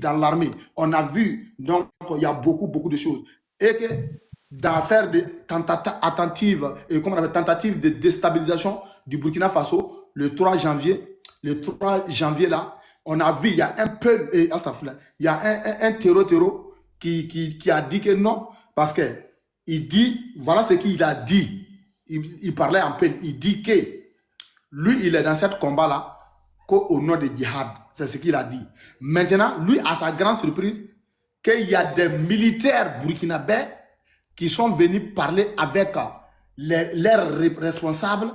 dans l'armée. On a vu, donc, il y a beaucoup de choses. Et que d'affaires de tentatives, comment on appelle, tentatives de déstabilisation du Burkina Faso, le 3 janvier là, on a vu, il y a un peu, il y a un terreau qui a dit que non, parce que il dit, voilà ce qu'il a dit. Il parlait en peine, il dit que lui, il est dans ce combat-là qu'au nom de djihad. C'est ce qu'il a dit. Maintenant, lui, à sa grande surprise, qu'il y a des militaires burkinabés qui sont venus parler avec leurs responsables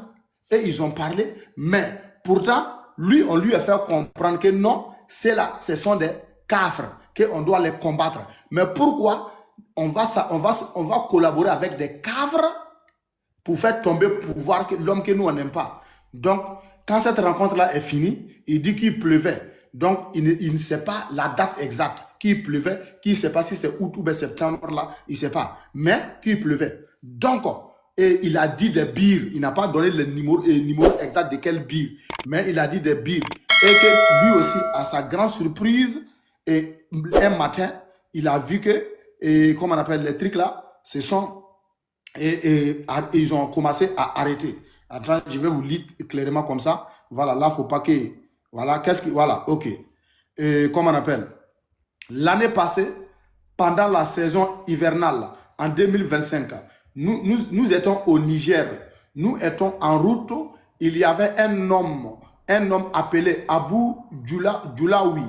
et ils ont parlé. Mais pourtant, lui, on lui a fait comprendre que non, ce sont des cafres, qu'on doit les combattre. Mais pourquoi on va collaborer avec des cafres pour faire tomber le pouvoir, l'homme que nous, on n'aime pas. Donc, quand cette rencontre-là est finie, il dit qu'il pleuvait. Donc, il ne sait pas la date exacte qu'il pleuvait, qu'il ne sait pas si c'est août ou septembre, là, il ne sait pas. Mais qu'il pleuvait. Donc, et il a dit des bires. Il n'a pas donné le numéro exact de quel bire. Mais il a dit des bires. Et que lui aussi, à sa grande surprise, et un matin, il a vu que, et comment on appelle les trucs là, ce sont... Et ils ont commencé à arrêter. Attends, je vais vous lire clairement comme ça. Voilà, là, il ne faut pas que... Voilà, voilà, ok. Comment on appelle? L'année passée, pendant la saison hivernale, en 2025, nous étions au Niger. Nous étions en route. Il y avait un homme appelé Abou Djoulaoui.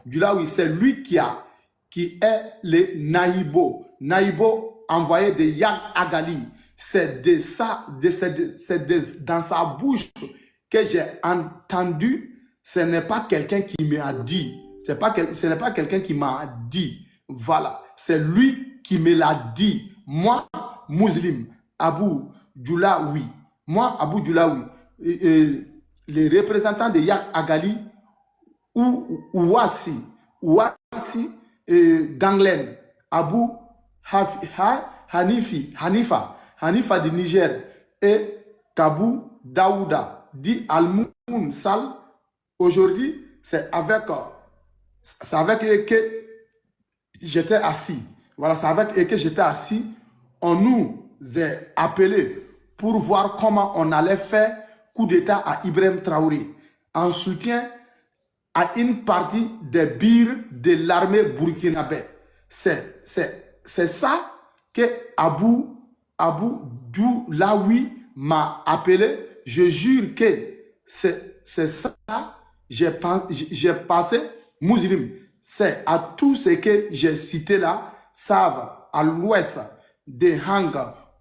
Djoulaoui, c'est lui qui est le Naïbo. Naïbo envoyé de Yag Agali. C'est dans sa bouche que j'ai entendu. Ce n'est pas quelqu'un qui m'a dit. Ce n'est pas quelqu'un qui m'a dit. Voilà. C'est lui qui me l'a dit. Moi, musulman, Abou Djoulaoui. Moi, Abou Djoulaoui. Les représentants de Yag Agali ou Ouassi, Ganglen, Abou Hanifa du Niger et Kabou Daouda dit Al-Moun Sal. Aujourd'hui, c'est avec eux que j'étais assis. Voilà, c'est avec eux que j'étais assis. On nous a appelés pour voir comment on allait faire coup d'État à Ibrahim Traoré en soutien à une partie des bires de l'armée burkinabé. C'est ça que Abou Djoulaoui m'a appelé. Je jure que c'est ça. J'ai passé musulman. C'est à tout ce que j'ai cité là, savent à l'ouest de Hang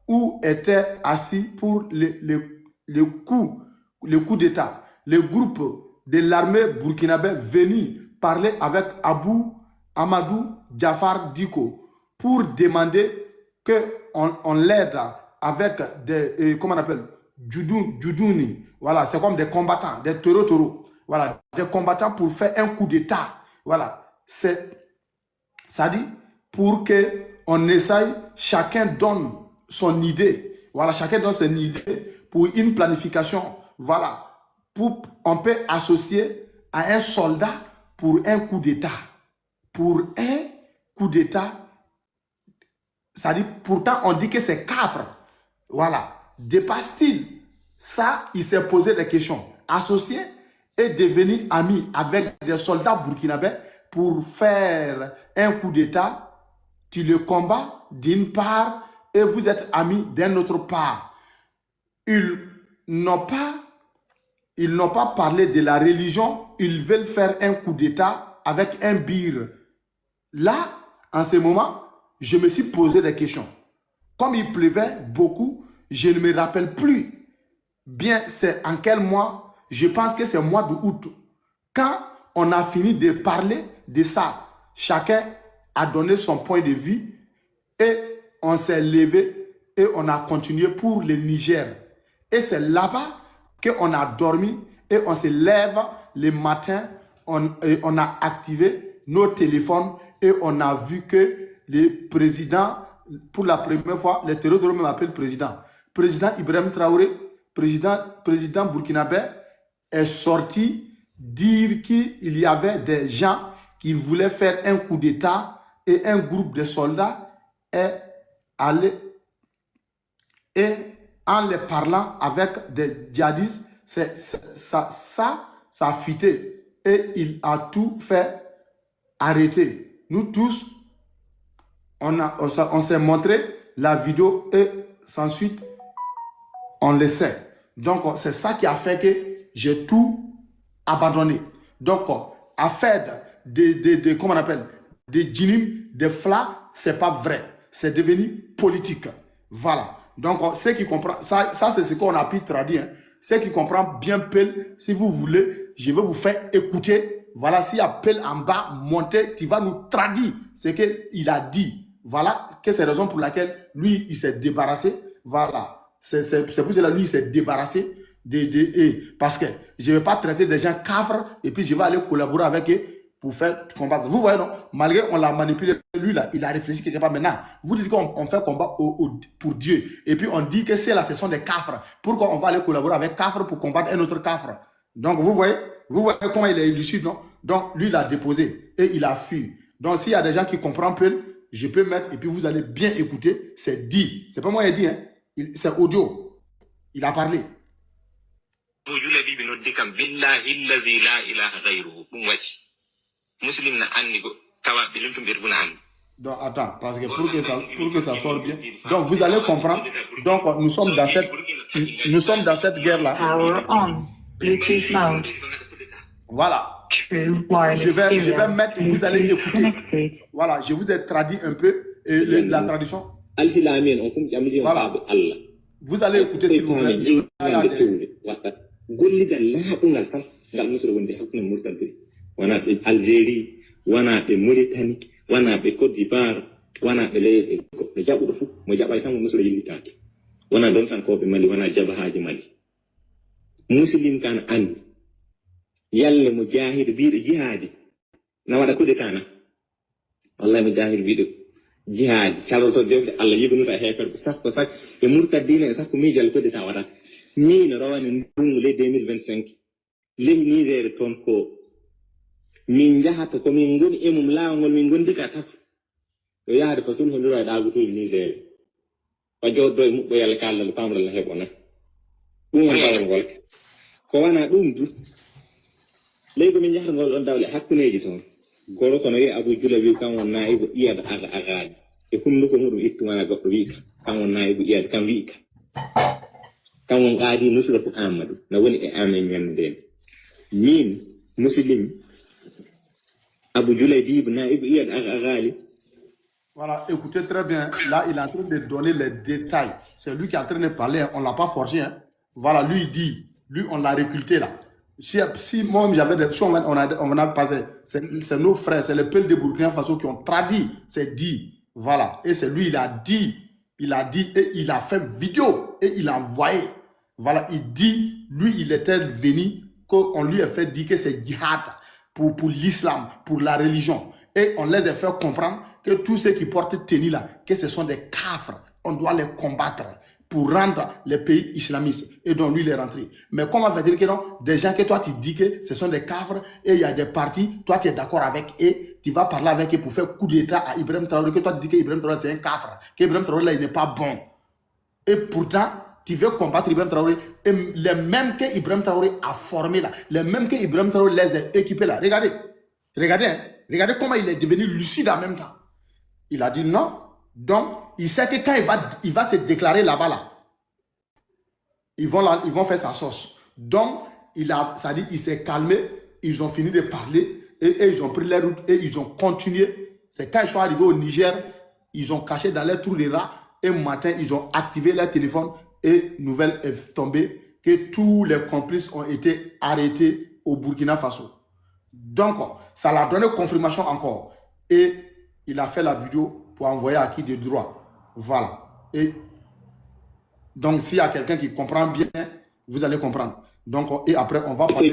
où était assis pour le coup d'État. Le groupe de l'armée burkinabé venu parler avec Abou Amadou Jafar Diko pour demander qu'on l'aide avec des, comment on appelle, Djoudouni. Voilà, c'est comme des combattants, des taureaux. Voilà, des combattants pour faire un coup d'État. Voilà, ça dit pour qu'on essaye, chacun donne son idée. Voilà, chacun donne son idée pour une planification. Voilà, on peut associer à un soldat pour un coup d'État. Pour un coup d'État, ça dit, pourtant on dit que c'est cafre. Voilà, dépasse-t-il? Ça, il s'est posé des questions. Associé et devenir ami avec des soldats burkinabés pour faire un coup d'État, tu le combats d'une part et vous êtes amis d'un autre part. Ils n'ont pas parlé de la religion, ils veulent faire un coup d'État avec un bir. Là, en ce moment, je me suis posé des questions. Comme il pleuvait beaucoup, je ne me rappelle plus bien c'est en quel mois. Je pense que c'est le mois d'août. Quand on a fini de parler de ça, chacun a donné son point de vue et on s'est levé et on a continué pour le Niger. Et c'est là-bas qu'on a dormi et on se lève le matin, on a activé nos téléphones et on a vu que le président, pour la première fois, les terroristes m'appellent président. Président Ibrahim Traoré, président burkinabé, est sorti dire qu'il y avait des gens qui voulait faire un coup d'État et un groupe de soldats est allé et en les parlant avec des djihadistes, ça a fuité et il a tout fait arrêter. Nous tous, on s'est montré la vidéo et ensuite, on le sait. Donc, c'est ça qui a fait que j'ai tout abandonné. Donc, affaire comment on appelle, des djinnim, des flas, c'est pas vrai. C'est devenu politique. Voilà. Donc, ceux qui comprennent, ça c'est ce qu'on a pu traduire. Hein. Ceux qui comprennent bien Peul, si vous voulez, je vais vous faire écouter. Voilà, s'il y a Peul en bas, montez, tu vas nous traduire ce qu'il a dit. Voilà, que c'est la raison pour laquelle lui, il s'est débarrassé. Voilà. C'est pour cela lui, il s'est débarrassé parce que je ne vais pas traiter des gens caves et puis je vais aller collaborer avec eux pour faire combattre. Vous voyez, non? Malgré on l'a manipulé, lui, là, il a réfléchi quelque part. Maintenant, vous dites qu'on fait combat pour Dieu. Et puis on dit que c'est la session des cafres. Pourquoi on va aller collaborer avec cafres pour combattre un autre cafre? Donc, vous voyez comment il est illusive, non? Donc, lui, il a déposé et il a fui. Donc, s'il y a des gens qui comprennent peu, je peux mettre et puis vous allez bien écouter. C'est dit. C'est pas moi qui ai dit, hein. C'est audio. Il a parlé. Donc, attends, parce que pour que ça sorte bien. Donc, vous allez comprendre. Donc, nous sommes dans cette guerre-là. Power on. Bluetooth mode. Voilà. Je vais mettre, vous allez écouter. Voilà, je vous ai traduit un peu la traduction. Voilà. Vous allez écouter s'il vous plaît. Algérie, wana be Mauritanie, wana be Côte d'Ivoire, wana be le jabudo fu mo jabay tan musulo yillitaki. Wana don san ko be Mali, wana jaba haaji Mali. Muslim kan andi yalle mujahid biido jihadi na wada ko de kana. Wallahi mujahid biido jihad caloto defde Allah yibnu ta hefer ko sak e murtadine sak ko mijal ko de ta wada. Min rawani ndungu le 2025 le Niger ton ko min jahata ko min ngoni e mum laawol min gondi ka taf yo yaade fa sulhu ndura daagu to Niger o joddo e mubbo yalla kala pamral la hebona dum won dawol gol ko wana dum du leygo min jahata gol on dawle hakkuneji ton goro kono wi Abu Julabi kan won naibu iyada agaadi e hunduko mudum ittuma goddo wi kan won naibu iyada kan wi kan won gaadi nusra ko Amadou na woni e amen nyande min muslim Abu Julabi naïb iyad agali. Voilà, écoutez très bien. Là, il est en train de donner les détails. C'est lui qui est en train de parler. On ne l'a pas forcé. Hein. Voilà, lui, il dit. Lui, on l'a recruté là. Si moi, j'avais des choses, on a passé. C'est nos frères, c'est les peuples de Burkina Faso qui ont traduit. C'est dit. Voilà. Et c'est lui, il a dit. Il a dit et il a fait vidéo et il a envoyé. Voilà, il dit, lui, il était venu, qu'on lui a fait dire que c'est djihad. Pour l'islam, pour la religion. Et on les a fait comprendre que tous ceux qui portent tenue là, que ce sont des kafres, on doit les combattre pour rendre les pays islamistes. Et donc lui, il est rentré. Mais comment fait-il que non? Des gens que toi, tu dis que ce sont des kafres et il y a des partis, toi, tu es d'accord avec eux, tu vas parler avec eux pour faire coup d'état à Ibrahim Traoré, que toi, tu dis que Ibrahim Traoré, c'est un kafre, qu'Ibrahim Traoré, là, il n'est pas bon. Et pourtant, tu veux combattre Ibrahim Traoré, et les mêmes que Ibrahim Traoré a formés là, les mêmes que Ibrahim Traoré les a équipés là. Regardez, regardez, hein? Regardez comment il est devenu lucide en même temps. Il a dit non. Donc, il sait que quand il va se déclarer là-bas, là, ils vont faire sa sauce. Donc, ça dit, il s'est calmé, ils ont fini de parler, et ils ont pris leur route, et ils ont continué. C'est quand ils sont arrivés au Niger, ils ont caché dans les trous des rats, et un matin, ils ont activé leur téléphone, et nouvelle est tombée que tous les complices ont été arrêtés au Burkina Faso. Donc, ça l'a donné confirmation encore. Et il a fait la vidéo pour envoyer à qui de droit. Voilà. Et donc, s'il y a quelqu'un qui comprend bien, vous allez comprendre. Donc, et après, on va parler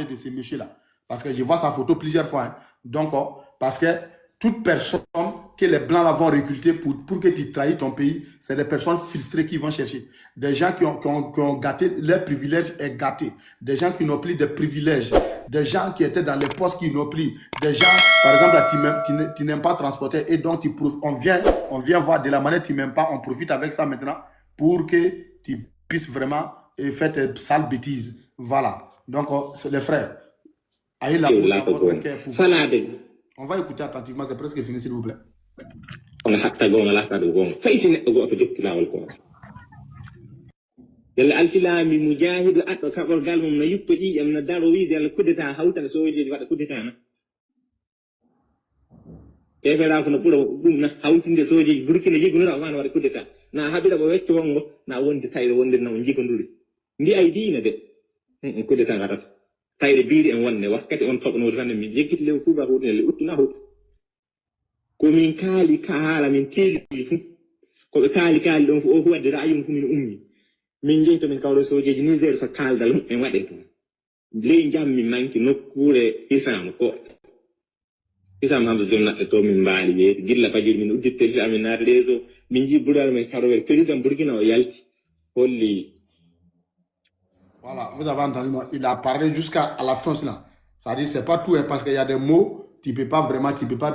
de ces messieurs-là. Parce que je vois sa photo plusieurs fois. Hein. Donc, parce que toute personne que les Blancs là vont recruter pour que tu trahis ton pays, c'est des personnes frustrées qui vont chercher. Des gens qui ont gâté, leur privilège est gâté. Des gens qui n'ont plus de privilèges. des gens qui étaient dans les postes qui n'ont plus, des gens, par exemple, là, tu n'aimes pas transporter et donc on vient voir de la manière que tu n'aimes pas, on profite avec ça maintenant pour que tu puisses vraiment faire tes sales bêtises. Voilà. Donc, c'est les frères. Ayez la votre cœur pour on va écouter attentivement, c'est presque fini, s'il vous plaît. yalla alsilami mujahidu addo kaɓorgal mum no yuppa ƴiƴam no daro wiide yalla kudeta hawtana sojoji waɗa kudeta na kefera ko no ɓuura ɗum na hawtinde sojoji burkina jigonura wana waɗa kudeta na haɓira ɓo wecco wongo na wonde tayre wonde namo jigonduri ndi ay diina de kudeta gaɗata tayre biiri en wonne wakkati on toɓnoto tan min jeggiti lew tuba huɗine le uttuna huɗo komin kaali ka haala min teeli fu koɓe kaali ɗon fu o fu wadde ra'ayum fu min ummi min jeeyto min kawɗo sojeji Niger so kaaldal en waɗe toon ley jam min manki nokkure Hisam ko Hisam Hamza jonnaɓe to min mbaali weeti gilla fajiri min udditte amin naata réseau min jii ɓural men karowel président Burkina o yalti holli. Voilà, vous avez entendu, il a parlé jusqu'à la fin là. C'est-à-dire c'est pas tout, hein, parce qu'il y a des mots tu peux pas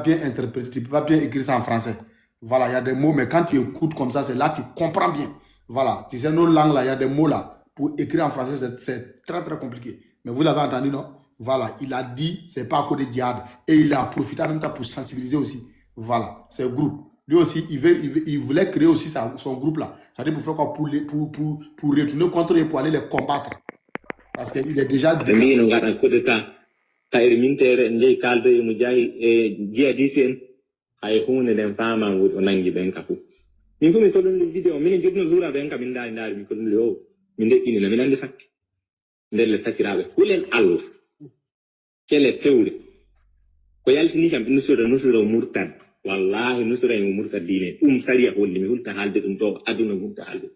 bien interpréter, tu peux pas bien écrire ça en français. Voilà, il y a des mots, mais quand tu écoutes comme ça, c'est là que tu comprends bien. Voilà, tu sais, nos langues là, il y a des mots là, pour écrire en français, c'est très très compliqué. Mais vous l'avez entendu, non? Voilà, il a dit, c'est pas à cause de djihad. Et il a profité en même temps pour sensibiliser aussi. Voilà, c'est un groupe. Lui aussi, il voulait créer aussi son groupe là. C'est-à-dire pour faire quoi? Pour retourner contre eux, pour aller les combattre. Parce qu'il est déjà... tayre mintere ndey kaldo e mo jahi e jihadisi en hay hunde den fama wudi o nangi ben ka fu min fu mi ko dum vidéo min jogno zura ben ka min daari mi ko dum o min dekkini na min andi sakki ndelle sakiraabe hulen Allah kele tewre ko yaltini kam nusura murtad wallahi nusura e murtad dine sariya holli mi hulta halde dum to aduna hulta halde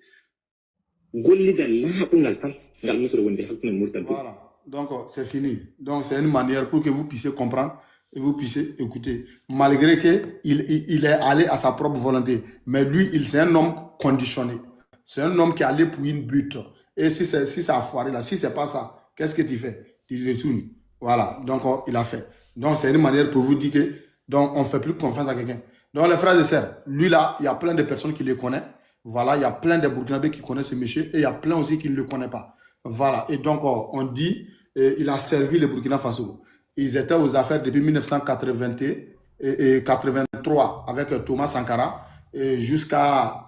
gollida laabungal tan ngal nusura wonde hakkunde murtad. Voilà. Donc, c'est fini. Donc, c'est une manière pour que vous puissiez comprendre et vous puissiez écouter. Malgré qu'il est allé à sa propre volonté. Mais lui, c'est un homme conditionné. C'est un homme qui est allé pour une but. Et si ça a foiré là, si c'est pas ça, qu'est-ce que tu fais? Tu retournes. Voilà. Donc, il a fait. Donc, c'est une manière pour vous dire que donc, on ne fait plus confiance à quelqu'un. Donc, les frères et sœurs, lui là, il y a plein de personnes qui le connaissent. Voilà, il y a plein de Burkinabés qui connaissent ce monsieur et il y a plein aussi qui ne le connaissent pas. Voilà, et donc on dit, il a servi le Burkina Faso. Ils étaient aux affaires depuis 1983 avec Thomas Sankara jusqu'à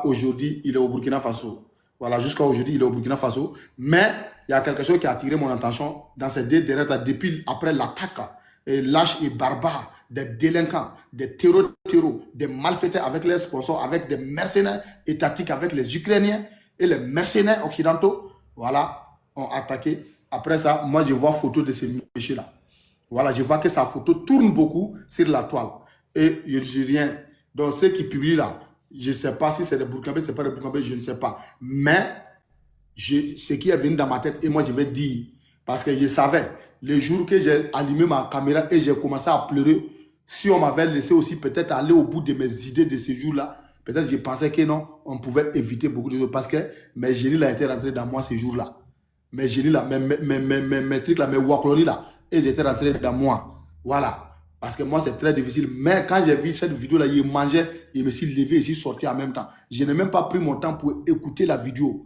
aujourd'hui, il est au Burkina Faso. Voilà, jusqu'à aujourd'hui, il est au Burkina Faso. Mais il y a quelque chose qui a attiré mon attention dans ces 2 dernières années, depuis après l'attaque lâche et barbare des délinquants, des terroristes, des malfaiteurs avec les sponsors, avec des mercenaires étatiques, avec les Ukrainiens et les mercenaires occidentaux. Voilà, ont attaqué. Après ça, moi, je vois photo de ces messieurs-là. Voilà, je vois que sa photo tourne beaucoup sur la toile. Et je ne dis rien. Donc, ceux qui publient là, je ne sais pas si c'est des Burkinabés, c'est pas des Burkinabés, je ne sais pas. Mais, ce qui est venu dans ma tête, et moi, je vais dire, parce que je savais, le jour que j'ai allumé ma caméra et j'ai commencé à pleurer, si on m'avait laissé aussi peut-être aller au bout de mes idées de ce jour-là, peut-être je pensais que non, on pouvait éviter beaucoup de choses parce que mes génies là étaient rentrés dans moi ces jours-là. Mes génies là, mes trucs là, mes waklonis là, ils étaient rentrés dans moi. Voilà. Parce que moi c'est très difficile. Mais quand j'ai vu cette vidéo là, il mangeait, il me suis levé et je suis sorti en même temps. Je n'ai même pas pris mon temps pour écouter la vidéo.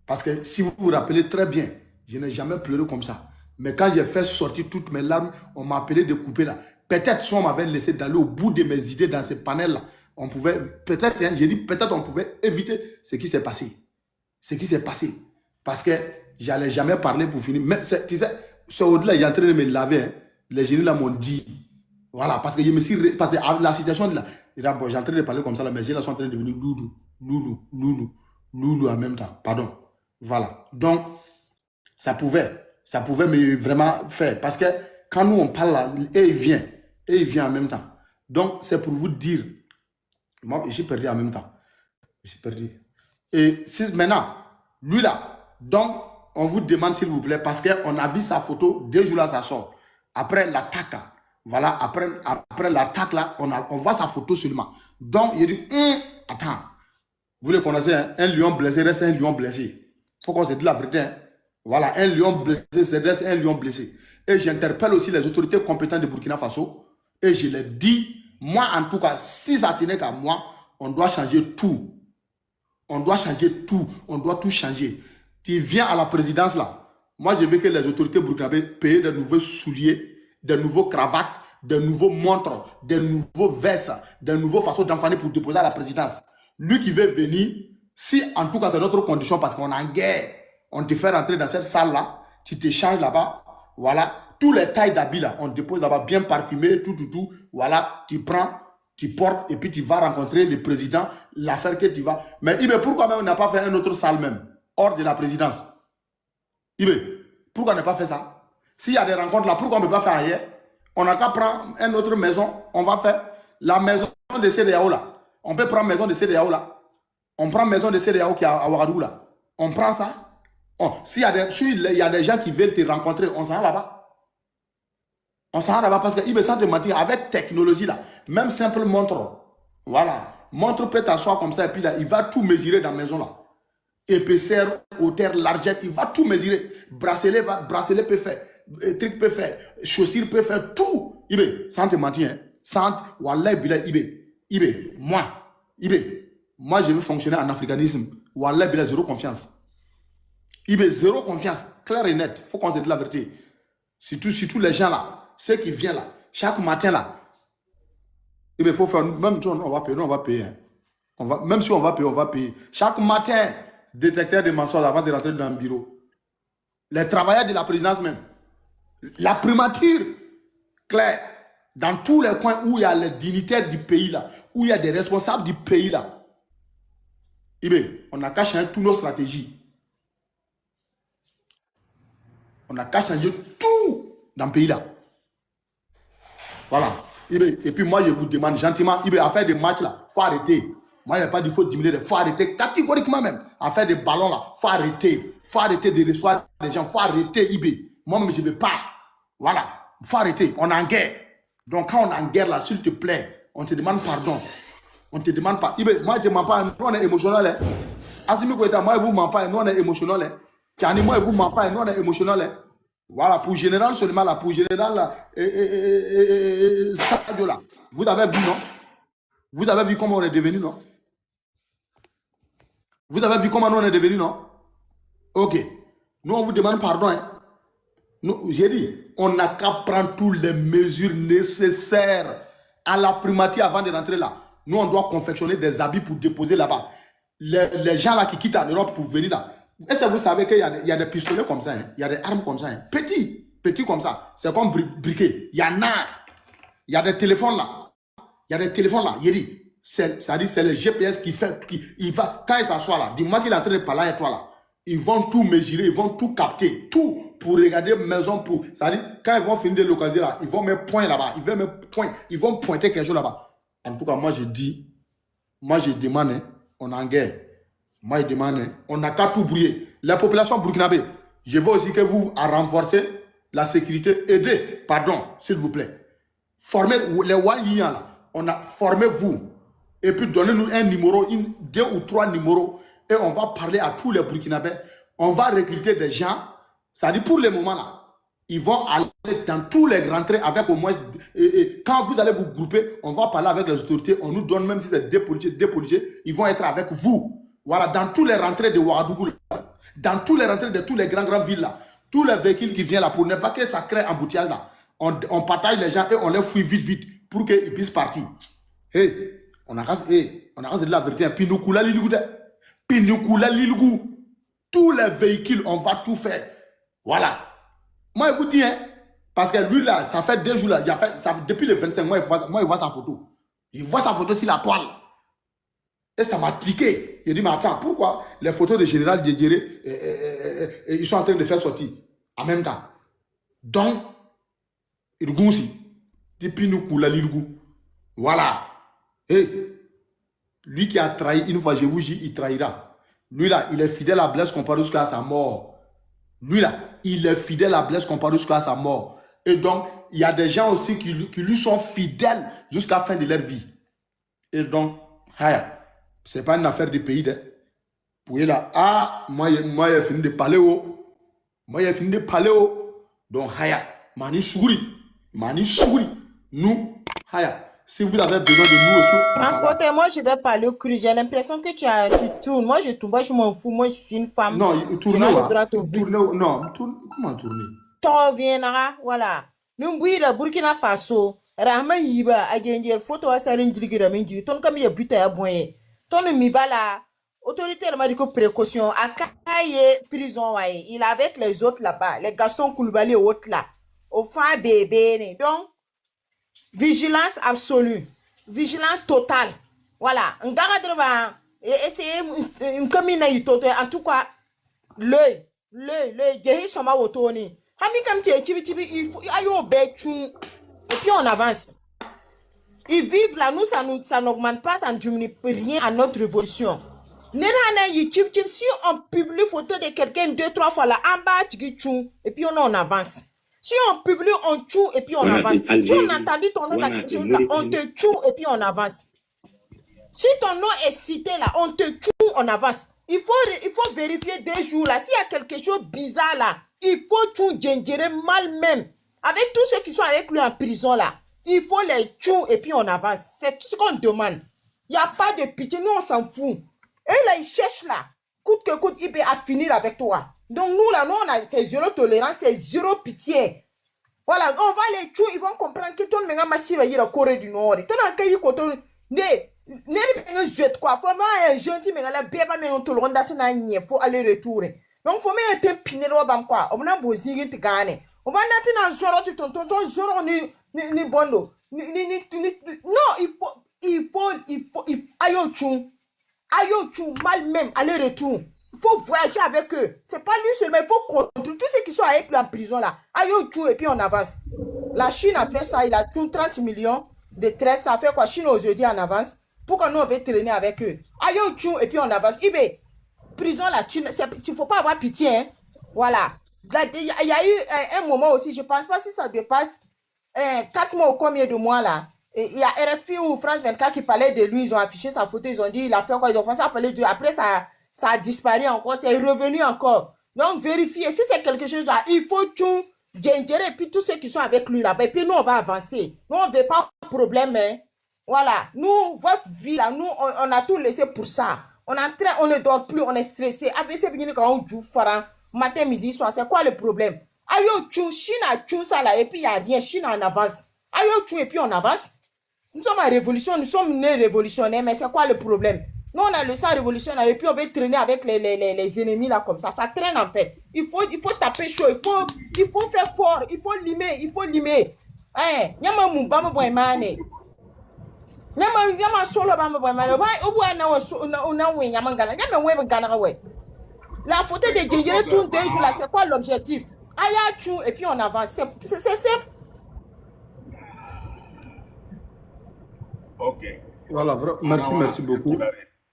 Parce que si vous vous rappelez très bien, je n'ai jamais pleuré comme ça. Mais quand j'ai fait sortir toutes mes larmes, on m'a appelé de couper là. Peut-être si on m'avait laissé d'aller au bout de mes idées dans ces panels là, on pouvait, peut-être, hein, j'ai dit peut-être on pouvait éviter ce qui s'est passé. Ce qui s'est passé. Parce que j'allais jamais parler pour finir. Mais tu sais, c'est au-delà, j'ai en train de me laver. Hein. Les génies là m'ont dit. Voilà, parce que je me suis. Parce que la situation de là. Bon, j'ai en train de parler comme ça, là, mais les génies là sont en train de devenir loulou en même temps. Pardon. Voilà. Donc, ça pouvait me vraiment faire. Parce que quand nous on parle là, et il vient en même temps. Donc, c'est pour vous dire. Moi, j'ai perdu en même temps. J'ai perdu. Et si, maintenant, lui là, donc, on vous demande s'il vous plaît, parce qu'on a vu sa photo, 2 jours là, ça sort. Après l'attaque, voilà, après l'attaque là, on voit sa photo seulement. Donc, il dit, attends, vous le connaissez, hein? Un lion blessé reste un lion blessé. Il faut qu'on se dise la vérité. Hein? Voilà, un lion blessé reste un lion blessé. Et j'interpelle aussi les autorités compétentes de Burkina Faso. Et je leur dis, moi en tout cas, si ça tenait qu'à moi, on doit changer tout. On doit changer tout. On doit tout changer. Tu viens à la présidence là. Moi, je veux que les autorités burkinabées payent de nouveaux souliers, de nouveaux cravates, de nouveaux montres, de nouveaux vestes, de nouveaux façons d'enfanner pour déposer à la présidence. Lui qui veut venir, si en tout cas c'est notre condition parce qu'on est en guerre, on te fait rentrer dans cette salle là, tu te changes là-bas, voilà, tous les tailles d'habits là, on dépose là-bas bien parfumé, tout, voilà, tu prends, tu portes et puis tu vas rencontrer le président, l'affaire que tu vas. Mais pourquoi même on n'a pas fait une autre salle même, hors de la présidence? Pourquoi on n'a pas fait ça? S'il y a des rencontres là, pourquoi on ne peut pas faire ailleurs? On n'a qu'à prendre une autre maison, on va faire la maison de CEDEAO là. On peut prendre maison de CEDEAO là. On prend maison de CEDEAO qui est à Ouagadougou là. On prend ça. S'il y a des gens qui veulent te rencontrer, on s'en va là-bas. On s'en va là-bas parce qu'il me semble te mentir, avec technologie là, même simple montre, voilà, montre peut t'asseoir comme ça et puis là, il va tout mesurer dans la maison là. Épaisseur, hauteur, largeur, il va tout mesurer. Bracelet peut faire, truc peut faire, chaussure peut faire, tout. Sans te mentir, hein. Sans, wallah, moi, je veux fonctionner en africanisme. Wallah, zéro confiance. Zéro confiance, clair et net. Il faut qu'on se dise la vérité. Surtout les gens là, ceux qui viennent là, chaque matin là, il faut faire, même si on va payer, on va payer. Hein. Même si on va payer. Chaque matin, détecteur de mensonges avant de rentrer dans le bureau. Les travailleurs de la présidence même. La primature, clair, dans tous les coins où il y a les dignitaires du pays là, où il y a des responsables du pays là. On n'a qu'à changer toutes nos stratégies. On n'a qu'à changer tout dans le pays là. Voilà. Et puis moi, je vous demande gentiment, à faire des matchs là, il faut arrêter. Moi, il n'y a pas dit qu'il faut diminuer, il faut arrêter catégoriquement même. À faire des ballons là, il faut arrêter. Il faut arrêter de recevoir des gens, il faut arrêter, Moi-même, je ne veux pas. Voilà. Il faut arrêter. On est en guerre. Donc, quand on est en guerre là, s'il te plaît, on te demande pardon. On te demande pas. Moi, je ne mens pas. Nous, on est émotionnel. Assimi Goïta, moi, vous ne ment pas. Nous, on est émotionnel. Tiani, moi, vous ne ment pas. Nous, on est émotionnel. Voilà. Pour général seulement là. Pour général là. Sadio là. Vous avez vu, non? Vous avez vu comment on est devenu, non? Vous avez vu comment nous on est devenu, non? Ok. Nous, on vous demande pardon. Hein. J'ai dit, on n'a qu'à prendre toutes les mesures nécessaires à la primature avant de rentrer là. Nous, on doit confectionner des habits pour déposer là-bas. Les gens là qui quittent en Europe pour venir là. Est-ce que vous savez qu'il y a des pistolets comme ça, hein? Il y a des armes comme ça, hein? Petits comme ça. C'est comme briquet. Il y en a. Il y a des téléphones là. J'ai dit, c'est le GPS qui fait, il va, quand il s'assoit là, dis-moi qu'il est en train de parler avec toi là, ils vont tout mesurer, ils vont tout capter, tout pour regarder maison pour, c'est-à-dire, quand ils vont finir de localiser là, ils vont mettre point là-bas, ils vont pointer quelque chose là-bas. En tout cas, moi je demande, hein, on est en guerre. Moi je demande, hein, on n'a qu'à tout brouiller. La population burkinabé, je veux aussi que vous renforcez la sécurité, aidez, pardon, s'il vous plaît. Formez les Waliens là, formez-vous. Et puis donnez-nous un numéro, 2 ou 3 numéros, et on va parler à tous les Burkinabés. On va recruter des gens, c'est-à-dire pour le moment là, ils vont aller dans tous les rentrées avec au moins, quand vous allez vous grouper, on va parler avec les autorités, on nous donne même si c'est des policiers, ils vont être avec vous. Voilà, dans tous les rentrées de Ouagadougou, dans tous les rentrées de tous les grandes villes là, tous les véhicules qui viennent là, pour ne pas que ça crée embouteillage là, on partage les gens et on les fouille vite pour qu'ils puissent partir. Hey. On a de la vérité. Tous les véhicules, on va tout faire. Voilà. Moi, je vous dis, hein, parce que lui, là, ça fait 2 jours, là, depuis le 25, moi, il voit sa photo. Il voit sa photo sur la toile. Et ça m'a tiqué. Il dit, mais attends, pourquoi les photos de Général Diédiéré, ils sont en train de faire sortir en même temps? Donc, il goûte depuis nous, voilà. Et lui qui a trahi, une fois je vous dis, il trahira. Lui là, il est fidèle à Blaise Compaoré jusqu'à sa mort. Lui là, il est fidèle à Blaise Compaoré jusqu'à sa mort. Et donc, il y a des gens aussi qui lui sont fidèles jusqu'à la fin de leur vie. Et donc, ce n'est pas une affaire de pays. Pour là, moi, j'ai fini de parler. Donc, Mani Souri. Nous, Haya. Si vous avez besoin de nous aussi. Transporteur, moi je vais parler au cru. J'ai l'impression que tu tournes. Moi je tourne pas, je m'en fous. Moi je suis une femme. Non, tournez. Non, comment tourner? Toi viendra, voilà. Nous le Burkina Faso. Rahma Yiba, a gagné photo à Saline Dirigira Minji. Ton comme il y a buté à boyer. Ton Mibala, autorité m'a dit que précaution. À Kaye, prison, il est avec les autres là-bas. Les Gaston Koulibaly et autres là. Au fin bébé. Donc, vigilance absolue. Vigilance totale. Voilà. Un gars essayer une commune en tout cas, l'œil, Jerry Soma Otoni. Hami comme tu es, il faut, ayo béchou. Et puis on avance. Ils vivent là, nous, ça n'augmente pas, ça ne diminue rien à notre révolution. Si on publie photo de quelqu'un 2-3 fois là, en bas, et puis on avance. Si on publie, on tue et puis on avance. Si on a entendu ton nom, on te tue et puis on avance. Si ton nom est cité là, on te tue, on avance. Il faut vérifier 2 jours là. S'il y a quelque chose de bizarre là, il faut tout gérer mal même. Avec tous ceux qui sont avec lui en prison là, il faut les tuer et puis on avance. C'est tout ce qu'on demande. Il n'y a pas de pitié, nous on s'en fout. Et là, ils cherchent là. Coûte que coûte, il peut finir avec toi. Donc nous là, nous on a c'est zéro tolérance, c'est zéro pitié. Voilà, on va les tuer, ils vont comprendre que ton méga massif est la Corée du Nord. Ton accueil côté ne quoi. Faut un gentil mais la bébé mais on te le rend faut aller retourner. Donc faut mettre un pinet au banc quoi. On a besoin de gagner. On va dans zéro tu ton zéro ni bondo. Non, il faut ayo chou mal même aller retour. Il faut voyager avec eux. C'est pas lui seulement, il faut contrôler tous ceux qui sont avec lui en prison là. Ayo chou et puis on avance. La Chine a fait ça, il a tué 30 millions de traites. Ça fait quoi? Chine aujourd'hui en avance. Pourquoi nous on veut traîner avec eux? Ayo chou et puis on avance. Ibé, prison là, tu ne faut pas avoir pitié. Hein? Voilà. Il y a eu un moment aussi, je ne pense pas si ça dépasse 4 mois ou combien de mois là. Il y a RFI ou France 24 qui parlait de lui, ils ont affiché sa photo, ils ont dit, il a fait quoi, ils ont commencé à parler de lui. Après, ça a disparu encore, c'est revenu encore. Donc, vérifiez, si c'est quelque chose là, il faut tout gérer, et puis tous ceux qui sont avec lui là-bas, et puis nous, on va avancer. Nous, on ne veut pas de problème, hein. Voilà, nous, votre vie là, nous, on a tout laissé pour ça. On est en train, on ne dort plus, on est stressé. Avec ces bénis quand on joue fara, matin, midi, soir, c'est quoi le problème? Ayo, Chine a tchou ça là, et puis il n'y a rien, Chine en avance. Ayo, tchou, et puis on avance. Nous sommes en révolution, nous sommes nés révolutionnaires, mais c'est quoi le problème? Nous, on a le sang révolutionnaire et puis on veut traîner avec les ennemis là comme ça. Ça traîne en fait. Il faut taper chaud, il faut faire fort, il faut limer. Hein, nyama mubama boy mane. Nyama solo bama boy mane. Obu na we nyama ngana. Nyama we ngana we. La photo de Djingere tout 2 jours là, c'est quoi l'objectif? Aya chou et puis on avance. C'est simple. Ok. Voilà, merci beaucoup.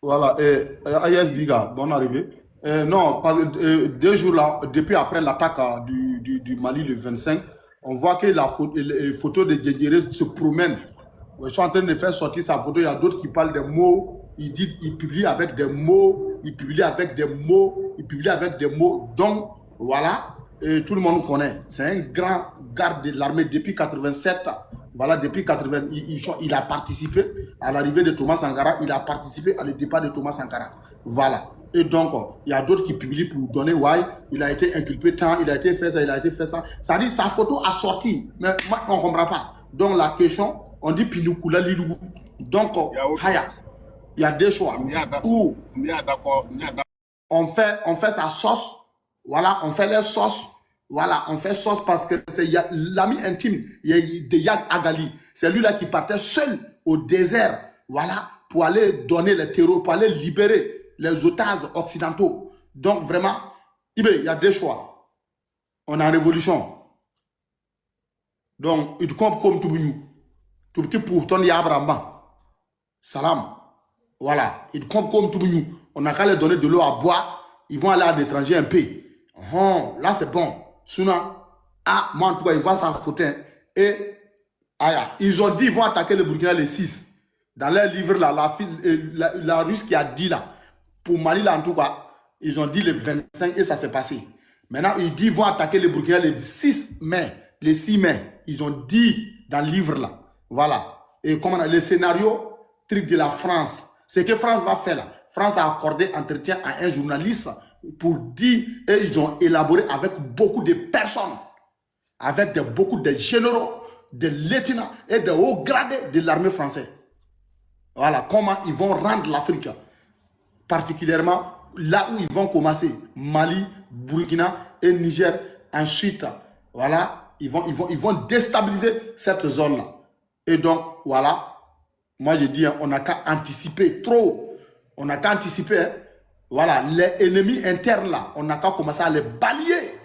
Voilà, Ayes Biga, bonne arrivée. Non, 2 jours là, depuis après l'attaque du Mali le 25, on voit que la photo de Djingere se promène. Je suis en train de faire sortir sa photo, il y a d'autres qui parlent des mots, il publie avec des mots, il publie avec des mots. Donc, voilà, et tout le monde connaît. C'est un grand garde de l'armée depuis 87. Voilà, depuis 80, il a participé à l'arrivée de Thomas Sankara, il a participé à le départ de Thomas Sankara. Voilà. Et donc, il y a d'autres qui publient pour donner why, il a été inculpé tant, il a été fait ça, il a été fait ça. Ça dit, sa photo a sorti, mais on ne comprend pas. Donc, la question, on dit Pinoukoula Lilou. Donc, il y a des choix. Où on fait sa sauce, voilà, on fait les sauces. Voilà, on fait sauce parce que c'est l'ami intime de Yad Agali. C'est lui là qui partait seul au désert, voilà, pour aller donner le terreau, pour aller libérer les otages occidentaux. Donc vraiment, il y a 2 choix. On est en révolution. Donc, il compte comme tout le tout petit pour ton Abraham. Salam. Voilà, il compte comme tout le monde. On a qu'à leur donner de l'eau à boire. Ils vont aller à l'étranger un peu. Là, c'est bon. Sinon, moi en tout cas, ils voient sa photo. Et ils ont dit qu'ils vont attaquer le Burkina le 6. Dans leur livre, là, la Russe qui a dit là, pour Mali, là, en tout cas, ils ont dit le 25 et ça s'est passé. Maintenant, ils disent qu'ils vont attaquer le Burkina le 6 mai le 6 mai, ils ont dit dans le livre là, voilà, et comment le scénario, truc de la France, ce que France va faire là, France a accordé entretien à un journaliste pour dire, et ils ont élaboré avec beaucoup de personnes, avec beaucoup de généraux, de lieutenants et de hauts gradés de l'armée française. Voilà comment ils vont rendre l'Afrique, particulièrement là où ils vont commencer, Mali, Burkina et Niger. Ensuite, voilà, ils vont déstabiliser cette zone-là. Et donc, voilà, moi je dis, on n'a qu'à anticiper trop. On n'a qu'à anticiper, hein. Voilà, les ennemis internes là, on n'a qu'à commencer à les balayer.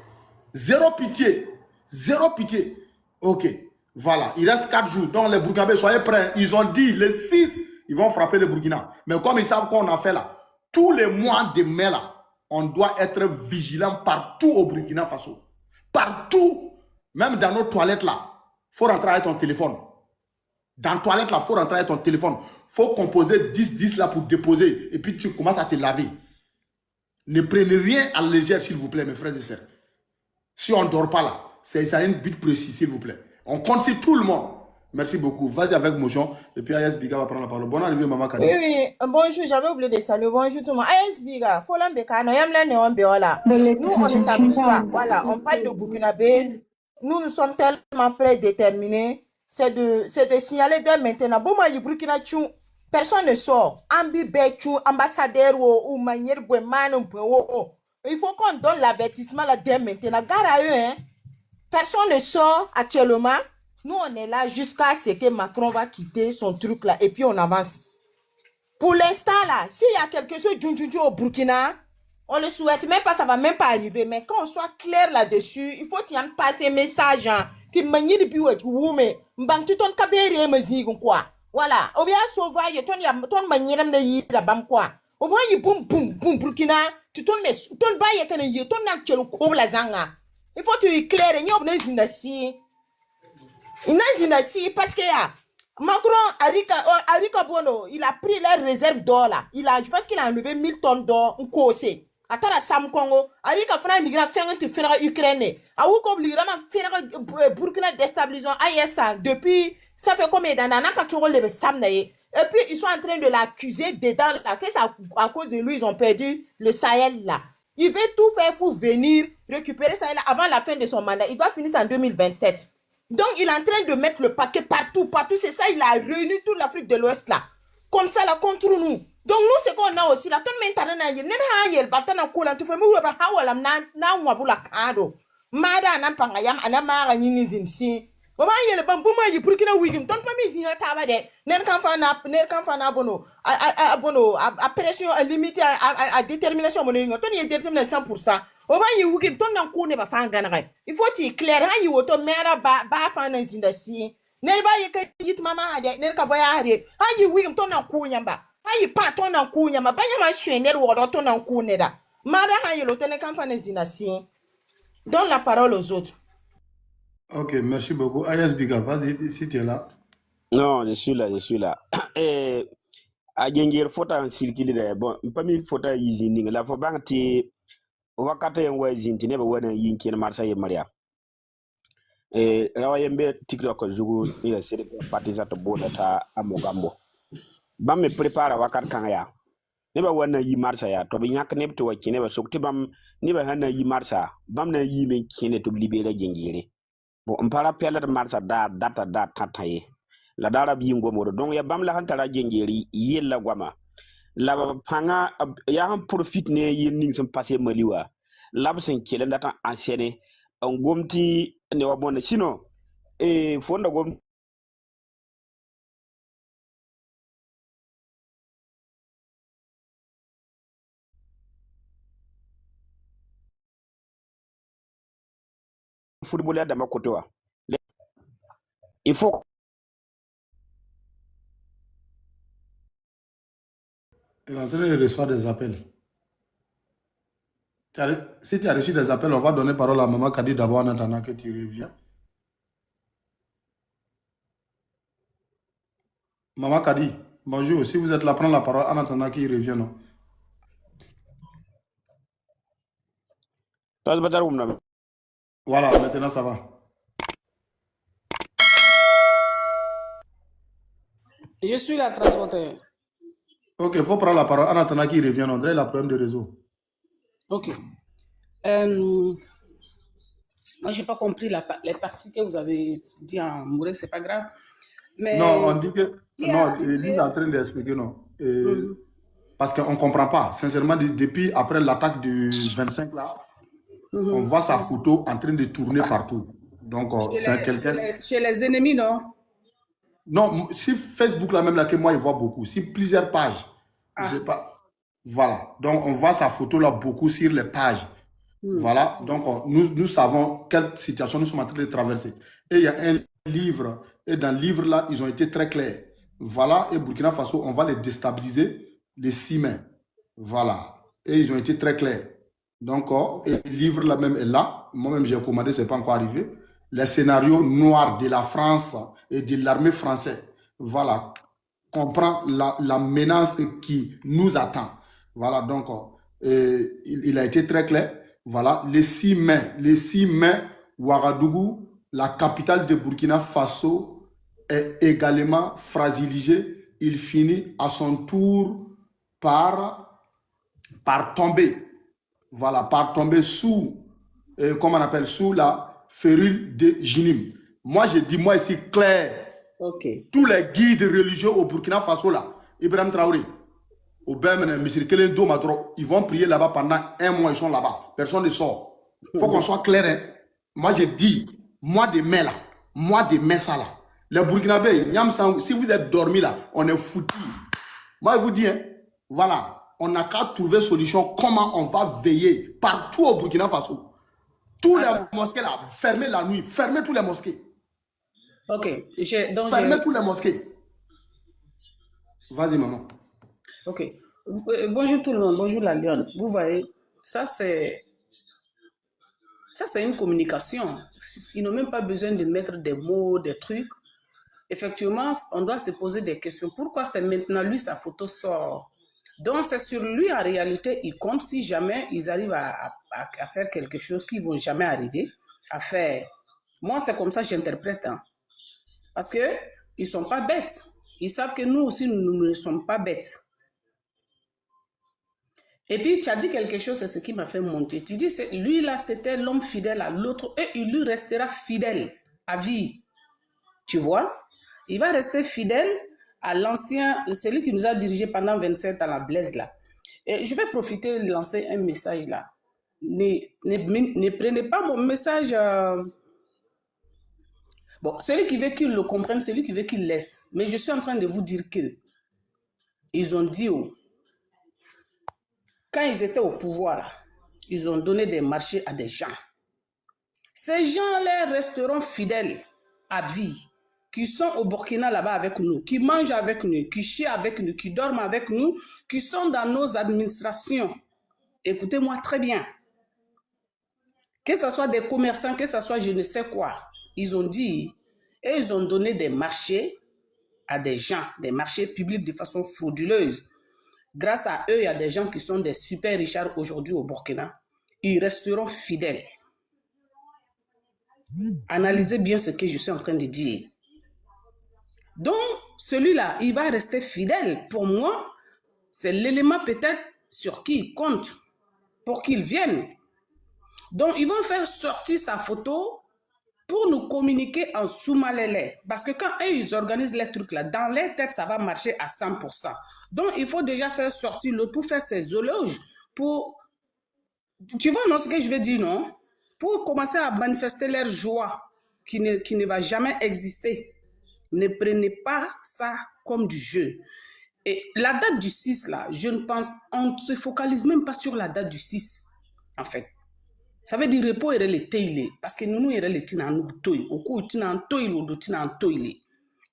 Zéro pitié. Zéro pitié. Ok, voilà, il reste 4 jours. Donc les Burkinabés, soyez prêts. Ils ont dit, les 6, ils vont frapper le Burkina. Mais comme ils savent qu'on a fait là, tous les mois de mai là, on doit être vigilant partout au Burkina Faso. Partout, même dans nos toilettes là, il faut rentrer avec ton téléphone. Dans la toilette là, il faut rentrer avec ton téléphone. Il faut composer 10 là pour déposer. Et puis tu commences à te laver. Ne prenez rien à la légère, s'il vous plaît, mes frères et sœurs. Si on ne dort pas là, c'est une but précise, s'il vous plaît. On compte sur tout le monde. Merci beaucoup. Vas-y avec Mojon. Et puis Ayes Biga va prendre la parole. Bonne arrivée, Maman Kadi. Oui, bonjour, j'avais oublié de saluer. Bonjour tout le monde. Ayes Biga, faut l'embêter. Nous, on ne s'amuse pas. Voilà, on parle de Burkinabé. Nous sommes tellement prédéterminés. C'est de signaler dès maintenant. Bon, moi, Burkina Tchou, personne ne sort. Ambi Betchou, ambassadeur ou manière il faut qu'on donne l'avertissement là dès maintenant. Gare à eux, hein. Personne ne sort actuellement. Nous, on est là jusqu'à ce que Macron va quitter son truc là et puis on avance. Pour l'instant là, s'il y a quelque chose au Burkina, on le souhaite même pas, ça va même pas arriver. Mais quand on soit clair là-dessus, il faut qu'il y ait passer message. Tu manies depuis où mais tu ton kabéré me dit quoi. Voilà. Ou bien sauvage, ton manière de y la bam quoi. Au moins il boum boum boum Burkina, tu ton bail que ne ton actuel cours la zanga. Il faut que tu éclaires, il y a une parce que Macron, Arika Bono, il a pris les réserves d'or là. Je pense qu'il a enlevé 1000 tonnes d'or en Kosé. Atara Sam Congo, Arika Fran, il a fait un faire Ukraine. Aouko, il a fait Burkina déstabilisant AESA depuis, ça fait combien d'années quand le Sam et puis ils sont en train de l'accuser dedans là. Qu'est-ce à cause de lui, ils ont perdu le Sahel là. Il veut tout faire pour venir récupérer Sahel avant la fin de son mandat. Il doit finir ça en 2027. Donc, il est en train de mettre le paquet partout. C'est ça, il a réuni toute l'Afrique de l'Ouest là. Comme ça, là, contre nous. Donc, nous, c'est qu'on a aussi là. Tout le monde a dit, détermination, il faut être clair. Il faut donne la parole aux autres. Ok, merci beaucoup. Ayes Biga, vas-y, si tu es là. Non, je suis là. A jengir fota circuler de bon, pas mi fota yizini la fo banti wakata en wazin tine ba wana yinki na marsa ye maria. Rawa yembe TikTok zugu ni sere partiza to boda ta amogambo. Bam me prepara wakat kan ya. Ne ba wana yi marsa ya to bi nyak ne to wakine ba sokti bam ne ba hana yi marsa bam na yi men kine to libere jengire. Bon mpara pele marsa data tataye. La dara bingo modo donc ya bam la hantara jengeri yella gwama la panga ya han profit ne yin sem passé maliwa lab sen kele data ancienne on gomti ne wabone sino fonda gom football da makotoa il faut Il est en train de recevoir des appels. Si tu as reçu des appels, on va donner parole à Maman Kadi d'abord en attendant que tu reviens. Maman Kadi, bonjour. Si vous êtes là, prends la parole en attendant qu'il revienne. Non? Voilà, maintenant ça va. Je suis la transporteur. Ok, il faut prendre la parole. En attendant qu'il revienne, André, il a problème de réseau. Ok. Moi, j'ai pas compris les parties que vous avez dit en Mouré, c'est pas grave. Mais Non, on dit que... qui a Non, lui, il attribué... est en train d'expliquer, non. Mhm. Parce qu'on ne comprend pas. Sincèrement, depuis après l'attaque du 25, là, on Mhm. voit sa photo en train de tourner partout. Donc, c'est quelqu'un... Chez les ennemis, non? Non, si Facebook, là même, là, que moi, il voit beaucoup. Si plusieurs pages, je sais pas. Voilà. Donc, on voit sa photo, là, beaucoup sur les pages. Voilà. Donc, nous savons quelle situation nous sommes en train de traverser. Et il y a un livre. Et dans le livre, là, ils ont été très clairs. Voilà. Et Burkina Faso, on va les déstabiliser les 6 mai. Voilà. Et ils ont été très clairs. Donc, et le livre, là même, est là. Moi-même, j'ai commandé, ce n'est pas encore arrivé. Les scénarios noirs de la France et de l'armée française. Voilà. Comprend la menace qui nous attend. Voilà. Donc, il a été très clair. Voilà, le 6 mai, Ouagadougou, la capitale de Burkina Faso, est également fragilisée. Il finit à son tour par tomber. Voilà, par tomber sous, comment on appelle, sous la férule de Jinim. Moi, je dis, moi ici, clair, tous les guides religieux au Burkina Faso, là, Ibrahim Traoré, ils vont prier là-bas pendant 1 mois, ils sont là-bas. Personne ne sort. Il faut qu'on soit clair. Hein. Moi, je dis, mois de mai là, mois de mai ça là. Les Burkinabés, si vous êtes dormis là, on est foutus. Moi, je vous dis, hein, voilà, on n'a qu'à trouver solution comment on va veiller partout au Burkina Faso. Tous les mosquées là, fermez la nuit, fermez tous les mosquées. Ok. Fermez tous les mosquées. Vas-y, maman. Ok. Bonjour tout le monde, bonjour la Lyon. Vous voyez, ça c'est une communication. Ils n'ont même pas besoin de mettre des mots, des trucs. Effectivement, on doit se poser des questions. Pourquoi c'est maintenant lui, sa photo sort? Donc c'est sur lui en réalité, il compte si jamais ils arrivent à faire quelque chose qu'ils ne vont jamais arriver à faire. Moi, c'est comme ça que j'interprète. Hein. Parce qu'ils ne sont pas bêtes. Ils savent que nous aussi, nous ne sommes pas bêtes. Et puis, tu as dit quelque chose, c'est ce qui m'a fait monter. Tu dis, lui là, c'était l'homme fidèle à l'autre et il lui restera fidèle à vie. Tu vois? Il va rester fidèle à l'ancien, celui qui nous a dirigé pendant 27 ans, la Blaise là. Et je vais profiter de lancer un message là. Ne prenez pas mon message... Bon, celui qui veut qu'il le comprenne, celui qui veut qu'il laisse. Mais je suis en train de vous dire que ils ont dit... Quand ils étaient au pouvoir, ils ont donné des marchés à des gens. Ces gens-là resteront fidèles à vie, qui sont au Burkina là-bas avec nous, qui mangent avec nous, qui chient avec nous, qui dorment avec nous, qui sont dans nos administrations. Écoutez-moi très bien. Que ce soit des commerçants, que ce soit je ne sais quoi, ils ont dit et ils ont donné des marchés à des gens, des marchés publics de façon frauduleuse. Grâce à eux, il y a des gens qui sont des super richards aujourd'hui au Burkina. Ils resteront fidèles. Analysez bien ce que je suis en train de dire. Donc, celui-là, il va rester fidèle. Pour moi, c'est l'élément peut-être sur qui il compte pour qu'il vienne. Donc, ils vont faire sortir sa photo pour nous communiquer en sous-malélé. Parce que quand eux, ils organisent les trucs là, dans les têtes, ça va marcher à 100%. Donc, il faut déjà faire sortir l'autre pour faire ses éloges. Pour... Tu vois, non, ce que je veux dire, non? Pour commencer à manifester leur joie qui ne va jamais exister. Ne prenez pas ça comme du jeu. Et la date du 6, là, je ne pense... On ne se focalise même pas sur la date du 6, en fait. Ça veut dire repos et le teile parce que nous y le tina nous toy au coup tina toy le tina toy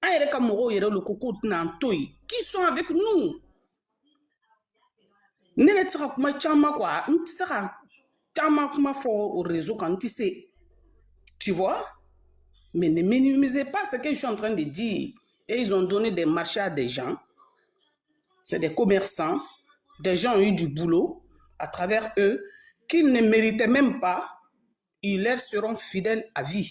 a comme moro y le coco tina toy qui sont avec nous ne le tira kuma chama quoi on tira chama kuma fort au réseau quand tu sais tu vois mais ne minimisez pas ce que je suis en train de dire et ils ont donné des marchés à des gens c'est des commerçants des gens ont eu du boulot à travers eux qu'ils ne méritaient même pas, ils leur seront fidèles à vie.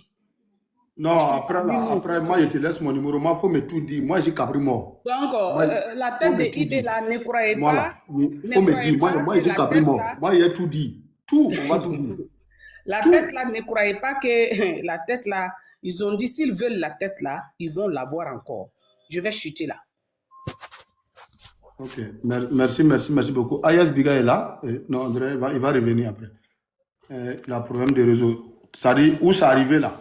Non, après, moi, je te laisse mon numéro. Moi, il faut me tout dire. Moi, j'ai Cabri mort. Donc, Moi, la faut tête me de tout IB dire. là, ne croyez Voilà. pas. Il faut me dire. Moi, j'ai Cabri mort. Moi, j'ai tout dit. Tout, on va tout dire. La Tout. tête là, ne croyez pas que la tête là, ils ont dit s'ils veulent la tête là, ils vont l'avoir encore. Je vais chuter là. Ok. Merci beaucoup. Ayas Biga est là. Non, André, il va revenir après. Il a un problème de réseau. Ça dit, où ça arrivé là?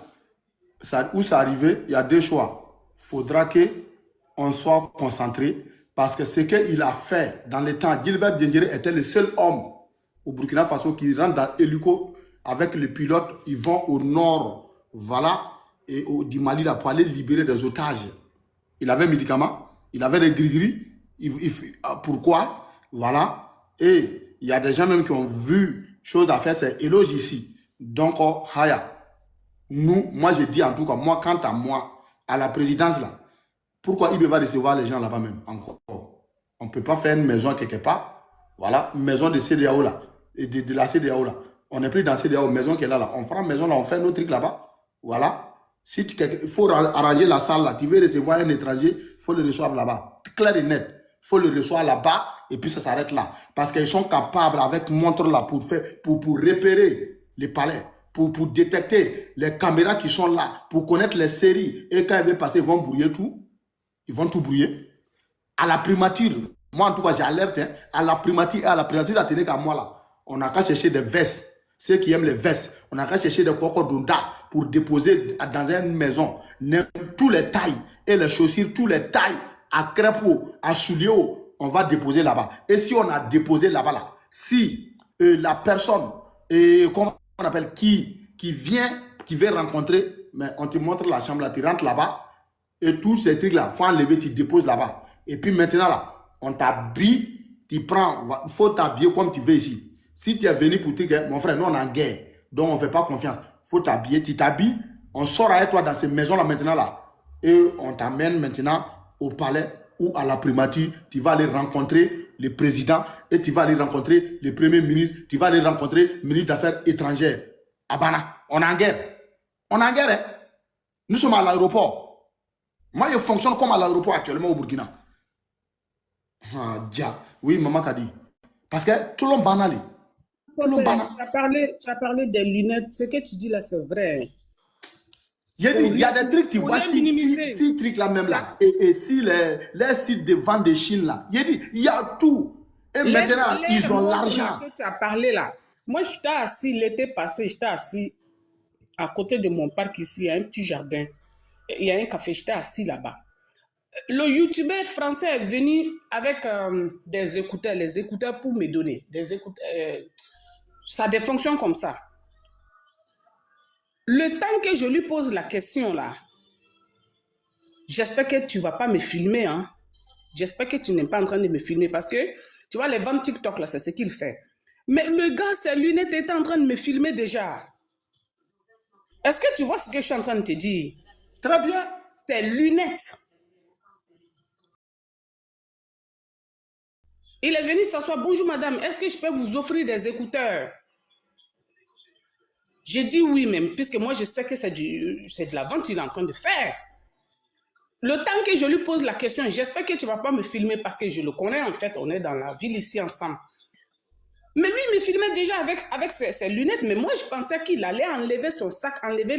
Où ça arrivé, il y a deux choix. Il faudra qu'on soit concentré parce que ce qu'il a fait dans le temps, Gilbert Diendéré était le seul homme au Burkina Faso qui rentre dans l'hélico avec le pilote. Ils vont au nord, voilà, et du Mali là, pour aller libérer des otages. Il avait un médicament, il avait des gris-gris. Pourquoi? Voilà. Et il y a des gens même qui ont vu chose à faire, c'est éloge ici. Donc, Haya. Nous, moi je dis en tout cas, moi, quant à moi, à la présidence là, pourquoi il va recevoir les gens là-bas même encore? On ne peut pas faire une maison quelque part, voilà, une maison de CDAO là, et de la CDAO là. On n'est plus dans CDAO, maison qui est là. On prend une maison là, on fait un autre truc là-bas, voilà. Si il faut arranger la salle là, tu veux recevoir un étranger, il faut le recevoir là-bas. Clair et net, il faut le recevoir là-bas et puis ça s'arrête là. Parce qu'ils sont capables avec montre là pour repérer les palais. Pour détecter les caméras qui sont là, pour connaître les séries. Et quand ils vont passer, ils vont brouiller tout. Ils vont tout brouiller. À la primature, moi en tout cas, j'alerte, hein, à la primature et à la primature, ça tenait qu'à moi là. On n'a qu'à chercher des vestes. Ceux qui aiment les vestes, on n'a qu'à chercher des cocodonda pour déposer dans une maison tous les tailles et les chaussures, tous les tailles à crêpe, à souliers, on va déposer là-bas. Et si on a déposé là-bas, là, si la personne, comment on appelle, qui vient, qui veut rencontrer, mais on te montre la chambre là, tu rentres là-bas, et tous ces trucs là, il faut enlever, tu déposes là-bas. Et puis maintenant là, on t'habille, tu prends, il faut t'habiller comme tu veux ici. Si tu es venu pour dire, mon frère, nous on est en guerre, donc on ne fait pas confiance. Il faut t'habiller, tu t'habilles, on sort avec toi dans ces maisons là maintenant là, et on t'amène maintenant au palais ou à la primature, tu vas aller rencontrer le président et tu vas aller rencontrer le premier ministre, tu vas aller rencontrer le ministre d'Affaires étrangères. Abana, on est en guerre. On est en guerre, hein? Nous sommes à l'aéroport. Moi, je fonctionne comme à l'aéroport actuellement au Burkina. Ah, dia. Oui, maman a dit. Parce que tout le monde banal. Tout le monde banal. Tu as parlé des lunettes. Ce que tu dis là, c'est vrai. Il y a des trucs, tu vois, si trucs là même là, et si les sites de vente de Chine là, il y a tout. Et maintenant, ils ont l'argent. Tu as parlé là. Moi, je t'ai assis l'été passé, j'étais assis à côté de mon parc ici, il y a un petit jardin. Il y a un café, j'étais assis là-bas. Le youtubeur français est venu avec des écouteurs, les écouteurs pour me donner. Des écouteurs, ça a des fonctions comme ça. Le temps que je lui pose la question là, j'espère que tu ne vas pas me filmer. Hein? J'espère que tu n'es pas en train de me filmer parce que, tu vois, les ventes TikTok là, c'est ce qu'il fait. Mais le gars, ses lunettes étaient en train de me filmer déjà. Est-ce que tu vois ce que je suis en train de te dire? Très bien. Ses lunettes. Il est venu s'asseoir. Bonjour madame, est-ce que je peux vous offrir des écouteurs? J'ai dit oui même, puisque moi je sais que c'est de la vente qu'il est en train de faire. Le temps que je lui pose la question, j'espère que tu ne vas pas me filmer parce que je le connais en fait, on est dans la ville ici ensemble. Mais lui, il me filmait déjà avec ses lunettes, mais moi je pensais qu'il allait enlever son sac, enlever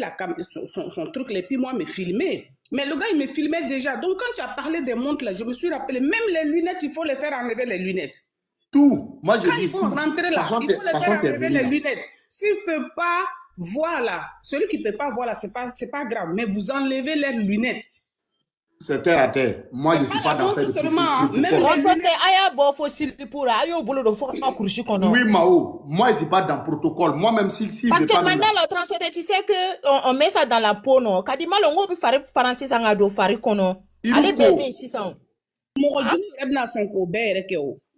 son truc, et puis moi me filmer. Mais le gars, il me filmait déjà. Donc quand tu as parlé des montres là, je me suis rappelé, même les lunettes, il faut les faire enlever les lunettes. Tout. Moi je quand dis ils vont rentrer là, il faut les faire enlever les lunettes. S'il ne peut pas voir là, celui qui ne peut pas voir là, c'est pas grave, mais vous enlevez les lunettes. C'est terre à terre. Moi, je ne suis pas dans le seulement. Même oui, Mao. Moi, je ne suis pas dans le protocole. Moi-même, si parce que maintenant, le transfert, tu sais qu'on met ça dans la peau, non? Kadima, on peut faire français sans ado, faire kono. Allez, bébé, 600. Mon Dieu, il y a 5 obères.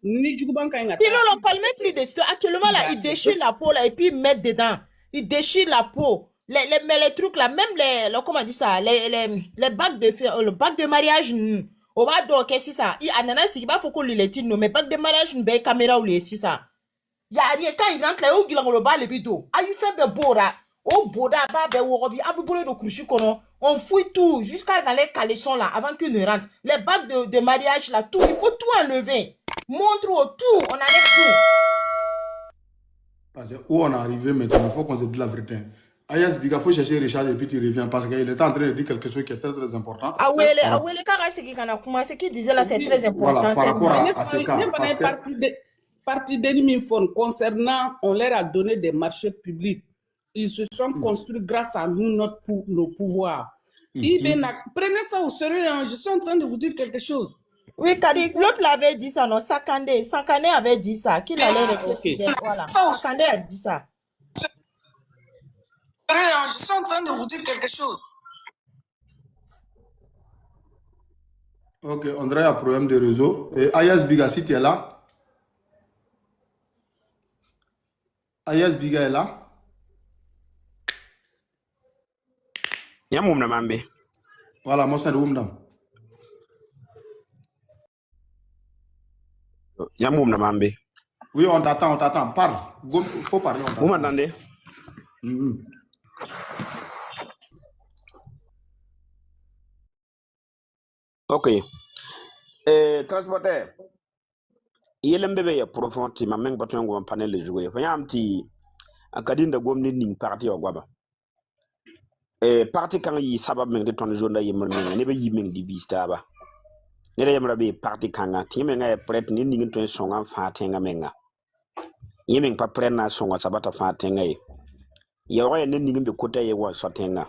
Il ne parle même plus de ça. Actuellement, là, il déchire la peau là, et puis il met dedans. Il déchire la peau. Mais les trucs là, même comment on dit ça, les bagues le bague de mariage, on va donc qu'est-ce que ça? Il ananas, il va faut qu'on les tire, mais bague de mariage, une belle caméra ou les c'est ça. Il y a rien quand il rentre là, il a le bas le bidon. Ah, il fait be bora. Oh boda ba be wo bi abu bolo do krushi kono. On fouille tout, jusqu'à dans les caleçons là, avant qu'ils ne rentrent. Les bagues de mariage là, tout, il faut tout enlever. Montre tout, on enlève tout. Parce que où on est arrivé maintenant, il faut qu'on se dise la vérité. Ayas Biga, il faut chercher Richard et puis tu reviens parce qu'il est en train de dire quelque chose qui est très très important. Awele, ce qu'il disait là, c'est très important. Voilà, par rapport à ce cas. Parti d'Enimifon concernant, on leur a donné des marchés publics. Ils se sont construits grâce à nous, nos pouvoirs. Prenez ça au sérieux, hein. Je suis en train de vous dire quelque chose. Oui, Kadik, l'autre l'avait dit ça, non? Sakande avait dit ça, qu'il allait rester fidèle. Voilà, Sakande a dit ça. Je suis en train de vous dire quelque chose. Ok, André a un problème de réseau. Et Ayas Biga, si tu es là. Ayas Biga est là. Yamoum na mambe. Voilà, moi c'est le Oumdam. Yamoum na mambe. Oui, on t'attend. Parle. Il faut parler. Vous m'entendez? Ok. Transporteur. Yelem bébé ya profond ti ma meng patron go panel le jouer. Fa yam ti akadin da gomni ning parti o gwaba. Parti kan yi sabab meng de ton jonda yemmer meng ne be yi meng di vista ba. Ne da yemra be parti kanga ti meng ay pret ni ning ton songa fa tenga menga. Yemeng pa pret na songa sabata fa tenga yi. Yo ya ne ning be kota ye wa so tenga.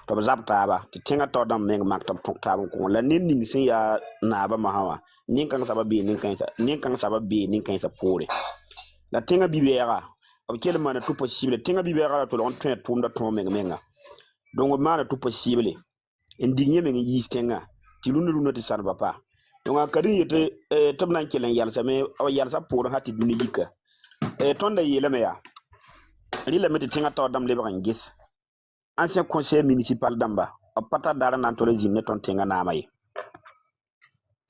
To zap taba ti tenga to dam meng mak top tok taba ko la ne ning sin ya na ba mahawa. Nin kan sababi nin kan sababi nin kan sa pore la tenga bibera ob kele mana tout possible tenga bibera to lon tret pum da to menga donc mana tout possible indigné men yi stenga ti lunu ti san papa donc akadi yete tabnan kelen yalsa me o yalsa pour hati duni yika tonda yele me ya ri la meti tenga to dam le ban gis ancien conseil municipal damba o pata dara nan to le jinne ton tenga na mai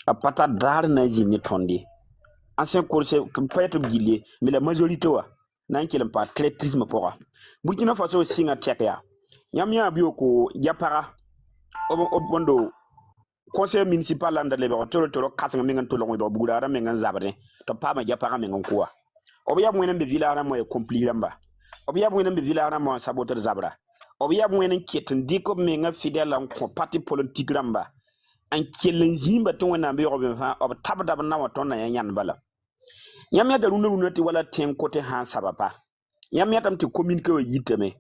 a pata dar na jini tondi ancien course peut-être gilé mais la majorité wa nan kilen pa traîtrisme pora Burkina Faso singa tekya yamya bioko japara obondo conseil municipal landa le ba tolo kasanga mengan tolo ngo bugura mengan zabre to pa ma japara mengan kuwa obiya mwenen be village mo e compliramba obiya mwenen be village mo saboteur zabra obiya mwenen kietin diko menga fidèle en parti politique ramba an kelen zimba to wona be robin fa ob tabda na waton na yan bala yamya da runu ti wala ten côté han sababa yamya tam ti communiquer o yiteme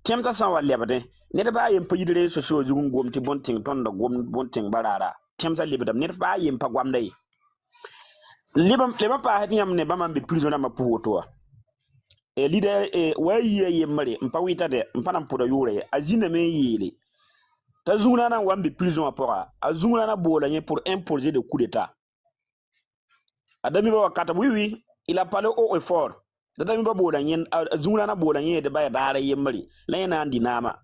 temta san wa lebade ne da ba yem pa yidre so so jugun gomti bonting ton da bonting barara temsa lebadam ne ba yem pa gwamdai leba pa hat yam ne ba man be prison na ma puwoto e leader wa yeye mare mpa wita de mpa na poda yure azina me yele ta zungna na wambi prison apora azungna na bola nye pour un projet de coup d'état adami ba wakata oui il a parlé au effort adami ba bola nye azungna na bola nye de ba dara yemri la yana andi nama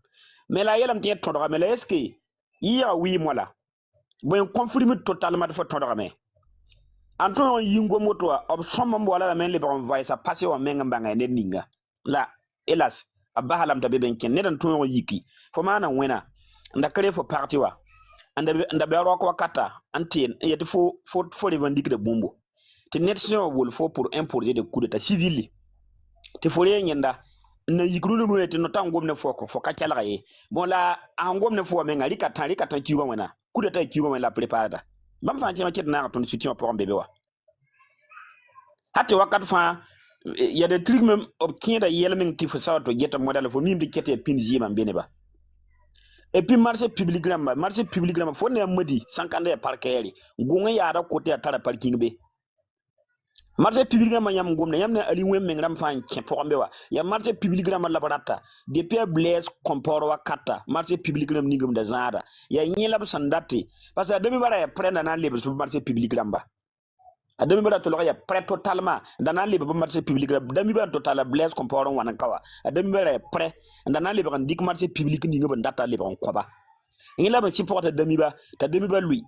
mais la yelam tie tondra mais est-ce que iya oui moi là bon confirme totalement de tondra mais anton yingo moto ob somma mbola la men le ba envoyer ça passer wa menga mbanga ne ninga la hélas abahalam tabe ben ken ne dan ton yiki fo mana wena ndakare fo parti wa anda be ro ko kata antien yete fo revendique de bombo te nettion wol fo pour un projet de coup d'état civil te fo re nyenda na yikru no te no tangom ne fo ko fo ka kala ye bon la angom ne fo men ngari katan kiwa wana coup d'état kiwa wana la préparada bam fa ci ma ci na ton situation pour bébé wa hatte wakat fa il y a des trucs même obtien da yelming ti fo sa to geta modèle fo mim de kete pinji man beneba. Et puis marché public faut ne modi 50 parquet gonga ya da côté atara parking be marché public yam gomna yam ne ali wem ngram fan ke pombe wa ya marché public la barata depuis blaise comporo wa kata marché public ni ngum da zara ya nyela sandati parce que demi bara ya prendre na libre sur marché public ba adami bara to lo ya prêt totalement dans libre marché public demi bara total blaise comporo wana kawa adami bara prêt dans libre ndik marché public ni ngum data libre on koba ngila ba support demi ba lui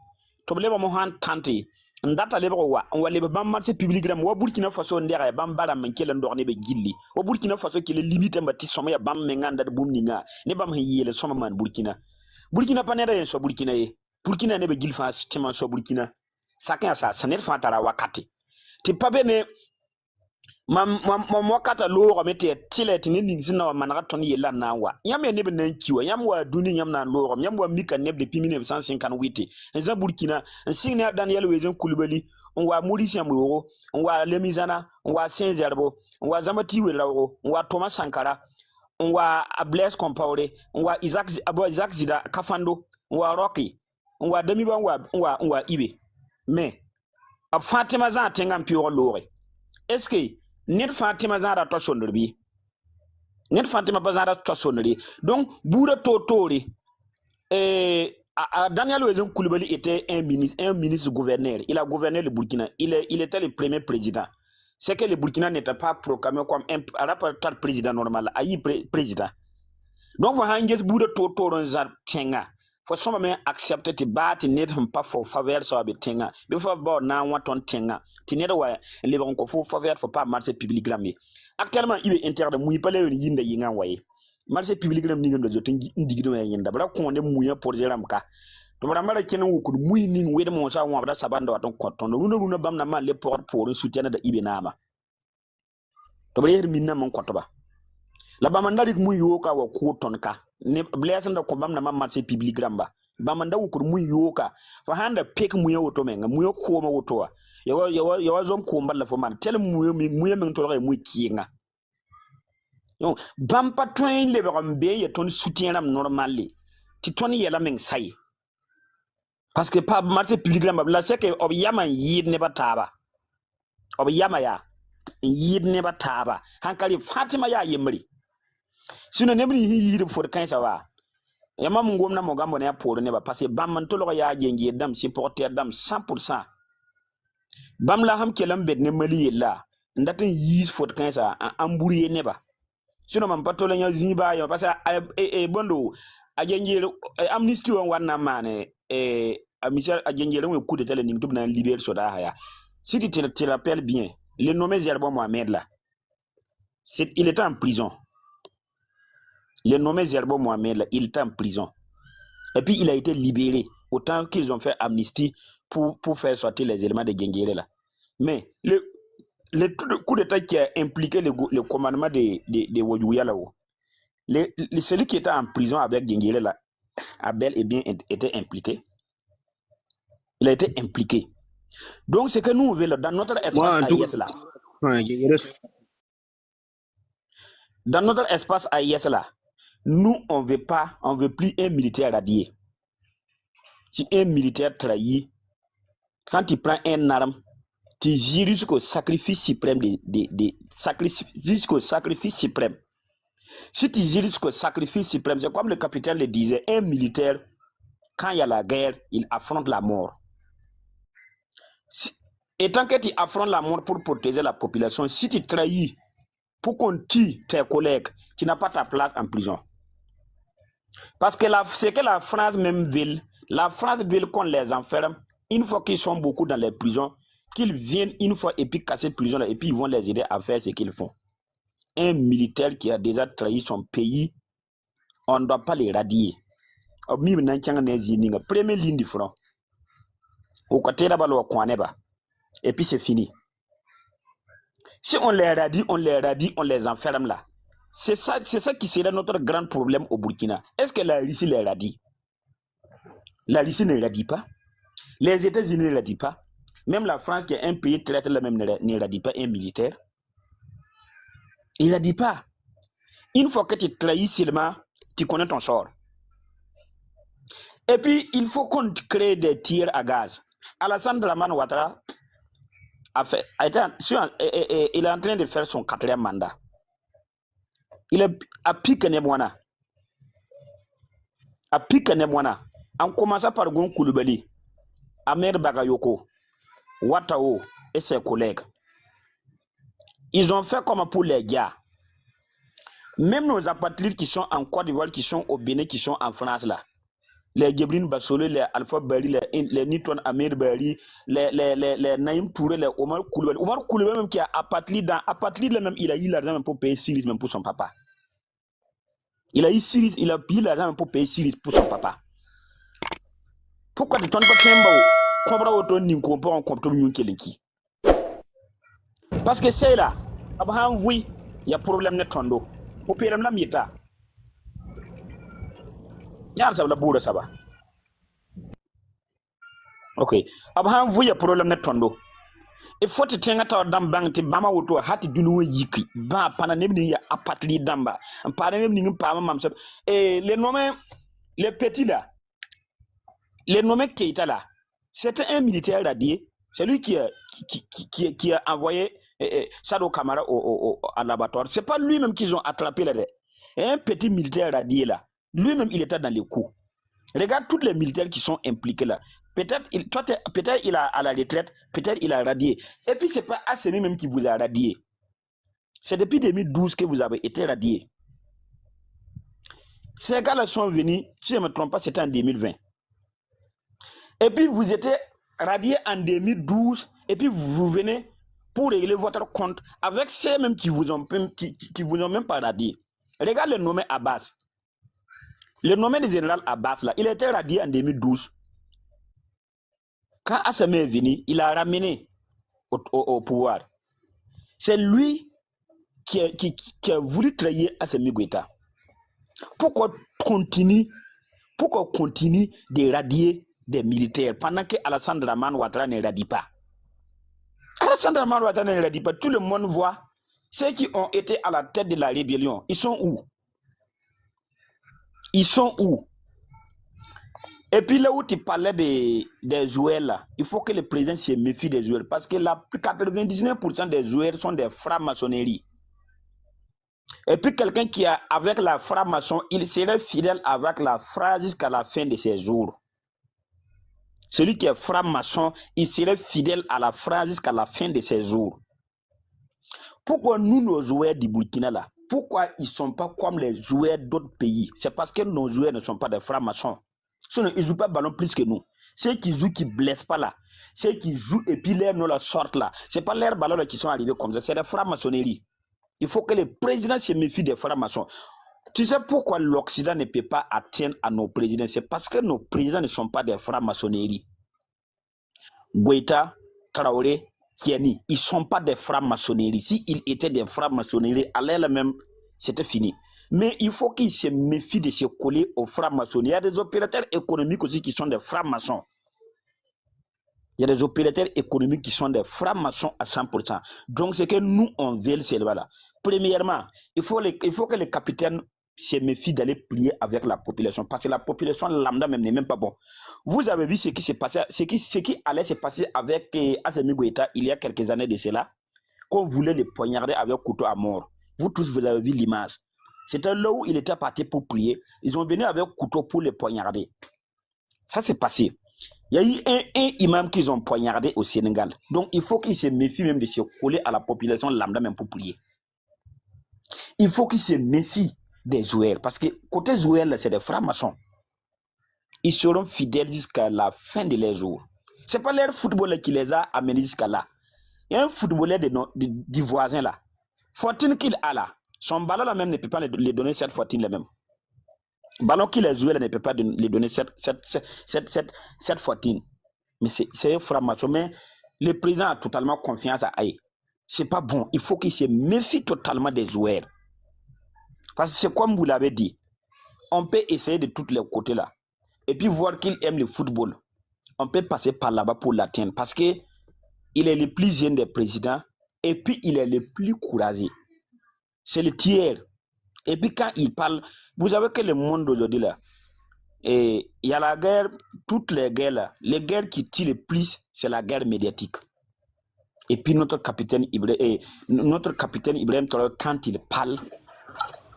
to leba mo han tanti ndata libre wa on wale ba marché public ram wa Burkina Faso ndera bam bara man kelen do ne be gilli wa Burkina Faso kele limite mbati somo ya bam me nganda bum ninga ne bam yele somo man Burkina Burkina pas nera so Burkina ye. Burkina ne be gilfa système so Burkina. Chacun sa saner fa tara wakati. Ti pa bene mam wakata lo mete tilet ni ning sina manaka ton ye la na wa. Yam ne be nan kiwa yam wa duni yam na lo yam wa mika ne depuis 1958. En Burkina en signe Daniel Wezen Koulibaly on wa Maurice Yamoro on wa Lemizana on wa Saint-Zerbo on wa Zamati Welao on wa Thomas Sankara on wa Blaise Compaoré on wa Isaac Zida Kafando on wa Rocky on wa Demiba on wa Ibe mais ab Fatima za tengam pio lore est-ce que net Fatima za da to sonderbi net Fatima bazara to sonnerie donc boura totori Daniel Wezen Koulibaly était un ministre gouverneur. Il a gouverné le Burkina. Il était le premier président. C'est que le Burkina n'était pas proclamé comme un président normal. Il président. Donc, vous avez un bout de toto tenga. Faut seulement accepter que tu n'es pas pour faveur sur le tenga. Il faut avoir un ton tenga. Tu n'es pas les bons faut faveur, faut pas marcher public. Actuellement, il est interdit de mouiller pas les yinda yinga waye. Marché public ram ningam do tengi indigno yenda bra ko ne muya pour jeram ka to bra mara kenen wuku muy ning wede mo sa wabra sabanda waton koton no no bam na ma le pour soutien da ibe nama to bra yer minna mon kotoba la bamanda muy yoka wa ko ton ka ne bless nda ko bam na ma marché public ramba bamanda wuku muy yoka fa handa pek muya woto menga muya ko ma woto wa yawa zom ko mballa fo man tel muya men to re muy kiinga. Donc, bam patouin le rambe y a ton soutien normal. Tu ton y a la même saille. Parce que pas marché public là, c'est que obiyama yid ne bataba. Obiyama ya yid ne bataba. Hankali Fatima ya yemri. Si ne nemri yid for 15 va. Yama mungom na mogambo ne pour ne ba parce que bam man tolo ya jengi dam supporter dam 100%. Bam la ham kelam bed ne mali la. Ndatin yid for 15 a amburi ne ba. Sinon man patole nya ziba yo parce que bondo ajenjel amnesty on wana mane Michel ajenjel on coup de tele ning tubna libérer soda haya. Si tu te rappelles bien, le nommé Zerbo Mohamed là, il était en prison. Le nommé Zerbo Mohamed là, il était en prison. Et puis il a été libéré autant qu'ils ont fait amnistie pour faire sortir les éléments de Gengere là. Mais le coup d'état qui a impliqué le commandement de Wodouya là-haut, celui qui était en prison avec Gengele là, a bel et bien été impliqué. Il a été impliqué. Donc, ce que nous voulons dans notre espace AIS là, dans notre espace AIS là, nous, on veut plus un militaire radié. Si un militaire trahi, quand il prend un arme, tu gires jusqu'au sacrifice suprême jusqu'au sacrifice suprême. Si tu gires jusqu'au sacrifice suprême, c'est comme le capitaine le disait, un militaire, quand il y a la guerre, il affronte la mort. Et tant que tu affrontes la mort pour protéger la population, si tu trahis pour qu'on tue tes collègues, tu n'as pas ta place en prison. Parce que c'est que la France même veut, qu'on les enferme, une fois qu'ils sont beaucoup dans les prisons, qu'ils viennent une fois et puis casser les prisons et puis ils vont les aider à faire ce qu'ils font. Un militaire qui a déjà trahi son pays, on ne doit pas les radier. Première ligne du front. Au côté là-bas, et puis c'est fini. Si on les radie, on les enferme là. C'est ça qui serait notre grand problème au Burkina. Est-ce que la Russie les radie? La Russie ne radie pas. Les États-Unis ne radient pas. Même la France, qui est un pays traité la même, ne radie pas un militaire. Il ne radie pas. Une fois que tu trahis seulement, tu connais ton sort. Et puis, il faut qu'on crée des tirs à gaz. Alassane Dramane Ouattara il est en train de faire son 4e mandat. Il est à pique Nemwana. À pique Nemwana. En commençant par Gon Koulibaly, Amer Bagayoko, Ouattao et ses collègues. Ils ont fait comme pour les gars. Même nos apatrides qui sont en Côte d'Ivoire, qui sont au Bénin, qui sont en France là. Les Djibril Bassole, les Alpha Bari, les Niton Amir Bari, les Naïm Touré, les Omar Koulibaly. Omar Koulibaly même qui a apatride même, il a eu l'argent même pour payer Syris même pour son papa. Il a payé l'argent même pour payer Syris pour son papa. Pourquoi tu t'en pas tembo? Comprends autant ni comprend comme une kelinki. Parce que c'est là. Abraham, oui, il y a problème de tondo. Pour payer la mieta. Y'a ça la bourre ça va. Ok. Abraham, oui, il y a problème de tondo. Il faut te tenir à dans banque, te bama auto, hati dunou yiki. Ba, pananem ya apatli damba. Un pananem n'y pas mam. Et les nommés, les petits là, les nommés Keita là, c'était un militaire radié. C'est lui qui a envoyé Sado Kamara à l'abattoir. C'est pas lui-même qu'ils ont attrapé là. Un petit militaire radié là. Lui-même, il était dans les coups. Regarde tous les militaires qui sont impliqués là. Peut-être il a à la retraite, peut-être il a radié. Et puis c'est pas assez même qui vous a radié. C'est depuis 2012 que vous avez été radié. Ces gars-là sont venus, si je ne me trompe pas, c'était en 2020. Et puis vous étiez radié en 2012, et puis vous venez pour régler votre compte avec ceux mêmes qui vous ont même pas radié. Regarde le nommé Abbas. Le nommé du général Abbas, là, il a été radié en 2012. Quand Assame est venu, il a ramené au pouvoir. C'est lui qui a voulu trahir Assame Goïta. Pourquoi continue de radier des militaires pendant que Alassane Dramane Ouattara ne radie pas? Alassane Dramane Ouattara ne radie pas. Tout le monde voit ceux qui ont été à la tête de la rébellion. Ils sont où? Ils sont où? Et puis là où tu parlais des joueurs là, il faut que le président se méfie des joueurs parce que 99% des joueurs sont des francs-maçonneries. Et puis quelqu'un qui a avec la franc-maçon, il serait fidèle avec la phrase jusqu'à la fin de ses jours. Celui qui est franc-maçon, il serait fidèle à la phrase jusqu'à la fin de ses jours. Pourquoi nous, nos joueurs du Burkina là, pourquoi ils ne sont pas comme les joueurs d'autres pays? C'est parce que nos joueurs ne sont pas des francs-maçons. Sinon, ils ne jouent pas ballon plus que nous. Ceux qui jouent, qui ne blessent pas là. Ceux qui jouent et puis l'air nous la sortent là. Ce n'est pas leurs ballons là qui sont arrivés comme ça. C'est des francs-maçonneries. Il faut que le président se méfie des francs-maçons. Tu sais pourquoi l'Occident ne peut pas atteindre à nos présidents? C'est parce que nos présidents ne sont pas des francs-maçonneries. Goïta, Traoré, Tiani, ils ne sont pas des francs-maçonneries. S'ils étaient des francs-maçonneries, à l'air même, c'était fini. Mais il faut qu'ils se méfient de se coller aux francs-maçons. Il y a des opérateurs économiques aussi qui sont des francs-maçons. Il y a des opérateurs économiques qui sont des francs-maçons à 100%. Donc, ce que nous, on veut, c'est là. Premièrement, il faut que les capitaines se méfient d'aller plier avec la population. Parce que la population lambda même n'est même pas bon. Vous avez vu ce qui s'est passé, ce qui allait se passer avec Assimi Goïta il y a quelques années de cela, qu'on voulait le poignarder avec couteau à mort. Vous tous, vous avez vu l'image. C'était là où il était parti pour prier. Ils ont venu avec couteau pour le poignarder. Ça s'est passé. Il y a eu un imam qu'ils ont poignardé au Sénégal. Donc, il faut qu'ils se méfient même de se coller à la population lambda même pour prier. Il faut qu'ils se méfient des joueurs. Parce que côté joueurs, c'est des francs-maçons. Ils seront fidèles jusqu'à la fin de leurs jours. Ce n'est pas leur footballeur qui les a amenés jusqu'à là. Il y a un footballeur du voisin là. Fortune qu'il a là. Son ballon là même ne peut pas les donner cette fortune là même. Ballon qu'il a joué là ne peut pas les donner cette fortune. Mais c'est un franc-maçon. Mais le président a totalement confiance à Aïe. C'est pas bon. Il faut qu'il se méfie totalement des joueurs. Parce que c'est comme vous l'avez dit. On peut essayer de tous les côtés là. Et puis voir qu'il aime le football. On peut passer par là-bas pour l'atteindre. Parce que il est le plus jeune des présidents. Et puis il est le plus courageux. C'est le tiers. Et puis quand il parle, vous savez que le monde d'aujourd'hui là, il y a la guerre, toutes les guerres là, les guerres qui tuent le plus, c'est la guerre médiatique. Et puis notre capitaine Ibrahim Traoré, quand il parle,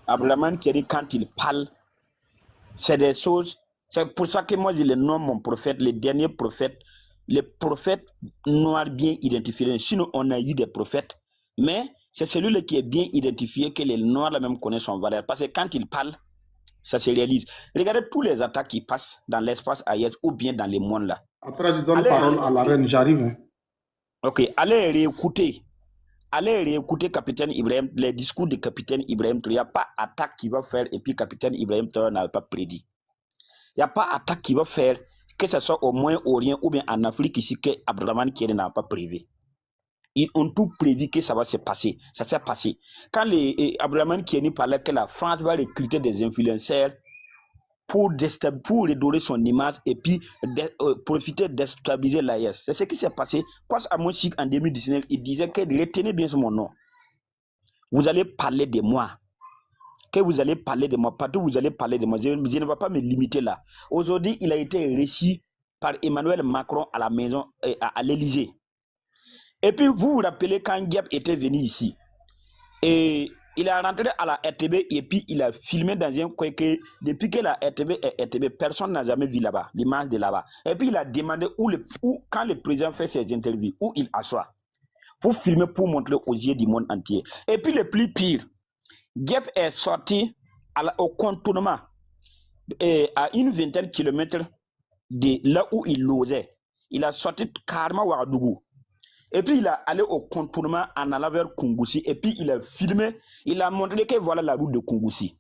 Abdelrahmane Tiani, quand il parle, c'est des choses, c'est pour ça que moi je le nomme mon prophète, le dernier prophète, le prophète noir bien identifié. Sinon on a eu des prophètes, mais c'est celui-là qui est bien identifié que les Noirs là même connaissent son valeur. Parce que quand il parle, ça se réalise. Regardez tous les attaques qui passent dans l'espace ailleurs ou bien dans les mondes là. Après, je donne parole à la reine, j'arrive. Ok, allez réécouter Capitaine Ibrahim, les discours du Capitaine Ibrahim Traoré. Il n'y a pas d'attaque qu'il va faire et puis Capitaine Ibrahim Traoré n'avait pas prédit. Il n'y a pas d'attaque qu'il va faire que ce soit au Moyen-Orient ou bien en Afrique ici, que Abdraman Tiani n'a pas prévu. Ils ont tout prévu que ça va se passer. Ça s'est passé. Quand Abdraman Tiani parlait que la France va recruter des influenceurs pour redorer son image et puis profiter de déstabiliser l'AES. C'est ce qui s'est passé. Parce à mon cycle en 2019, il disait que retenez bien sur mon nom. Vous allez parler de moi. Que vous allez parler de moi. Partout vous allez parler de moi. Je ne vais pas me limiter là. Aujourd'hui, il a été reçu par Emmanuel Macron à la maison, à l'Élysée. Et puis vous vous rappelez quand Diab était venu ici. Et il est rentré à la RTB et puis il a filmé dans un coin que depuis que la RTB est RTB, personne n'a jamais vu là-bas, l'image de là-bas. Et puis il a demandé quand le président fait ses interviews, où il assoit, pour filmer, pour montrer aux yeux du monde entier. Et puis le plus pire, Diab est sorti au contournement à une vingtaine de kilomètres de là où il losait. Il a sorti carrément Ouagadougou. Et puis il a allé au contournement en allant vers Kungoussi. Et puis il a filmé, il a montré que voilà la route de Kungoussi.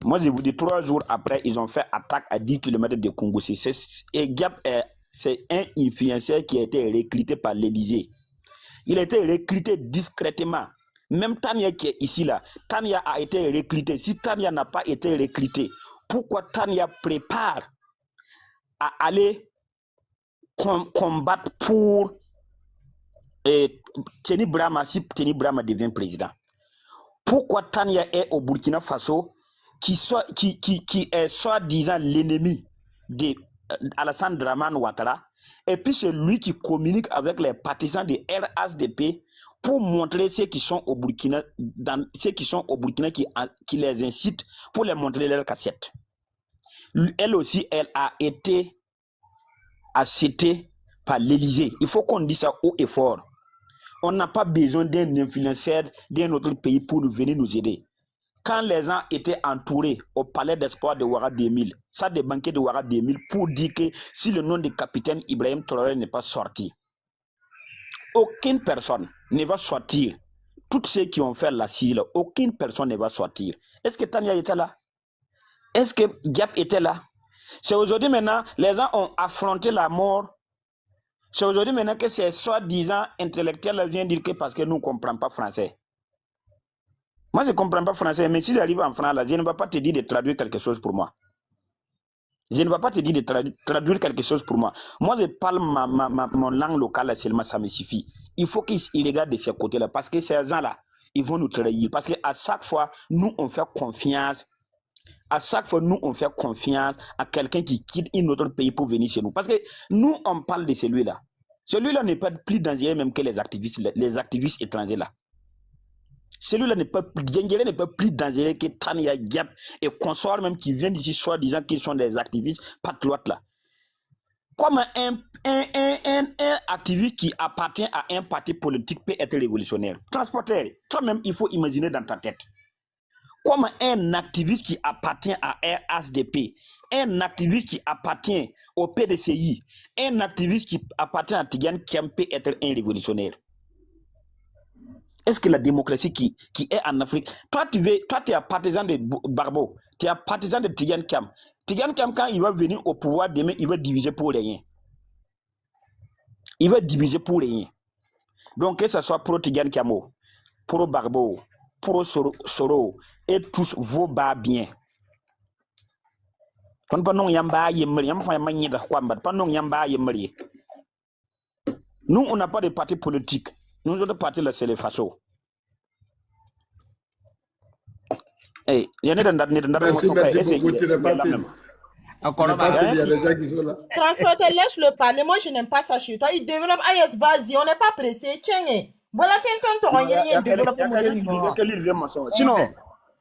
Moi je vous dis, 3 jours après, ils ont fait attaque à 10 km de Kungoussi. Et Diab, c'est un influenceur qui a été recruté par l'Élysée. Il a été recruté discrètement. Même Tania qui est ici là, Tania a été recruté. Si Tania n'a pas été recruté, pourquoi Tania prépare à aller combattre pour Tiani Brahma si Tiani Brahma devient président? Pourquoi Tania est au Burkina Faso qui est soi-disant l'ennemi d'Alassane Dramane Ouattara, et puis c'est lui qui communique avec les partisans de RHDP pour montrer ceux qui sont au Burkina, qui les incitent pour les montrer leurs cassettes. Elle aussi, elle a été acceptée par l'Élysée. Il faut qu'on dise ça haut et fort. On n'a pas besoin d'un influenceur d'un autre pays pour venir nous aider. Quand les gens étaient entourés au palais d'espoir de Ouaga 2000, ça des banquets de Ouaga 2000 pour dire que si le nom du capitaine Ibrahim Traoré n'est pas sorti, aucune personne ne va sortir. Tous ceux qui ont fait l'asile, aucune personne ne va sortir. Est-ce que Tania était là? Est-ce que Diab était là? C'est aujourd'hui maintenant, les gens ont affronté la mort. C'est aujourd'hui maintenant que ces soi-disant intellectuels viennent dire que parce que nous ne comprenons pas français. Moi, je ne comprends pas français, mais si j'arrive en France, là, je ne vais pas te dire de traduire quelque chose pour moi. Je ne vais pas te dire de traduire quelque chose pour moi. Moi, je parle mon langue locale seulement, ça me suffit. Il faut qu'ils regardent de ce côté-là, parce que ces gens-là, ils vont nous trahir. Parce qu'à chaque fois, nous, on fait confiance. À chaque fois, nous, on fait confiance à quelqu'un qui quitte un autre pays pour venir chez nous. Parce que nous, on parle de celui-là. Celui-là n'est pas plus dangereux même que les activistes étrangers là. Celui-là n'est pas plus dangereux que Tania Diab et consorts même qui viennent d'ici soi-disant qu'ils sont des activistes patriotes là. Comment un activiste qui appartient à un parti politique peut être révolutionnaire? Transporteur, toi-même, il faut imaginer dans ta tête. Comment un activiste qui appartient à RHDP, un activiste qui appartient au PDCI, un activiste qui appartient à Tidiane Kiam peut être un révolutionnaire? Est-ce que la démocratie qui est en Afrique, toi tu es partisan de Barbo, tu es partisan de Tidiane Kiam. Tidiane Kiam, quand il va venir au pouvoir demain, il va diviser pour rien. Il va diviser pour rien. Donc que ce soit pro Tidiane Kiamo, pro Barbo, pro Soro, et tous vos bas bien. Nous, on n'a pas de parti politique. Nous, notre parti, là, c'est les fachos. Merci beaucoup, tu n'es pas sûr. Transporteur, laisse-le parler. Moi, je n'aime pas ça chez toi. Il développe. Vas-y, on n'est pas pressé. Tiens, voilà,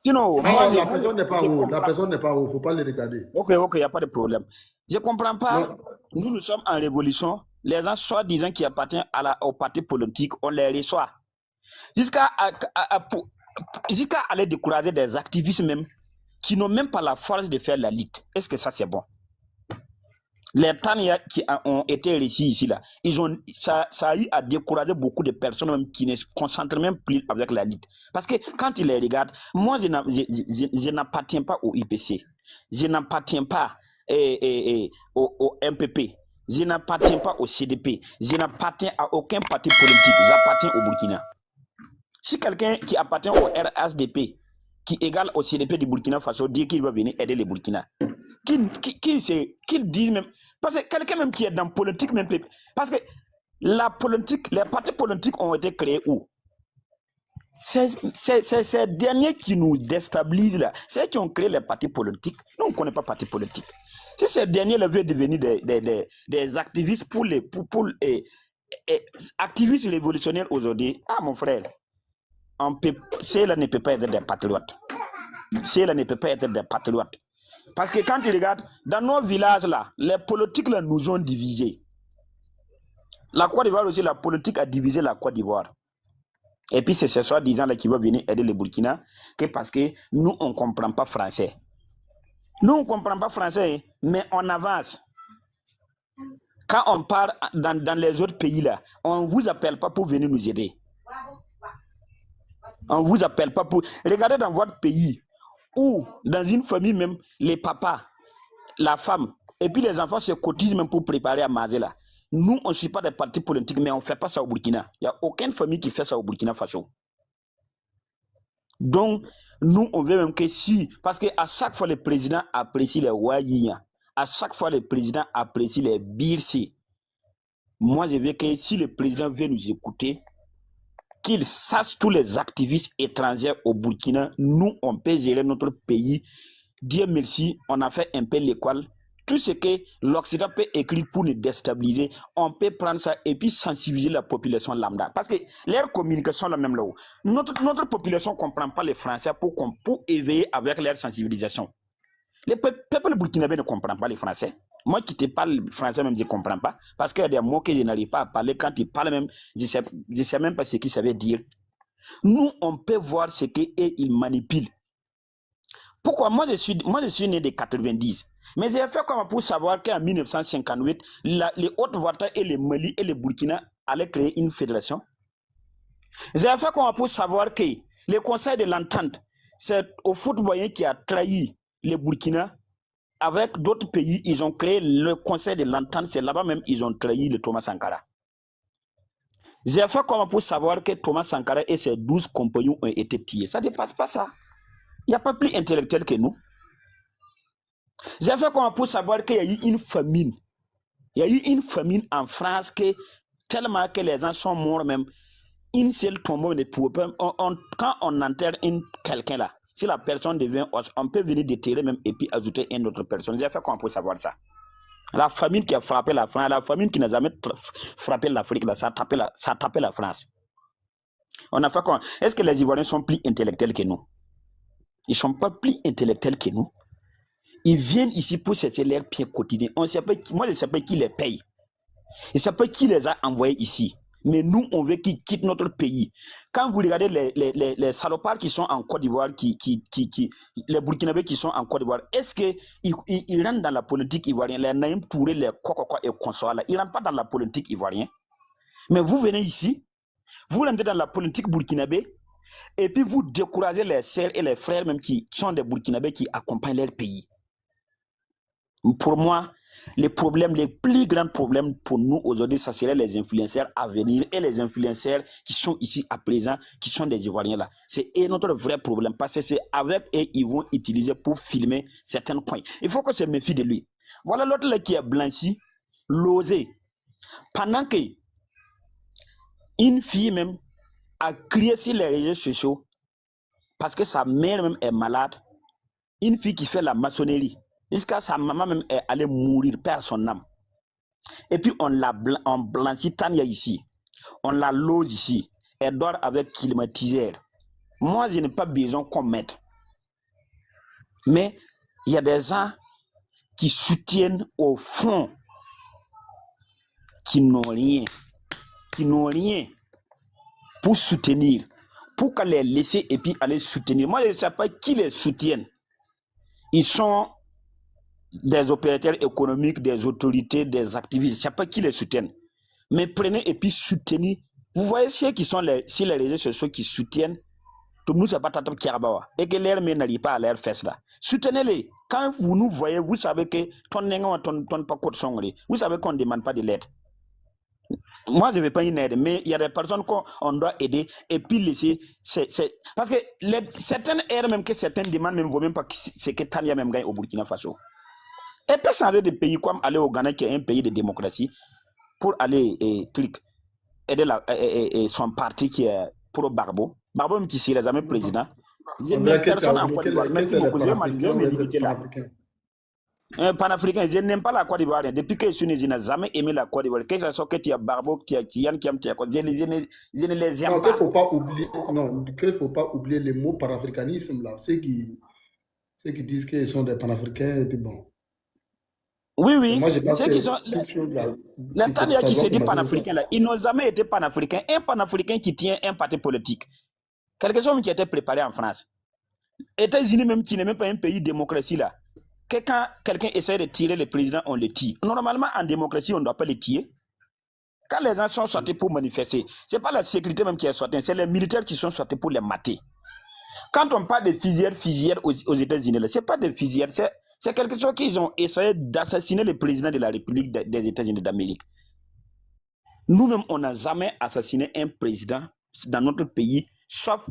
Sinon, la personne n'est pas haut. La personne n'est pas haut. Il ne faut pas le regarder. Ok, il n'y a pas de problème. Je ne comprends pas. Nous sommes en révolution. Les gens soi-disant qui appartiennent au parti politique, on les reçoit. Jusqu'à aller décourager des activistes même qui n'ont même pas la force de faire la lutte. Est-ce que ça c'est bon? Les Tania qui ont été réussis ici là, ça a eu à décourager beaucoup de personnes même qui ne se concentrent même plus avec la lutte. Parce que quand ils les regardent, moi je n'appartiens pas au IPC. Je n'appartiens pas au MPP, je n'appartiens pas au CDP, je n'appartiens à aucun parti politique, j'appartiens au Burkina. Si quelqu'un qui appartient au RHDP, qui égale au CDP du Burkina Faso, dit qu'il va venir aider les Burkina, qui dit même, parce que quelqu'un même qui est dans la politique, même, parce que la politique, les partis politiques ont été créés où? C'est ces derniers qui nous déstabilisent là. C'est eux qui ont créé les partis politiques. Nous, on ne connaît pas partis politiques. Si ces derniers veulent devenir des activistes activistes révolutionnaires aujourd'hui, ah mon frère, ceux-là ne peut pas être des patriotes. Ceux-là ne peut pas être des patriotes. Parce que quand tu regardes, dans nos villages là, les politiques là nous ont divisés. La Côte d'Ivoire aussi, la politique a divisé la Côte d'Ivoire. Et puis c'est ce soi-disant là qui va venir aider les Burkina, que parce que nous on ne comprend pas français. Nous on ne comprend pas français, mais on avance. Quand on part dans les autres pays là, on ne vous appelle pas pour venir nous aider. On ne vous appelle pas pour... Regardez dans votre pays, où dans une famille même, les papas, la femme, et puis les enfants se cotisent même pour préparer à manger là. Nous, on ne suit pas des partis politiques, mais on ne fait pas ça au Burkina. Il n'y a aucune famille qui fait ça au Burkina Faso. Donc, nous, on veut même que si... Parce qu'à chaque fois, le président apprécie les Wayia. À chaque fois, le président apprécie les Birsi. Moi, je veux que si le président veut nous écouter, qu'il sache tous les activistes étrangers au Burkina, nous, on peut gérer notre pays. Dieu merci, on a fait un peu l'école. Tout ce que l'Occident peut écrire pour nous déstabiliser, on peut prendre ça et puis sensibiliser la population lambda. Parce que leur communication, la même là-haut. Notre population ne comprend pas les Français pour éveiller avec leur sensibilisation. Le peuple burkinabé ne comprend pas les Français. Moi qui te parle français même, je ne comprends pas. Parce qu'il y a des mots que je n'arrive pas à parler. Quand ils parlent même, je ne sais même pas ce qu'ils savaient dire. Nous, on peut voir ce qu'ils manipulent. Pourquoi? Moi, je suis né de 90. Mais j'ai fait comment pour savoir qu'en 1958, les Hautes-Volta et les Mali et les Burkina allaient créer une fédération. J'ai fait comment pour savoir que le Conseil de l'Entente, c'est au footballeur qui a trahi les Burkina. Avec d'autres pays, ils ont créé le Conseil de l'Entente. C'est là-bas même ils ont trahi le Thomas Sankara. J'ai fait comment pour savoir que Thomas Sankara et ses 12 compagnons ont été tués. Ça ne dépasse pas ça. Il n'y a pas plus intellectuel que nous. J'ai fait comment pour savoir qu'il y a eu une famine. Il y a eu une famine en France que tellement que les gens sont morts même. Une seule tombeau ne pouvait pas... Quand on enterre quelqu'un là, si la personne devient os, on peut venir déterrer même et puis ajouter une autre personne. J'ai fait comment pour savoir ça. La famine qui a frappé la France, la famine qui n'a jamais frappé l'Afrique, ça a tapé la France. On a fait comment? Est-ce que les Ivoiriens sont plus intellectuels que nous? Ils ne sont pas plus intellectuels que nous. Ils viennent ici pour chercher leur pied quotidien. Moi, je ne sais pas qui les paye. Je ne sais pas qui les a envoyés ici. Mais nous, on veut qu'ils quittent notre pays. Quand vous regardez les salopards qui sont en Côte d'Ivoire, les Burkinabés qui sont en Côte d'Ivoire, est-ce qu'ils rentrent dans la politique ivoirienne? Les Naïm Touré, les Kokoko et consorts, ils ne rentrent pas dans la politique ivoirienne. Mais vous venez ici, vous rentrez dans la politique burkinabé, et puis vous découragez les sœurs et les frères même qui sont des Burkinabés qui accompagnent leur pays. Pour moi, les plus grands problèmes pour nous aujourd'hui, ça serait les influenceurs à venir et les influenceurs qui sont ici à présent, qui sont des Ivoiriens là. C'est notre vrai problème parce que c'est avec eux ils vont utiliser pour filmer certains coins. Il faut qu'on se méfie de lui. Voilà l'autre là qui est blanchi, l'osé. Pendant que une fille même a crié sur les réseaux sociaux parce que sa mère même est malade, une fille qui fait la maçonnerie. Jusqu'à sa maman même est allée mourir, perd son âme. Et puis on blanchit Tania ici. On la loge ici. Elle dort avec climatiseur. Moi, je n'ai pas besoin qu'on m'aide. Mais il y a des gens qui soutiennent au fond, qui n'ont rien. Qui n'ont rien pour soutenir. Pour qu'elle les laisse et puis aller soutenir. Moi, je ne sais pas qui les soutiennent. Ils sont des opérateurs économiques, des autorités, des activistes, je ne sais pas qui les soutiennent. Mais prenez et puis soutenez. Vous voyez ceux qui sont sur les réseaux sociaux qui soutiennent tout nous a pas tape Kiabawa, et que l'air n'arrive pas à l'air fest là. Soutenez-les. Quand vous nous voyez, vous savez que ton n'engo ton pas côte songri. Vous savez qu'on ne demande pas de l'aide. Moi, je ne veux pas une aide, mais il y a des personnes qu'on doit aider et puis laisser. Parce que certaines aides, même que certaines demandes, même ne voient même pas ce que Tania même gagne au Burkina Faso. Et peut changer de pays comme aller au Ghana, qui est un pays de démocratie, pour aller aider son parti qui est pour Barbo. Barbo, même qui s'est jamais président. Personne en Côte d'Ivoire. Merci beaucoup. Panafricain, je n'aime pas la Côte d'Ivoire. Depuis que je suis né, je n'ai jamais aimé la Côte d'Ivoire. Que ce soit que tu as Barbo, qui a Yann, qui a je ne les aime pas. Il ne faut pas oublier les mots panafricanisme là. Ceux qui disent qu'ils sont des panafricains et puis bon. Oui. Moi, ceux qui sont. Les Tania qui se dit panafricain là, ils n'ont jamais été panafricains. Un panafricain qui tient un parti politique. Quelque chose qui a été préparé en France. États-Unis même qui n'est même pas un pays de démocratie là. Quand quelqu'un essaie de tirer le président, on le tire. Normalement, en démocratie, on ne doit pas le tirer. Quand les gens sont sortis pour manifester, ce n'est pas la sécurité même qui est sortie, c'est les militaires qui sont sortis pour les mater. Quand on parle de fusillades aux États-Unis, ce n'est pas des fusillades, c'est quelque chose qu'ils ont essayé d'assassiner le président de la République des États-Unis d'Amérique. Nous-mêmes, on n'a jamais assassiné un président dans notre pays, sauf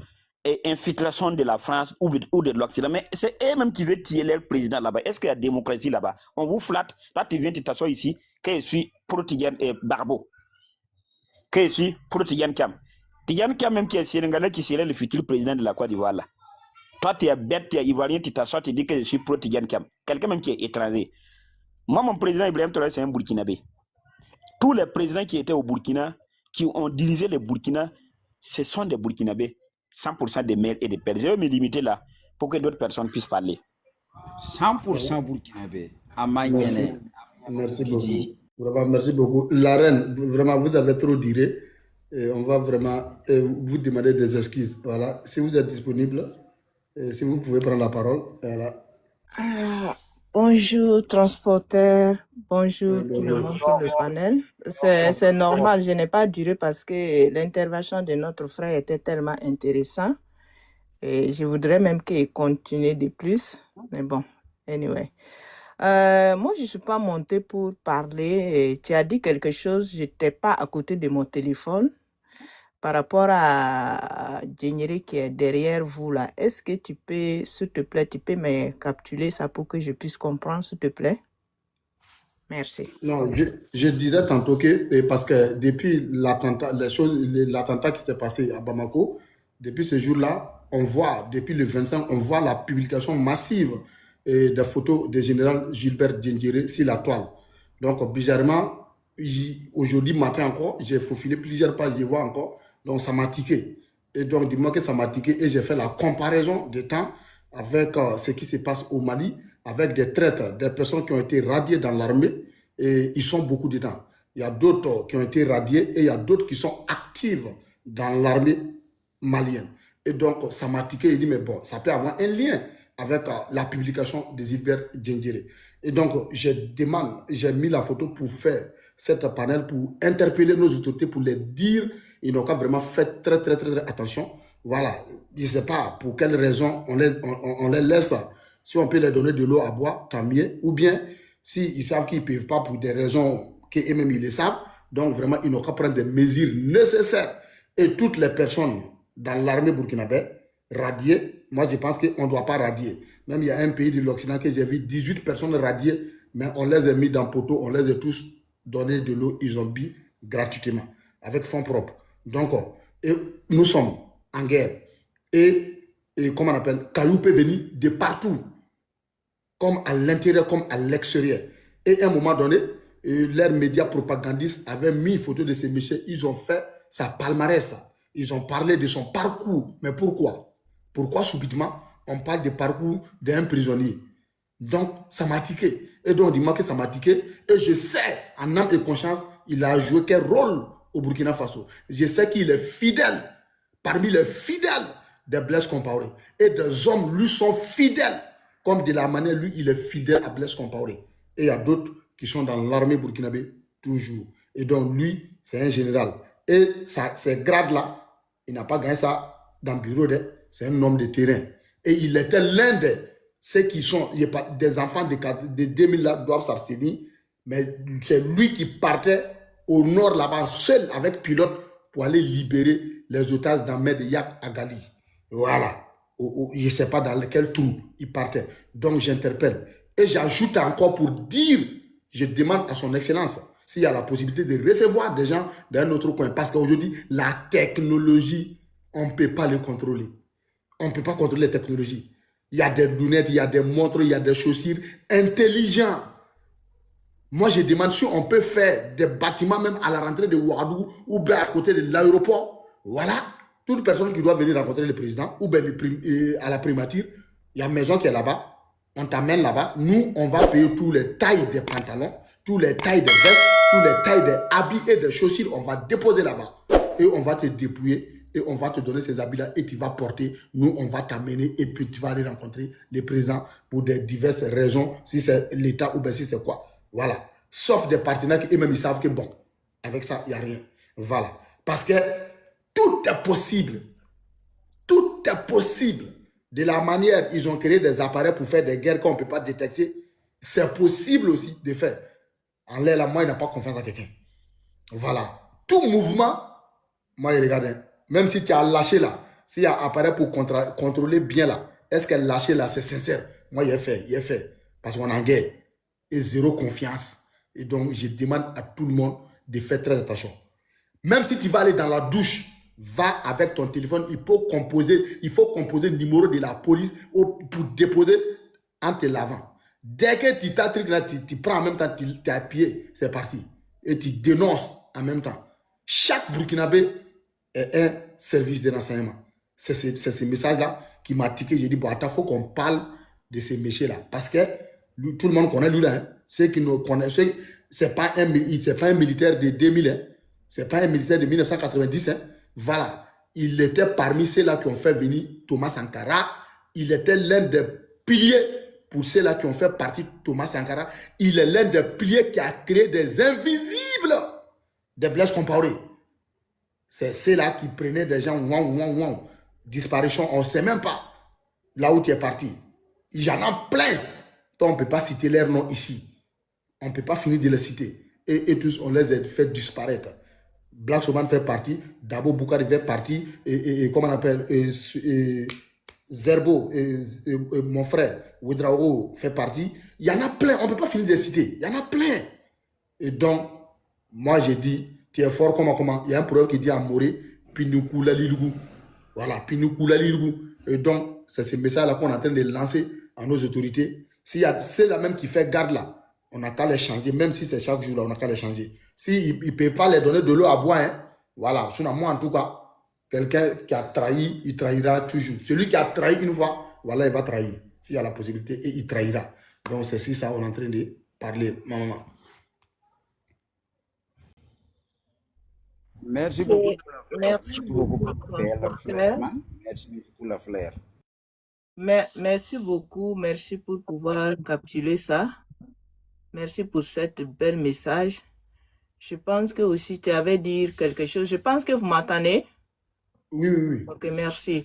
infiltration de la France ou de l'Occident. Mais c'est eux-mêmes qui veulent tirer leur président là-bas. Est-ce qu'il y a démocratie là-bas? On vous flatte. Là, tu viens, tu t'assois ici, que je suis pro Tidiane et Barbo. Que je suis pro Tidiane Kam. Tidiane Kam, même qui est sénégalais, qui serait le futur président de la Côte d'Ivoire là. Toi, tu es bête, tu es ivoirien, tu t'assois, tu dis que je suis pro Tidiane Kam. Quelqu'un même qui est étranger. Moi, mon président Ibrahim Traoré, c'est un Burkinabé. Tous les présidents qui étaient au Burkina, qui ont dirigé le Burkina, ce sont des Burkinabés. 100% des mères et des pères. Je vais me limiter là pour que d'autres personnes puissent parler. 100% burkinabé. Merci beaucoup. Vraiment, merci beaucoup. La reine, vraiment, vous avez trop diré. On va vraiment vous demander des excuses. Voilà. Si vous êtes disponible, si vous pouvez prendre la parole. Voilà. Bonjour transporteur, bonjour tout le monde sur le panel. C'est normal, je n'ai pas duré parce que l'intervention de notre frère était tellement intéressante. Et je voudrais même qu'il continue de plus. Mais bon, anyway. Moi, je ne suis pas montée pour parler. Et tu as dit quelque chose, je n'étais pas à côté de mon téléphone. Par rapport à Djengere qui est derrière vous là, est-ce que tu peux, s'il te plaît, tu peux me capturer ça pour que je puisse comprendre, s'il te plaît? Merci. Non, je disais tantôt que, parce que depuis l'attentat qui s'est passé à Bamako, depuis ce jour-là, on voit, depuis le 25, on voit la publication massive des photos du général Gilbert Djengere sur la toile. Donc, bizarrement, aujourd'hui matin encore, j'ai faufilé plusieurs pages, je vois encore. Donc, ça m'a tiqué. Et donc, dis-moi que ça m'a tiqué et j'ai fait la comparaison des temps avec ce qui se passe au Mali, avec des traîtres, des personnes qui ont été radiées dans l'armée et ils sont beaucoup dedans. Il y a d'autres qui ont été radiés et il y a d'autres qui sont actives dans l'armée malienne. Et donc, ça m'a tiqué et dit, mais bon, ça peut avoir un lien avec la publication de Gilbert Djengere. Et donc, j'ai mis la photo pour faire cette panel, pour interpeller nos autorités, pour les dire. Ils n'ont pas vraiment fait très attention. Voilà, je ne sais pas pour quelles raisons on les laisse. Si on peut leur donner de l'eau à boire, tant mieux. Ou bien, s'ils savent qu'ils ne peuvent pas pour des raisons qu'eux-mêmes ils le savent, donc vraiment, ils n'ont qu'à prendre des mesures nécessaires. Et toutes les personnes dans l'armée burkinabé radiées, moi je pense qu'on ne doit pas radier. Même il y a un pays de l'Occident que j'ai vu 18 personnes radiées, mais on les a mis dans poteau, on les a tous donné de l'eau, ils ont bu gratuitement, avec fonds propres. Donc, nous sommes en guerre. Et comment on appelle, Caillou peut venir de partout, comme à l'intérieur, comme à l'extérieur. Et à un moment donné, leurs médias propagandistes avaient mis une photo de ces messieurs, ils ont fait sa palmarès. Ils ont parlé de son parcours. Mais pourquoi? Pourquoi subitement on parle du parcours d'un prisonnier? Donc, ça m'a tiqué. Et donc, dis-moi que ça m'a tiqué. Et je sais, en âme et conscience, il a joué quel rôle au Burkina Faso. Je sais qu'il est fidèle, parmi les fidèles de Blaise Compaoré. Et des hommes lui sont fidèles, comme de la manière, lui, il est fidèle à Blaise Compaoré. Et il y a d'autres qui sont dans l'armée burkinabé, toujours. Et donc, lui, c'est un général. Et ces grades-là, il n'a pas gagné ça dans le bureau c'est un homme de terrain. Et il était l'un de ceux qui sont, des enfants de 2000 là doivent s'abstenir, mais c'est lui qui partait au nord là-bas, seul avec pilote, pour aller libérer les otages d'Ahmed Yak Agali. Voilà. Je ne sais pas dans quel trou il partait. Donc j'interpelle. Et j'ajoute encore pour dire, je demande à son excellence s'il y a la possibilité de recevoir des gens d'un autre coin. Parce qu'aujourd'hui, la technologie, on ne peut pas le contrôler. On ne peut pas contrôler les technologies. Il y a des lunettes, il y a des montres, il y a des chaussures intelligents. Moi, je demande si on peut faire des bâtiments même à la rentrée de Ouagadougou ou bien à côté de l'aéroport. Voilà. Toute personne qui doit venir rencontrer le président ou bien à la primature, il y a une maison qui est là-bas. On t'amène là-bas. Nous, on va payer tous les tailles des pantalons, tous les tailles des vestes, tous les tailles des habits et des chaussures. On va déposer là-bas. Et on va te dépouiller. Et on va te donner ces habits-là et tu vas porter. Nous, on va t'amener et puis tu vas aller rencontrer le président pour des diverses raisons, si c'est l'État ou bien si c'est quoi. Voilà. Sauf des partenaires qui eux-mêmes ils savent que bon, avec ça, il n'y a rien. Voilà. Parce que tout est possible. Tout est possible. De la manière ils ont créé des appareils pour faire des guerres qu'on ne peut pas détecter, c'est possible aussi de faire. En l'air, là, moi, il n'a pas confiance à quelqu'un. Voilà. Tout mouvement, moi, il regarde. Même si tu as lâché là, s'il y a un appareil pour contrôler bien là, est-ce qu'elle lâché là, c'est sincère? Moi, il est fait. Parce qu'on est en guerre. Et zéro confiance. Et donc, je demande à tout le monde de faire très attention. Même si tu vas aller dans la douche, va avec ton téléphone, il faut composer le numéro de la police pour déposer en te lavant. Dès que tu t'as truc là, tu prends en même temps, tu es à pied, c'est parti. Et tu dénonces en même temps. Chaque Burkinabé est un service de renseignement. C'est ce message-là qui m'a tiqué. J'ai dit, bon, attends, il faut qu'on parle de ces méchants-là. Parce que lui, tout le monde connaît lui là. Hein. Ceux qui nous connaissent, c'est pas un militaire de 2000. Hein. C'est pas un militaire de 1990. Hein. Voilà. Il était parmi ceux-là qui ont fait venir Thomas Sankara. Il était l'un des piliers pour ceux-là qui ont fait partie de Thomas Sankara. Il est l'un des piliers qui a créé des invisibles, des Blaise Compaoré. C'est ceux-là qui prenaient des gens, disparition, on ne sait même pas là où tu es parti. Il y en a plein. On ne peut pas citer leurs noms ici. On ne peut pas finir de les citer. Et tous, on les a fait disparaître. Black Soman fait partie, Dabo Boukari fait partie, et comment on appelle, Zerbo, mon frère, Ouedraogo fait partie. Il y en a plein, on ne peut pas finir de les citer. Il y en a plein. Et donc, moi j'ai dit, tu es fort comment. Il y a un proverbe qui dit à Moré, Pinoukoula Lilugou. Voilà, Pinoukoula Lilugou. Et donc, c'est ce message-là qu'on est en train de lancer à nos autorités. S'il y a ceux-là même qui fait garde là, on n'a qu'à les changer, même si c'est chaque jour là, on n'a qu'à les changer. S'ils ne peuvent pas les donner de l'eau à boire, hein, voilà, sinon moi en tout cas, quelqu'un qui a trahi, il trahira toujours. Celui qui a trahi une fois, voilà, il va trahir. S'il y a la possibilité, et il trahira. Donc c'est ça, on est en train de parler, maman. Merci beaucoup. Merci beaucoup pour la fleur. Merci beaucoup. Merci pour pouvoir capturer ça. Merci pour cette belle message. Je pense que aussi tu avais dit quelque chose. Je pense que vous m'entendez. Oui. Ok, merci.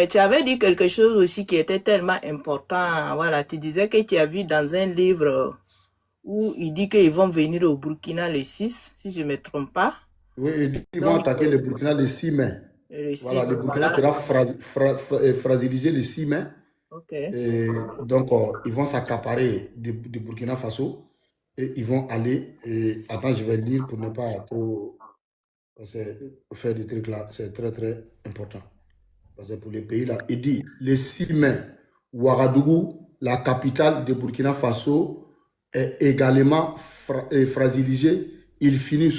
Tu avais dit quelque chose aussi qui était tellement important. Voilà, tu disais que tu as vu dans un livre où il dit qu'ils vont venir au Burkina le 6, si je ne me trompe pas. Oui, ils vont attaquer le Burkina le 6 mai. Voilà, le Burkina sera fragilisé le 6 mai. Ok. Et donc, ils vont s'accaparer de Burkina Faso et ils vont aller. Attends, je vais le lire pour ne pas trop faire des trucs là. C'est très, très important. Parce que pour les pays là, il dit le 6 mai, Ouagadougou, la capitale de Burkina Faso, est également fragilisée. Il finit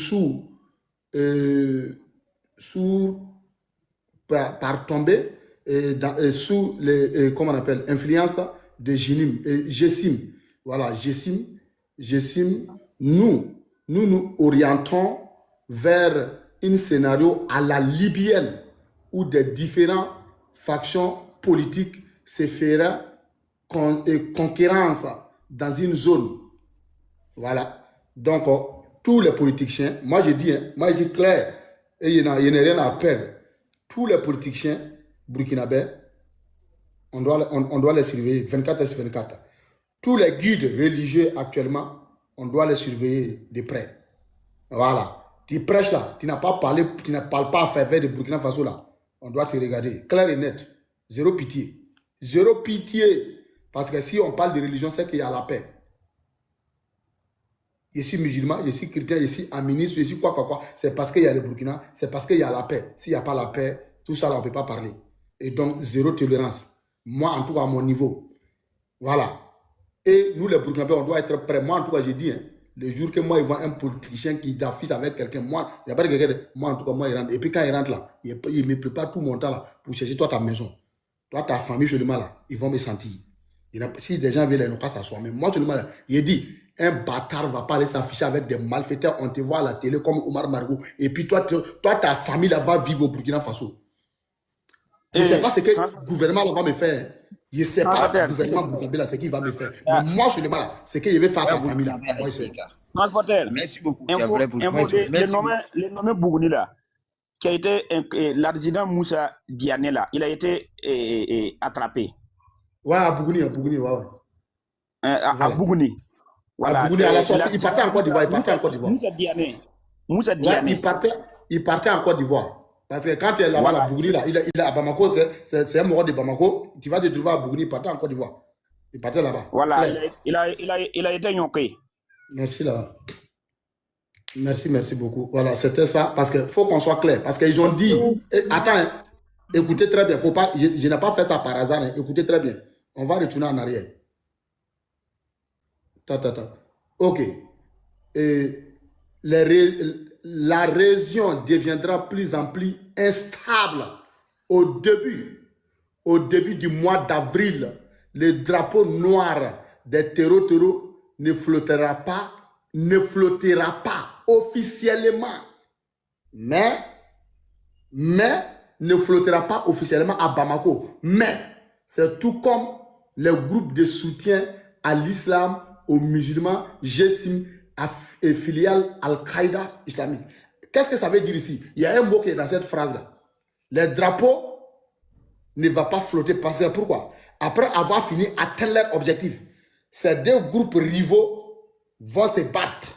par tomber sous les, comment on appelle, influence de Gessim. Voilà, Gessim, nous orientons vers un scénario à la libyenne où des différentes factions politiques se feront concurrence dans une zone. Voilà. Donc, tous les politiciens, moi je dis clair, et il n'y a rien à perdre. Tous les politiciens burkinabés, on doit les surveiller 24 heures sur 24. Tous les guides religieux actuellement, on doit les surveiller de près. Voilà. Tu prêches là, tu n'as pas parlé, tu ne parles pas à faveur de Burkina Faso là. On doit te regarder. Clair et net. Zéro pitié. Zéro pitié. Parce que si on parle de religion, c'est qu'il y a la paix. Je suis musulman, je suis chrétien, je suis aministe, je suis quoi. C'est parce qu'il y a le Burkina, c'est parce qu'il y a la paix. S'il n'y a pas la paix, tout ça là, on ne peut pas parler. Et donc, zéro tolérance. Moi, en tout cas, à mon niveau. Voilà. Et nous, les Burkinabés, on doit être prêts. Moi, en tout cas, j'ai dit, hein, le jour que moi, il voit un politicien qui d'affiche avec quelqu'un, moi, il n'y a pas de quelqu'un, moi, en tout cas, moi, il rentre. Et puis, quand il rentre là, il me prépare tout mon temps là pour chercher toi ta maison. Toi, ta famille, seulement là, ils vont me sentir. Si des gens viennent là, ils n'ont pas s'asseoir. Mais moi, seulement là, il dit, un bâtard ne va pas aller s'afficher avec des malfaiteurs. On te voit à la télé comme Omar Margot. Et puis, toi ta famille là va vivre au Burkina Faso. Je ne sais pas ce que le gouvernement là va me faire. Je ne sais pas le gouvernement burkinabé là, ce qu'il va me faire. Mais moi, seulement là, ce que je vais faire à ta famille là. Moi, Transporteur. Merci beaucoup. Le nommé Bougouni là, qui a été l'adjudant Moussa Diané là, il a été attrapé. Ouais, à Bougouni, ouais. À Bougouni. Voilà. À Bougouni, à la sortie, il partait en Côte d'Ivoire. Moussa Diané. Il partait en Côte d'Ivoire. Parce que quand il est là-bas, à Bougouni, là, il est à Bamako, c'est un mort de Bamako. Tu vas te trouver à Bougouni, il partait en Côte d'Ivoire. Il partait là-bas. Voilà, il a été yonké. Merci là. Merci beaucoup. Voilà, c'était ça. Parce qu'il faut qu'on soit clair. Parce qu'ils ont dit, attends, écoutez très bien. Faut pas, je n'ai pas fait ça par hasard. Hein. Écoutez très bien. On va retourner en arrière. Ok. La région deviendra plus en plus instable. Au début du mois d'avril, le drapeau noir des terreaux ne flottera pas officiellement. Mais ne flottera pas officiellement à Bamako. Mais c'est tout comme les groupes de soutien à l'islam, aux musulmans, GESIM et filiale Al-Qaïda islamique. Qu'est-ce que ça veut dire ici? Il y a un mot qui est dans cette phrase-là. Le drapeau ne va pas flotter. Parce que pourquoi? Après avoir fini atteindre leur objectif, ces deux groupes rivaux vont se battre.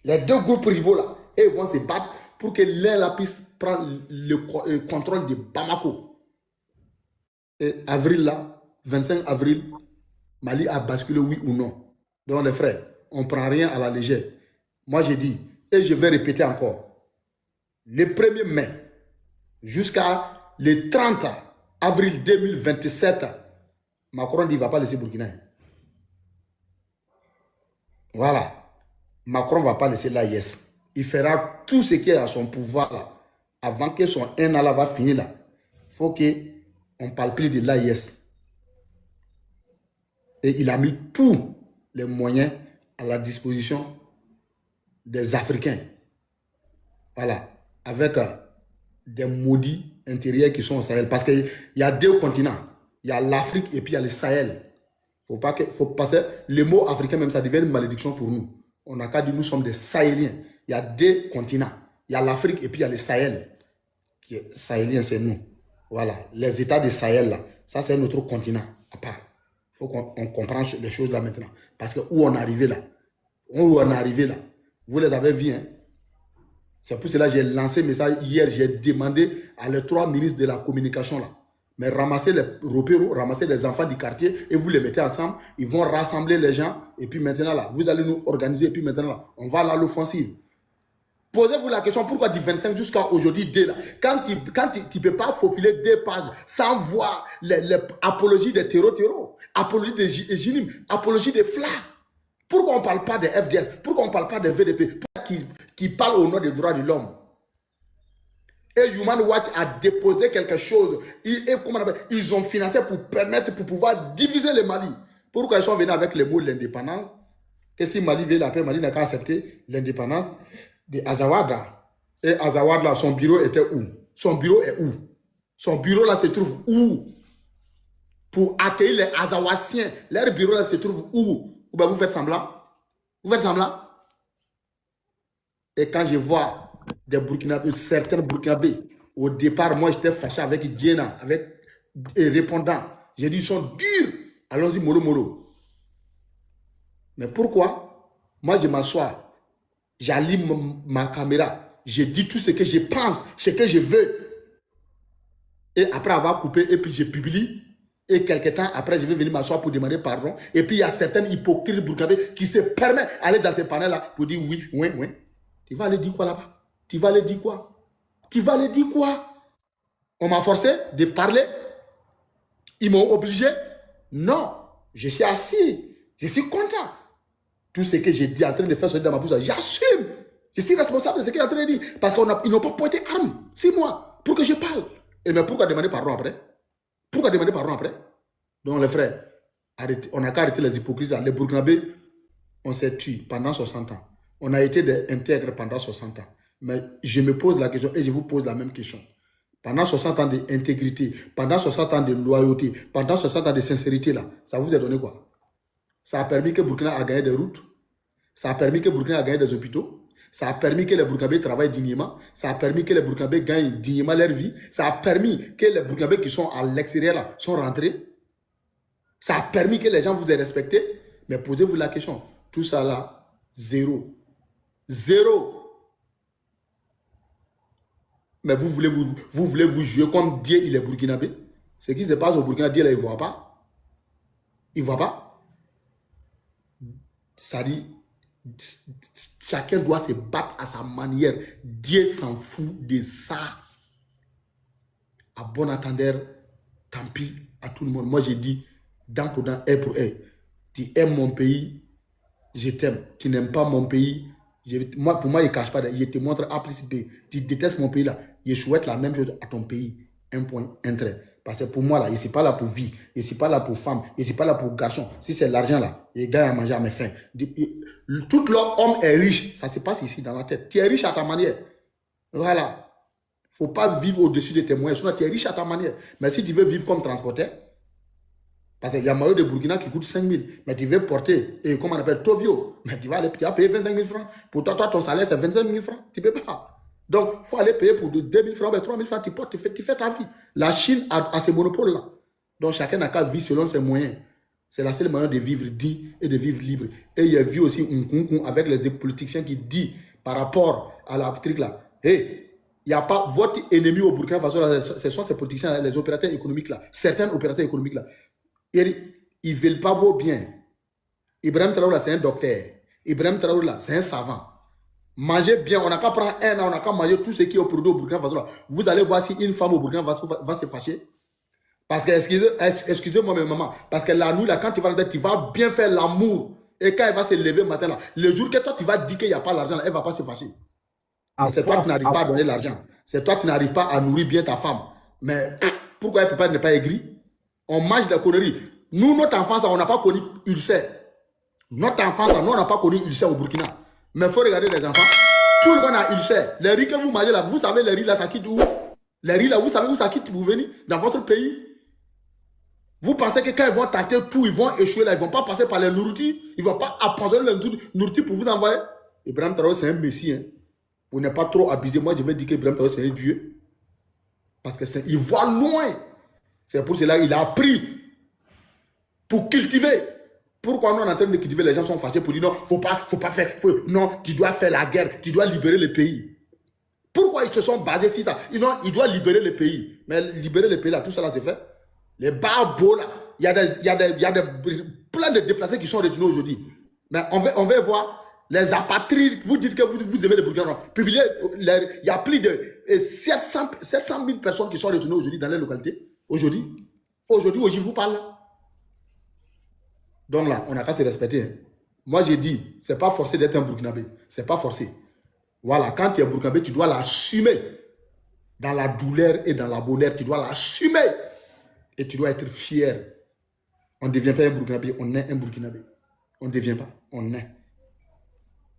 Les deux groupes rivaux là, ils vont se battre pour que l'un là puisse prendre le contrôle de Bamako. Et avril là, 25 avril, Mali a basculé, oui ou non. Donc les frères, on ne prend rien à la légère. Moi j'ai dit, et je vais répéter encore, le 1er mai jusqu'à le 30 avril 2027, Macron dit qu'il ne va pas laisser Burkina. Voilà. Macron ne va pas laisser l'AIS. Il fera tout ce qui est à son pouvoir là. Avant que son 1 an là va finir là. Il faut qu'on ne parle plus de l'AIS. Et il a mis tous les moyens à la disposition des Africains. Voilà. Avec des maudits intérieurs qui sont au Sahel. Parce qu'il y a deux continents. Il y a l'Afrique et puis il y a le Sahel. Faut passer. Le mot africain même, ça devient une malédiction pour nous. On n'a qu'à dire nous sommes des Sahéliens. Il y a deux continents. Il y a l'Afrique et puis il y a le Sahel. Qui est sahélien, c'est nous. Voilà. Les États du Sahel, là, ça c'est notre continent à part. Il faut qu'on comprenne les choses là maintenant. Parce que où on est arrivé là, vous les avez vus. Hein? C'est pour cela que j'ai lancé un message hier. J'ai demandé à les 3 ministres de la communication là. Mais ramassez les repéros, ramassez les enfants du quartier et vous les mettez ensemble. Ils vont rassembler les gens. Et puis maintenant là, vous allez nous organiser. Et puis maintenant là, on va à l'offensive. Posez-vous la question, pourquoi du 25 jusqu'à aujourd'hui, là, quand tu ne peux pas faufiler 2 pages sans voir l'apologie des terreaux, apologie des GINIM, apologie des FLA. Pourquoi on ne parle pas des FDS? Pourquoi on ne parle pas des VDP? Qui parlent au nom des droits de l'homme? Et Human Rights Watch a déposé quelque chose. Ils ont financé pour pouvoir diviser le Mali. Pourquoi ils sont venus avec le mot l'indépendance? Que si Mali veut la paix, Mali n'a qu'à accepter l'indépendance de Azawad. Et Azawad là, son bureau était où? Son bureau est où? Son bureau là se trouve où? Pour accueillir les Azawasiens, leur bureau là se trouve où? Ou bien vous faites semblant? Vous faites semblant? Et quand je vois des Burkinabés, certains Burkinabés Au départ, moi, j'étais fâché avec Diana, avec et répondant. J'ai dit, ils sont durs. Allons-y, mollo, mollo. Mais pourquoi? Moi, je m'assois, j'allume ma caméra, je dis tout ce que je pense, ce que je veux. Et après avoir coupé, et puis je publie. Et quelques temps après, je vais venir m'asseoir pour demander pardon. Et puis, il y a certains hypocrites burkinabés qui se permettent d'aller dans ces panels-là pour dire oui, oui, oui. Tu vas aller dire quoi là-bas? Tu vas aller dire quoi? Tu vas aller dire quoi? On m'a forcé de parler? Ils m'ont obligé? Non. Je suis assis. Je suis content. Tout ce que j'ai dit en train de faire sortir dans ma bouche, j'assume. Je suis responsable de ce qu'il est en train de dire. Parce qu'ils n'ont pas pointé arme. 6 mois pour que je parle. Et mais pourquoi demander pardon après? Pourquoi demander pardon après? Donc les frères, arrêtez, on n'a qu'à arrêter les hypocrisies. Les Burkinabés, on s'est tué pendant 60 ans. On a été des intègres pendant 60 ans. Mais je me pose la question et je vous pose la même question. Pendant 60 ans d'intégrité, pendant 60 ans de loyauté, pendant 60 ans de sincérité, là, ça vous a donné quoi? Ça a permis que Burkina a gagné des routes. Ça a permis que Burkina a gagné des hôpitaux. Ça a permis que les Burkinabés travaillent dignement. Ça a permis que les Burkinabés gagnent dignement leur vie. Ça a permis que les Burkinabés qui sont à l'extérieur là sont rentrés. Ça a permis que les gens vous aient respecté. Mais posez-vous la question. Tout ça là, zéro. Zéro. Mais vous voulez vous jouer comme Dieu, il est burkinabé. Ce qui se passe au Burkina, Dieu là, il ne voit pas. Il ne voit pas. Ça dit, chacun doit se battre à sa manière. Dieu s'en fout de ça. À bon entendeur, tant pis à tout le monde. Moi, j'ai dit, dent pour dent, œil pour œil. Tu aimes mon pays, je t'aime. Tu n'aimes pas mon pays, pour moi, il ne cache pas. Il te montre A plus B. Tu détestes mon pays là. Je souhaite la même chose à ton pays. Un point, un trait. Parce que pour moi, là, je ne suis pas là pour vie. Je ne suis pas là pour femme. Je ne suis pas là pour garçon. Si c'est l'argent, là, il gagne à manger à mes fins. Tout l'homme est riche. Ça se passe ici dans la tête. Tu es riche à ta manière. Voilà. Il ne faut pas vivre au-dessus de tes moyens. Sinon, tu es riche à ta manière. Mais si tu veux vivre comme transporteur, parce qu'il y a maillot de Burkina qui coûte 5 000. Mais tu veux porter, et comment on appelle, Tovio. Mais tu vas payer 25 000 francs. Pour toi, ton salaire, c'est 25 000 francs. Tu ne peux pas. Donc, il faut aller payer pour 2 000 francs, 3 000 francs. Tu portes, tu fais ta vie. La Chine a ces monopoles-là. Donc, chacun n'a qu'à vivre selon ses moyens. C'est la seule manière de vivre digne et de vivre libre. Et il y a vu aussi un avec les politiciens qui disent par rapport à la truc là. Hey, il n'y a pas votre ennemi au Burkina Faso, ce sont ces politiciens, les opérateurs économiques là. Certains opérateurs économiques là. Ils ne veulent pas vos biens. Ibrahim Traoré, c'est un docteur. Ibrahim Traoré, c'est un savant. Mangez bien. On n'a qu'à prendre un an, on n'a qu'à manger tout ce qui est au produit au Burkina Faso. Vous allez voir si une femme au Burkina Faso va se fâcher. Parce que, excusez-moi, mes mamans, parce que la nuit, là, quand tu vas tu vas bien faire l'amour. Et quand elle va se lever le matin, là, le jour que toi, tu vas dire qu'il n'y a pas l'argent, elle ne va pas se fâcher. C'est toi qui n'arrives pas à donner l'argent. C'est toi qui n'arrives pas à nourrir bien ta femme. Mais pourquoi elle ne peut pas ne pas aigrir? On mange des conneries. Nous, notre enfance, on n'a pas connu ulcère. Notre enfance, nous, on n'a pas connu ulcère au Burkina. Mais il faut regarder les enfants. Tout le monde a ulcère. Les riz que vous mangez là, vous savez, les riz là, ça quitte où? Les riz là, vous savez où ça quitte pour venir? Dans votre pays? Vous pensez que quand ils vont tenter tout, ils vont échouer là, ils ne vont pas passer par les nourritures, ils ne vont pas apprendre les nourritures pour vous envoyer? Ibrahim Traoré, c'est un messie. Hein. Pour ne pas trop abuser, moi, je vais dire qu'Ibrahim Traoré, c'est un dieu. Parce qu'il voit loin. C'est pour cela qu'il a appris pour cultiver. Pourquoi nous on est en train de cultiver? Les gens sont fâchés pour dire non, faut pas faire, non, tu dois faire la guerre, tu dois libérer le pays. Pourquoi ils se sont basés sur ça? Non, il doit libérer le pays. Mais libérer le pays là, tout ça là c'est fait. Les barbos là, il y a plein de déplacés qui sont retenus aujourd'hui. Mais on va voir les apatrides. Vous dites que vous aimez les Burkinabés. Publiez, il y a plus de 700 000 personnes qui sont retenues aujourd'hui dans les localités. Aujourd'hui, je vous parle. Donc là, on n'a qu'à se respecter. Moi, j'ai dit, ce n'est pas forcé d'être un Burkinabé. Ce n'est pas forcé. Voilà, quand tu es Burkinabé, tu dois l'assumer. Dans la douleur et dans la bonheur, tu dois l'assumer. Et tu dois être fier. On ne devient pas un Burkinabé, on est un Burkinabé. On ne devient pas, on est.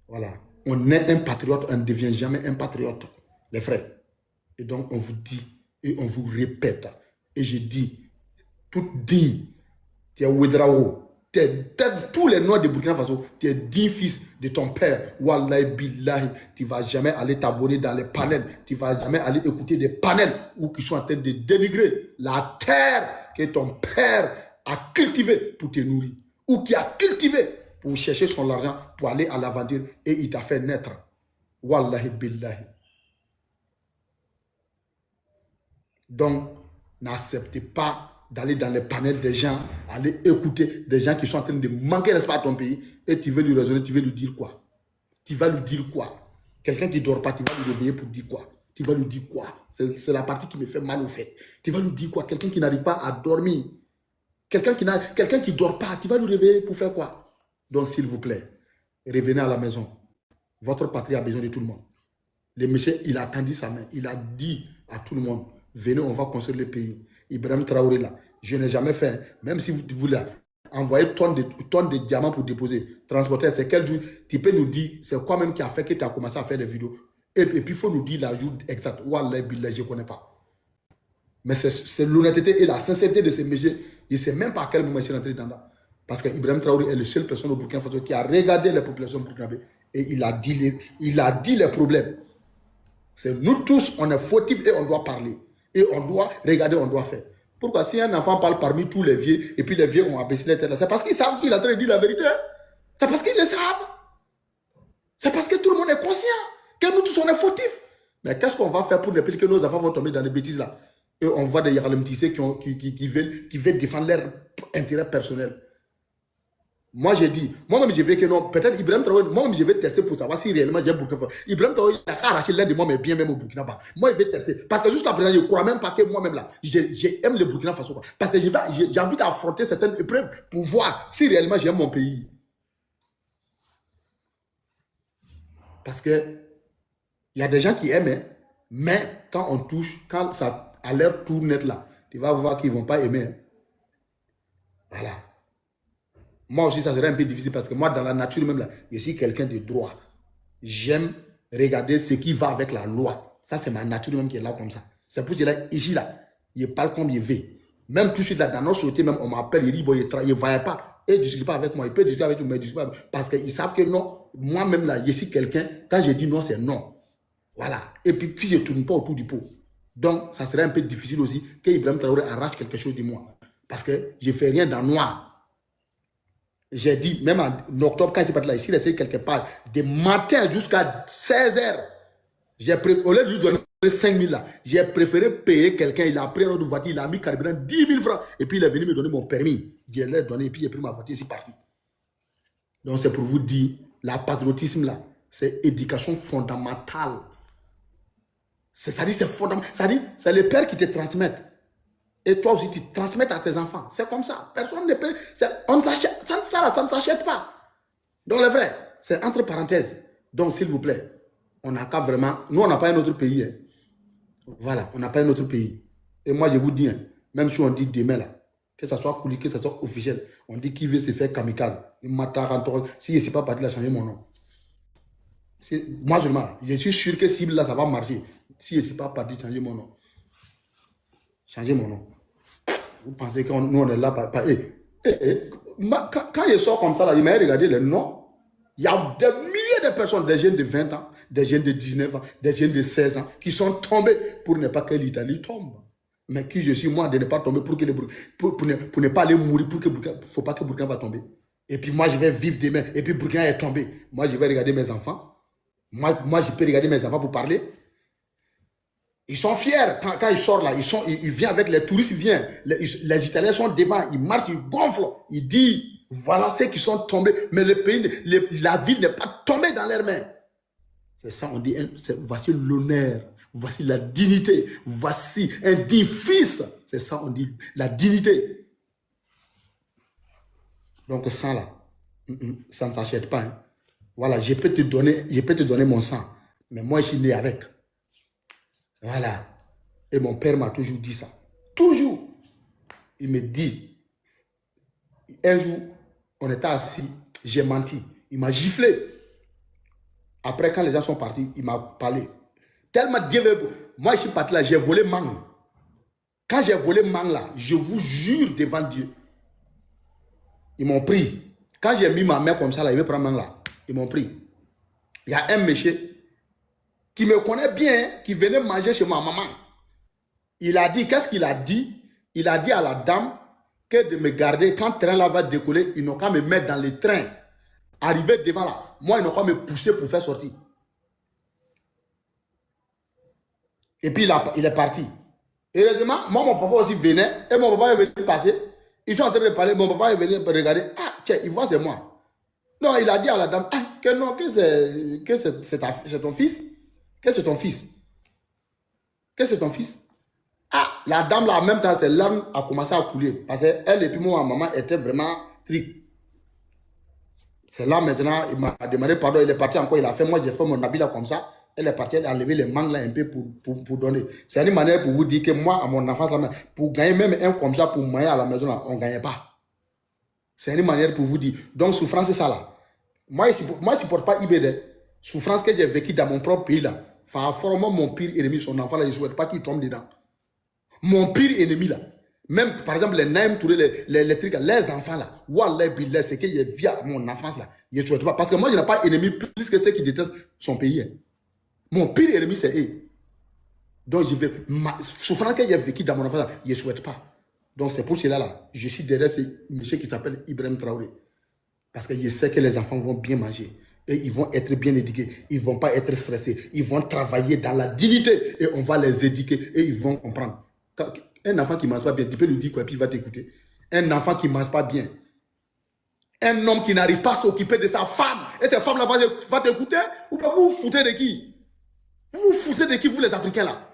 Voilà. On est un patriote, on ne devient jamais un patriote, les frères. Et donc, on vous dit et on vous répète. Et je dis, tout dit, tu es Ouedraogo, tous les noirs de Burkina Faso, tu es digne fils de ton père. Wallahi billahi, tu ne vas jamais aller t'abonner dans les panels. Tu ne vas jamais aller écouter des panels où qui sont en train de dénigrer la terre que ton père a cultivée pour te nourrir. Ou qui a cultivé pour chercher son argent, pour aller à l'aventure et il t'a fait naître. Wallahi billahi. Donc, n'acceptez pas d'aller dans les panels des gens, aller écouter des gens qui sont en train de manquer respect à ton pays et tu veux lui raisonner, tu veux lui dire quoi? Tu vas lui dire quoi? Quelqu'un qui ne dort pas, tu vas lui réveiller pour dire quoi? Tu vas lui dire quoi? C'est la partie qui me fait mal au fait. Tu vas lui dire quoi? Quelqu'un qui n'arrive pas à dormir. Quelqu'un qui ne dort pas, tu vas lui réveiller pour faire quoi? Donc, s'il vous plaît, revenez à la maison. Votre patrie a besoin de tout le monde. Le monsieur, il a tendu sa main. Il a dit à tout le monde, venez, on va construire le pays. Ibrahim Traoré là, je n'ai jamais fait, même si vous voulez envoyer tonnes de diamants pour déposer, transporter, c'est quel jour, tu peux nous dire, c'est quoi même qui a fait que tu as commencé à faire des vidéos. Et puis il faut nous dire la jour exact. Wallah billah, je ne connais pas. Mais c'est l'honnêteté et la sincérité de ces messieurs. Il ne sait même pas à quel moment il est rentré dans là. Parce qu'Ibrahim Traoré est le seul personne au Burkina Faso qui a regardé les populations burkinabées et il a dit les problèmes. C'est nous tous, on est fautifs et on doit parler. Et on doit regarder, on doit faire. Pourquoi si un enfant parle parmi tous les vieux, et puis les vieux ont abaissé les têtes, c'est parce qu'ils savent qu'il est en train de dire la vérité. C'est parce qu'ils le savent. C'est parce que tout le monde est conscient que nous tous, on est fautifs. Mais qu'est-ce qu'on va faire pour ne plus que nos enfants vont tomber dans des bêtises là? Et on voit des Yarlem Tissé qui veulent défendre leur intérêt personnel. Moi, j'ai dit, moi-même, je vais que non, peut-être Ibrahim Traoré, moi-même, je vais tester pour savoir si réellement j'ai Burkina Faso. Ibrahim Traoré, il a arraché l'un de moi, mais bien même au Burkina Faso. Moi, je vais tester. Parce que jusqu'à présent, je ne crois même pas que moi-même, là, j'aime le Burkina Faso. Parce que j'ai envie d'affronter certaines épreuves pour voir si réellement j'aime mon pays. Parce que il y a des gens qui aiment, mais quand on touche, quand ça a l'air tout net là, tu vas voir qu'ils ne vont pas aimer. Voilà. Moi aussi, ça serait un peu difficile parce que moi, dans la nature même, là, je suis quelqu'un de droit. J'aime regarder ce qui va avec la loi. Ça, c'est ma nature même qui est là comme ça. C'est pour cela, ici, là, je parle comme je vais. Même tout de suite, là, dans notre société, même, on m'appelle, il dit, bon, il ne va pas. Et il ne discute pas avec moi. Il peut discuter avec moi, mais il ne discute pas. Parce qu'ils savent que non, moi-même, là, je suis quelqu'un, quand je dis non, c'est non. Voilà. Et puis je ne tourne pas autour du pot. Donc, ça serait un peu difficile aussi que Ibrahim Traoré arrache quelque chose de moi. Parce que je ne fais rien dans noir. J'ai dit, même en octobre, quand je suis parti là, ici, il est quelque part, de matin jusqu'à 16h, au lieu de lui donner 5 000 là, j'ai préféré payer quelqu'un, il a pris un autre voiture, il a mis carburant 10 000 francs, et puis il est venu me donner mon permis. Je l'ai donné, et puis j'ai pris ma voiture, c'est parti. Donc c'est pour vous dire, le patriotisme là, c'est éducation fondamentale. C'est-à-dire, c'est fondamental. C'est-à-dire, c'est les pères qui te transmettent. Et toi aussi, tu transmets à tes enfants. C'est comme ça. Personne ne peut... ça ne s'achète pas. Donc, le vrai, c'est entre parenthèses. Donc, s'il vous plaît, on n'a qu'à vraiment... Nous, on n'a pas un autre pays. Hein. Voilà, on n'a pas un autre pays. Et moi, je vous dis, hein, même si on dit demain, là, que ça soit coulé, que ça soit officiel, on dit qui veut se faire kamikaze. Si je ne suis pas parti, là, changer mon nom. Moi, je suis sûr que si là, ça va marcher. Si je ne suis pas parti, changer mon nom. Changer mon nom. Vous pensez que nous, on est là quand je sors comme ça, là, il m'a regardé les noms. Il y a des milliers de personnes, des jeunes de 20 ans, des jeunes de 19 ans, des jeunes de 16 ans, qui sont tombés pour ne pas que l'Italie tombe. Mais qui je suis, moi, de ne pas tomber pour ne pas aller mourir, il ne faut pas que Burkina va tomber. Et puis moi, je vais vivre demain. Et puis Burkina est tombé. Moi, je vais regarder mes enfants. Moi, je peux regarder mes enfants pour parler. Ils sont fiers quand ils sortent là, ils viennent avec les touristes, ils viennent. Les Italiens sont devant, ils marchent, ils gonflent. Ils disent, voilà ceux qui sont tombés, mais le pays, la ville n'est pas tombée dans leurs mains. C'est ça, on dit, voici l'honneur, voici la dignité, voici un digne fils. C'est ça, on dit, la dignité. Donc ça là, ça ne s'achète pas. Hein. Voilà, je peux te donner mon sang, mais moi je suis né avec. Voilà. Et mon père m'a toujours dit ça. Toujours. Il me dit, un jour, on était assis, j'ai menti. Il m'a giflé. Après, quand les gens sont partis, il m'a parlé. Tellement Dieu veut. Moi, je suis parti là, j'ai volé mangue. Quand j'ai volé mangue là, je vous jure devant Dieu, Ils m'ont pris. Quand j'ai mis ma main comme ça, là, il veut prendre ma main là. Ils m'ont pris. Il y a un monsieur qui me connaît bien, qui venait manger chez ma maman. Il a dit, qu'est-ce qu'il a dit? Il a dit à la dame que de me garder. Quand le train là va décoller, ils n'ont qu'à me mettre dans le train. Arriver devant là. Moi, ils n'ont qu'à me pousser pour faire sortir. Et puis, il est parti. Heureusement, moi, mon papa aussi venait. Et mon papa est venu passer. Ils sont en train de parler. Mon papa est venu regarder. Ah, tiens, il voit, c'est moi. Non, il a dit à la dame, ah, que non, que c'est ton fils. Que c'est ton fils. Que c'est ton fils. Ah, la dame là, en même temps, ses larmes ont commencé à couler. Parce qu'elle et puis moi, maman étaient vraiment tristes. C'est là maintenant, il m'a demandé pardon, il est parti encore, il a fait, moi j'ai fait mon habit là comme ça. Elle est partie, elle a enlevé les mangues là un peu pour donner. C'est une manière pour vous dire que moi, à mon enfance, là, pour gagner même un comme ça, pour manger à la maison, là, on ne gagnait pas. C'est une manière pour vous dire. Donc, souffrance, c'est ça là. Moi, je ne supporte pas IBD. Souffrance que j'ai vécue dans mon propre pays là. Forcément, mon pire ennemi, son enfant là, je ne souhaite pas qu'il tombe dedans. Mon pire ennemi là. Même, par exemple, les Naïm Touré, les trucs, les enfants là. Wallah billah, c'est que j'ai vu à mon enfance là. Je ne souhaite pas. Parce que moi, je n'ai pas ennemi plus que ceux qui détestent son pays. Hein. Mon pire ennemi, c'est eux. Donc, je vais. Souffrance que j'ai vécu dans mon enfance là, je ne souhaite pas. Donc, c'est pour cela là. Je suis derrière ce monsieur qui s'appelle Ibrahim Traoré. Parce que je sais que les enfants vont bien manger. Et ils vont être bien éduqués. Ils ne vont pas être stressés. Ils vont travailler dans la dignité. Et on va les éduquer. Et ils vont comprendre. Un enfant qui ne mange pas bien, tu peux lui dire quoi, et puis il va t'écouter. Un enfant qui ne mange pas bien. Un homme qui n'arrive pas à s'occuper de sa femme. Et cette femme-là va t'écouter. Ou pas vous vous foutez de qui? Vous vous foutez de qui, vous les Africains là?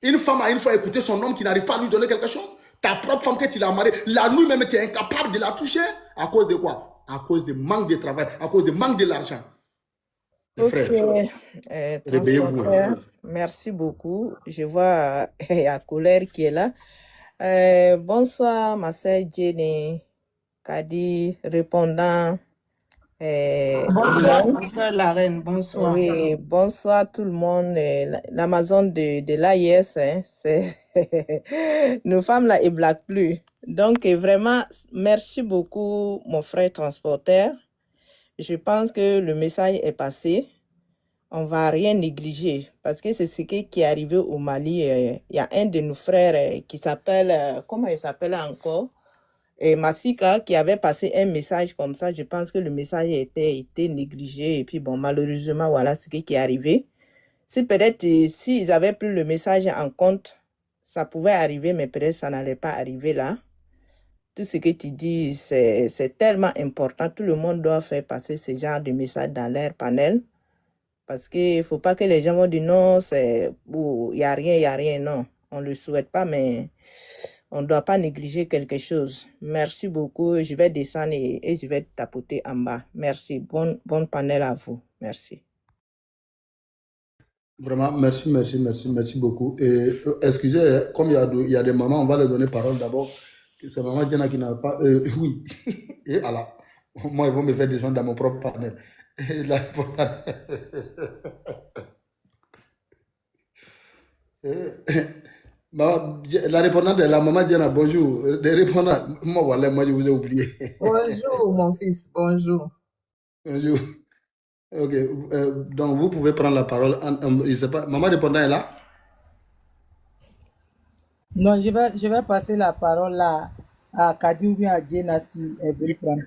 Une femme a une fois écouté son homme qui n'arrive pas à lui donner quelque chose. Ta propre femme que tu l'as mariée, la nuit même tu es incapable de la toucher. À cause de quoi? À cause du manque de travail, à cause du manque de l'argent. Ok, Réveillez-vous. merci beaucoup. Je vois il y a Colère qui est là. Bonsoir, ma sœur Jenny, Kadi, répondant. Bonsoir, ma sœur la reine, bonsoir. Oui, bonsoir tout le monde. L'Amazon de l'AIS, hein, nos femmes là, ils blaguent plus. Donc, vraiment, merci beaucoup, mon frère transporteur. Je pense que le message est passé. On ne va rien négliger parce que c'est ce qui est arrivé au Mali. Il y a un de nos frères qui s'appelle, comment il s'appelle encore? Massika, qui avait passé un message comme ça. Je pense que le message était négligé. Et puis, bon, malheureusement, voilà ce qui est arrivé. Si peut-être, s'ils avaient pris le message en compte, ça pouvait arriver, mais peut-être ça n'allait pas arriver là. Tout ce que tu dis, c'est tellement important. Tout le monde doit faire passer ce genre de message dans leur panel. Parce qu'il ne faut pas que les gens vont dire non, il n'y a rien, non. On ne le souhaite pas, mais on ne doit pas négliger quelque chose. Merci beaucoup. Je vais descendre et je vais tapoter en bas. Merci. Bon panel à vous. Merci. Vraiment, merci beaucoup. Et excusez, comme il y a des mamans, on va leur donner parole d'abord. C'est maman Diana qui n'a pas. Oui. Et voilà. Moi, ils vont me faire descendre dans mon propre panel. Et la répondante de la maman Diana, bonjour. Les répondants, moi, voilà, moi, je vous ai oublié. Bonjour, mon fils, bonjour. Bonjour. Ok. Donc, vous pouvez prendre la parole. Je sais pas. Maman répondant est là? Non, je vais passer la parole à Kadi ou bien à Jenna si elle veut prendre.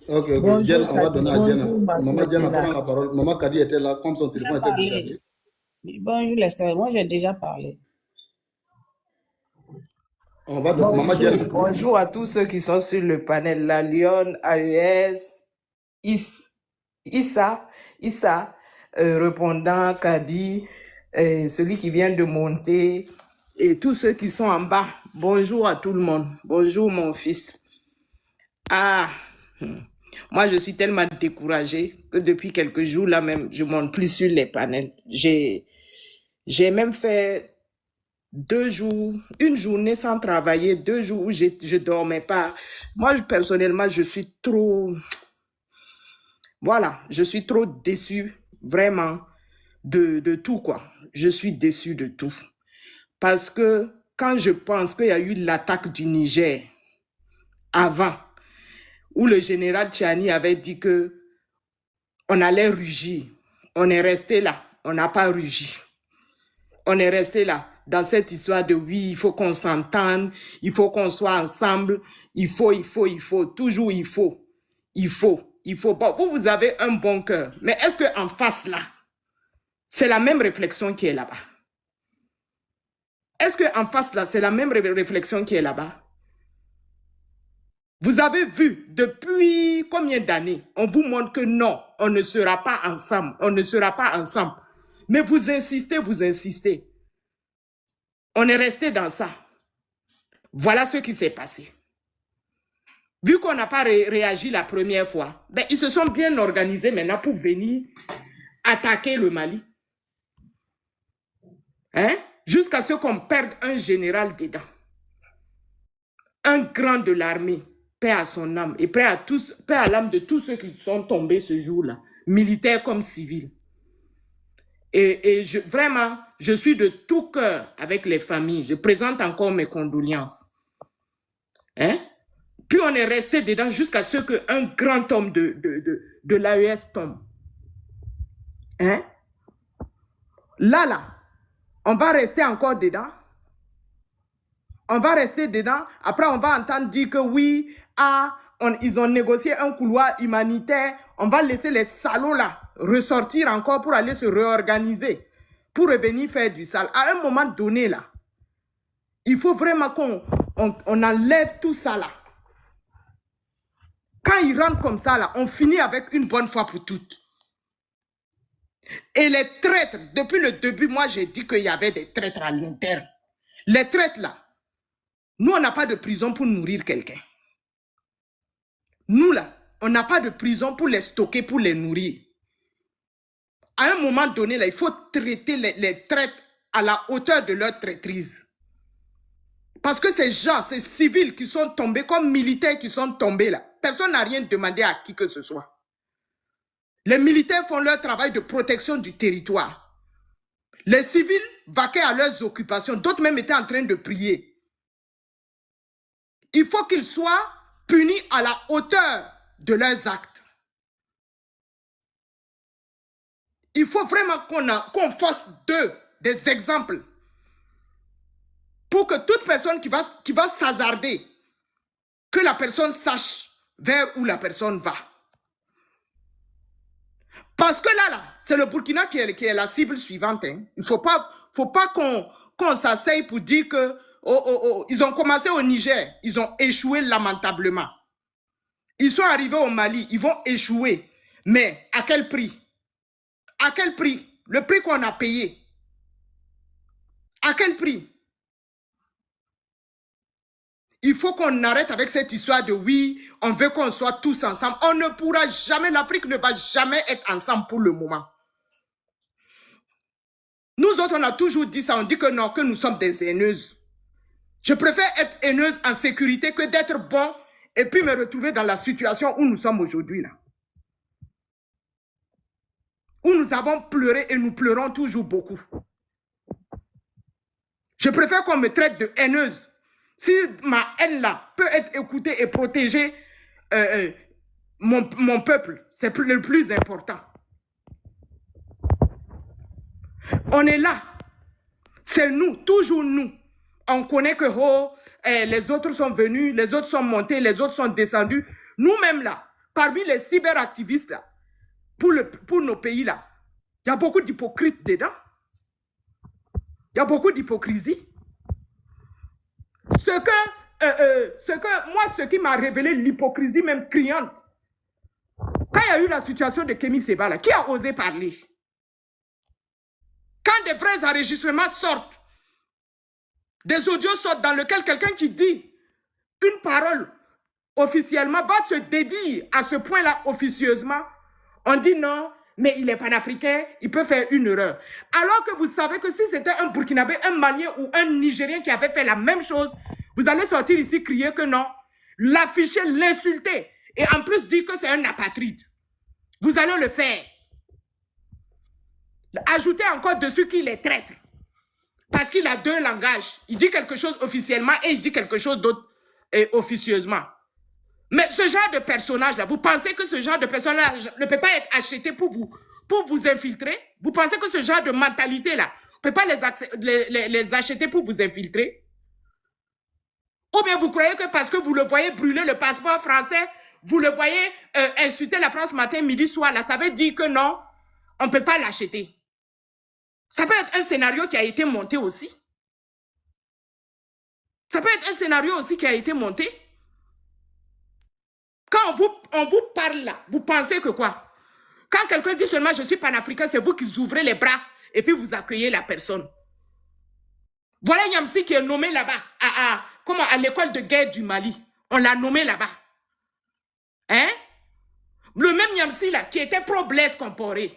Ok. Bonjour, Jen, on va Kadi. donner à Jenna. Bonjour, ma Maman soeur Jenna Jenna. prend la parole. Maman Kadi était là, comme son téléphone était déchargé. Bonjour les soeurs, moi j'ai déjà parlé. On va donner. Maman Jenna. Bonjour à tous ceux qui sont sur le panel, la Lyon, AES, Issa, répondant, Kadi, celui qui vient de monter, et tous ceux qui sont en bas. Bonjour à tout le monde. Bonjour mon fils. Moi je suis tellement découragée que depuis quelques jours là même, je ne monte plus sur les panels. J'ai même fait 2 jours, une journée sans travailler, 2 jours où je ne dormais pas. Moi, personnellement, je suis trop... Voilà, je suis trop déçue, vraiment, de tout, quoi. Je suis déçue de tout. Parce que quand je pense qu'il y a eu l'attaque du Niger, avant, où le général Tchiani avait dit que on allait rugir. On est resté là, on n'a pas rugi. On est resté là, dans cette histoire de oui, il faut qu'on s'entende, il faut qu'on soit ensemble, il faut, toujours il faut. Bon, vous avez un bon cœur, mais est-ce qu'en face là, c'est la même réflexion qui est là-bas? Est-ce qu'en face là, c'est la même réflexion qui est là-bas? Vous avez vu, depuis combien d'années, on vous montre que non, on ne sera pas ensemble, on ne sera pas ensemble. Mais vous insistez, vous insistez. On est resté dans ça. Voilà ce qui s'est passé. Vu qu'on n'a pas réagi la première fois, ben, ils se sont bien organisés maintenant pour venir attaquer le Mali. Hein? Jusqu'à ce qu'on perde un général dedans. Un grand de l'armée, paix à son âme, et paix à l'âme de tous ceux qui sont tombés ce jour-là, militaires comme civils. Et vraiment, je suis de tout cœur avec les familles. Je présente encore mes condoléances. Hein? Puis on est resté dedans jusqu'à ce qu'un grand homme de l'AES tombe. Hein? Là, on va rester encore dedans. On va rester dedans. Après, on va entendre dire que oui, ils ont négocié un couloir humanitaire. On va laisser les salauds là ressortir encore pour aller se réorganiser, pour revenir faire du sale. À un moment donné là, il faut vraiment qu'on enlève tout ça là. Quand ils rentrent comme ça là, on finit avec une bonne fois pour toutes. Et les traîtres, depuis le début, moi j'ai dit qu'il y avait des traîtres à l'interne. Les traîtres là, nous on n'a pas de prison pour nourrir quelqu'un. Nous là, on n'a pas de prison pour les stocker, pour les nourrir. À un moment donné là, il faut traiter les traîtres à la hauteur de leur traîtrise. Parce que ces gens, ces civils qui sont tombés, comme militaires qui sont tombés là, personne n'a rien demandé à qui que ce soit. Les militaires font leur travail de protection du territoire. Les civils vaquaient à leurs occupations, d'autres même étaient en train de prier. Il faut qu'ils soient punis à la hauteur de leurs actes. Il faut vraiment qu'on fasse d'eux des exemples pour que toute personne qui va s'hasarder, que la personne sache vers où la personne va. Parce que là, c'est le Burkina qui est la cible suivante. Hein. Il ne faut pas qu'on s'asseye pour dire que ils ont commencé au Niger, ils ont échoué lamentablement. Ils sont arrivés au Mali, ils vont échouer. Mais à quel prix? À quel prix? Le prix qu'on a payé. À quel prix? Il faut qu'on arrête avec cette histoire de oui, on veut qu'on soit tous ensemble. On ne pourra jamais, l'Afrique ne va jamais être ensemble pour le moment. Nous autres, on a toujours dit ça, on dit que non, que nous sommes des haineuses. Je préfère être haineuse en sécurité que d'être bon et puis me retrouver dans la situation où nous sommes aujourd'hui là. Où nous avons pleuré et nous pleurons toujours beaucoup. Je préfère qu'on me traite de haineuse. Si ma haine là peut être écoutée et protéger mon peuple, c'est le plus important. On est là. C'est nous, toujours nous. On connaît que les autres sont venus, les autres sont montés, les autres sont descendus. Nous-mêmes là, parmi les cyberactivistes là, pour nos pays là, il y a beaucoup d'hypocrites dedans. Il y a beaucoup d'hypocrisie. Ce qui m'a révélé l'hypocrisie même criante, quand il y a eu la situation de Kémy Séba là, qui a osé parler? Quand des vrais enregistrements sortent, des audios sortent dans lesquels quelqu'un qui dit une parole officiellement va se dédier à ce point-là officieusement, on dit non, mais il est panafricain, il peut faire une erreur. Alors que vous savez que si c'était un Burkinabé, un Malien ou un Nigérien qui avait fait la même chose, vous allez sortir ici crier que non, l'afficher, l'insulter, et en plus dire que c'est un apatride. Vous allez le faire. Ajoutez encore dessus qu'il est traître. Parce qu'il a deux langages. Il dit quelque chose officiellement et il dit quelque chose d'autre officieusement. Mais ce genre de personnage-là, vous pensez que ce genre de personnage ne peut pas être acheté pour vous infiltrer? Vous pensez que ce genre de mentalité-là ne peut pas les acheter pour vous infiltrer? Ou bien vous croyez que parce que vous le voyez brûler le passeport français, vous le voyez insulter la France matin, midi, soir, là, ça veut dire que non, on ne peut pas l'acheter. Ça peut être un scénario qui a été monté aussi. Ça peut être un scénario aussi qui a été monté. Quand on vous parle là, vous pensez que quoi? Quand quelqu'un dit seulement je suis panafricain, c'est vous qui ouvrez les bras et puis vous accueillez la personne. Voilà Yamsi qui est nommé là-bas, à l'école de guerre du Mali. On l'a nommé là-bas. Hein? Le même Yamsi là, qui était pro-Blaise Compaoré,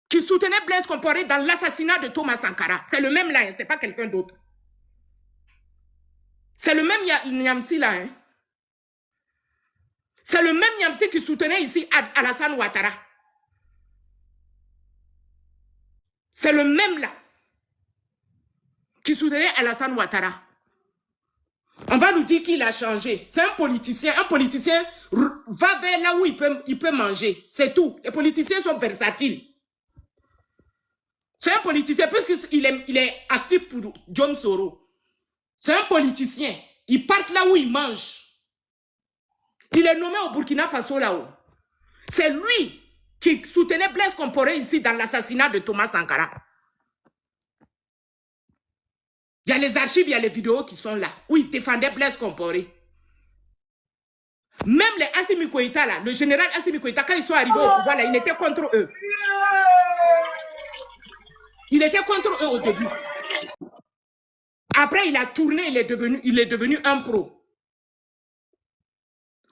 qui soutenait Blaise Compaoré dans l'assassinat de Thomas Sankara. C'est le même là, hein, c'est pas quelqu'un d'autre. C'est le même Yamsi là. Hein? C'est le même Yamsi qui soutenait ici Alassane Ouattara. C'est le même là qui soutenait Alassane Ouattara. On va nous dire qu'il a changé. C'est un politicien. Un politicien va vers là où il peut manger. C'est tout. Les politiciens sont versatiles. C'est un politicien, puisqu'il est actif pour John Soros. C'est un politicien. Il part là où il mange. Il est nommé au Burkina Faso là-haut. C'est lui qui soutenait Blaise Compaoré ici dans l'assassinat de Thomas Sankara. Il y a les archives, il y a les vidéos qui sont là, où il défendait Blaise Compaoré. Même les Assimi Goïta là, le général Assimi Goïta, quand ils sont arrivés au pouvoir là, il était contre eux. Il était contre eux au début. Après, il a tourné, il est devenu un pro.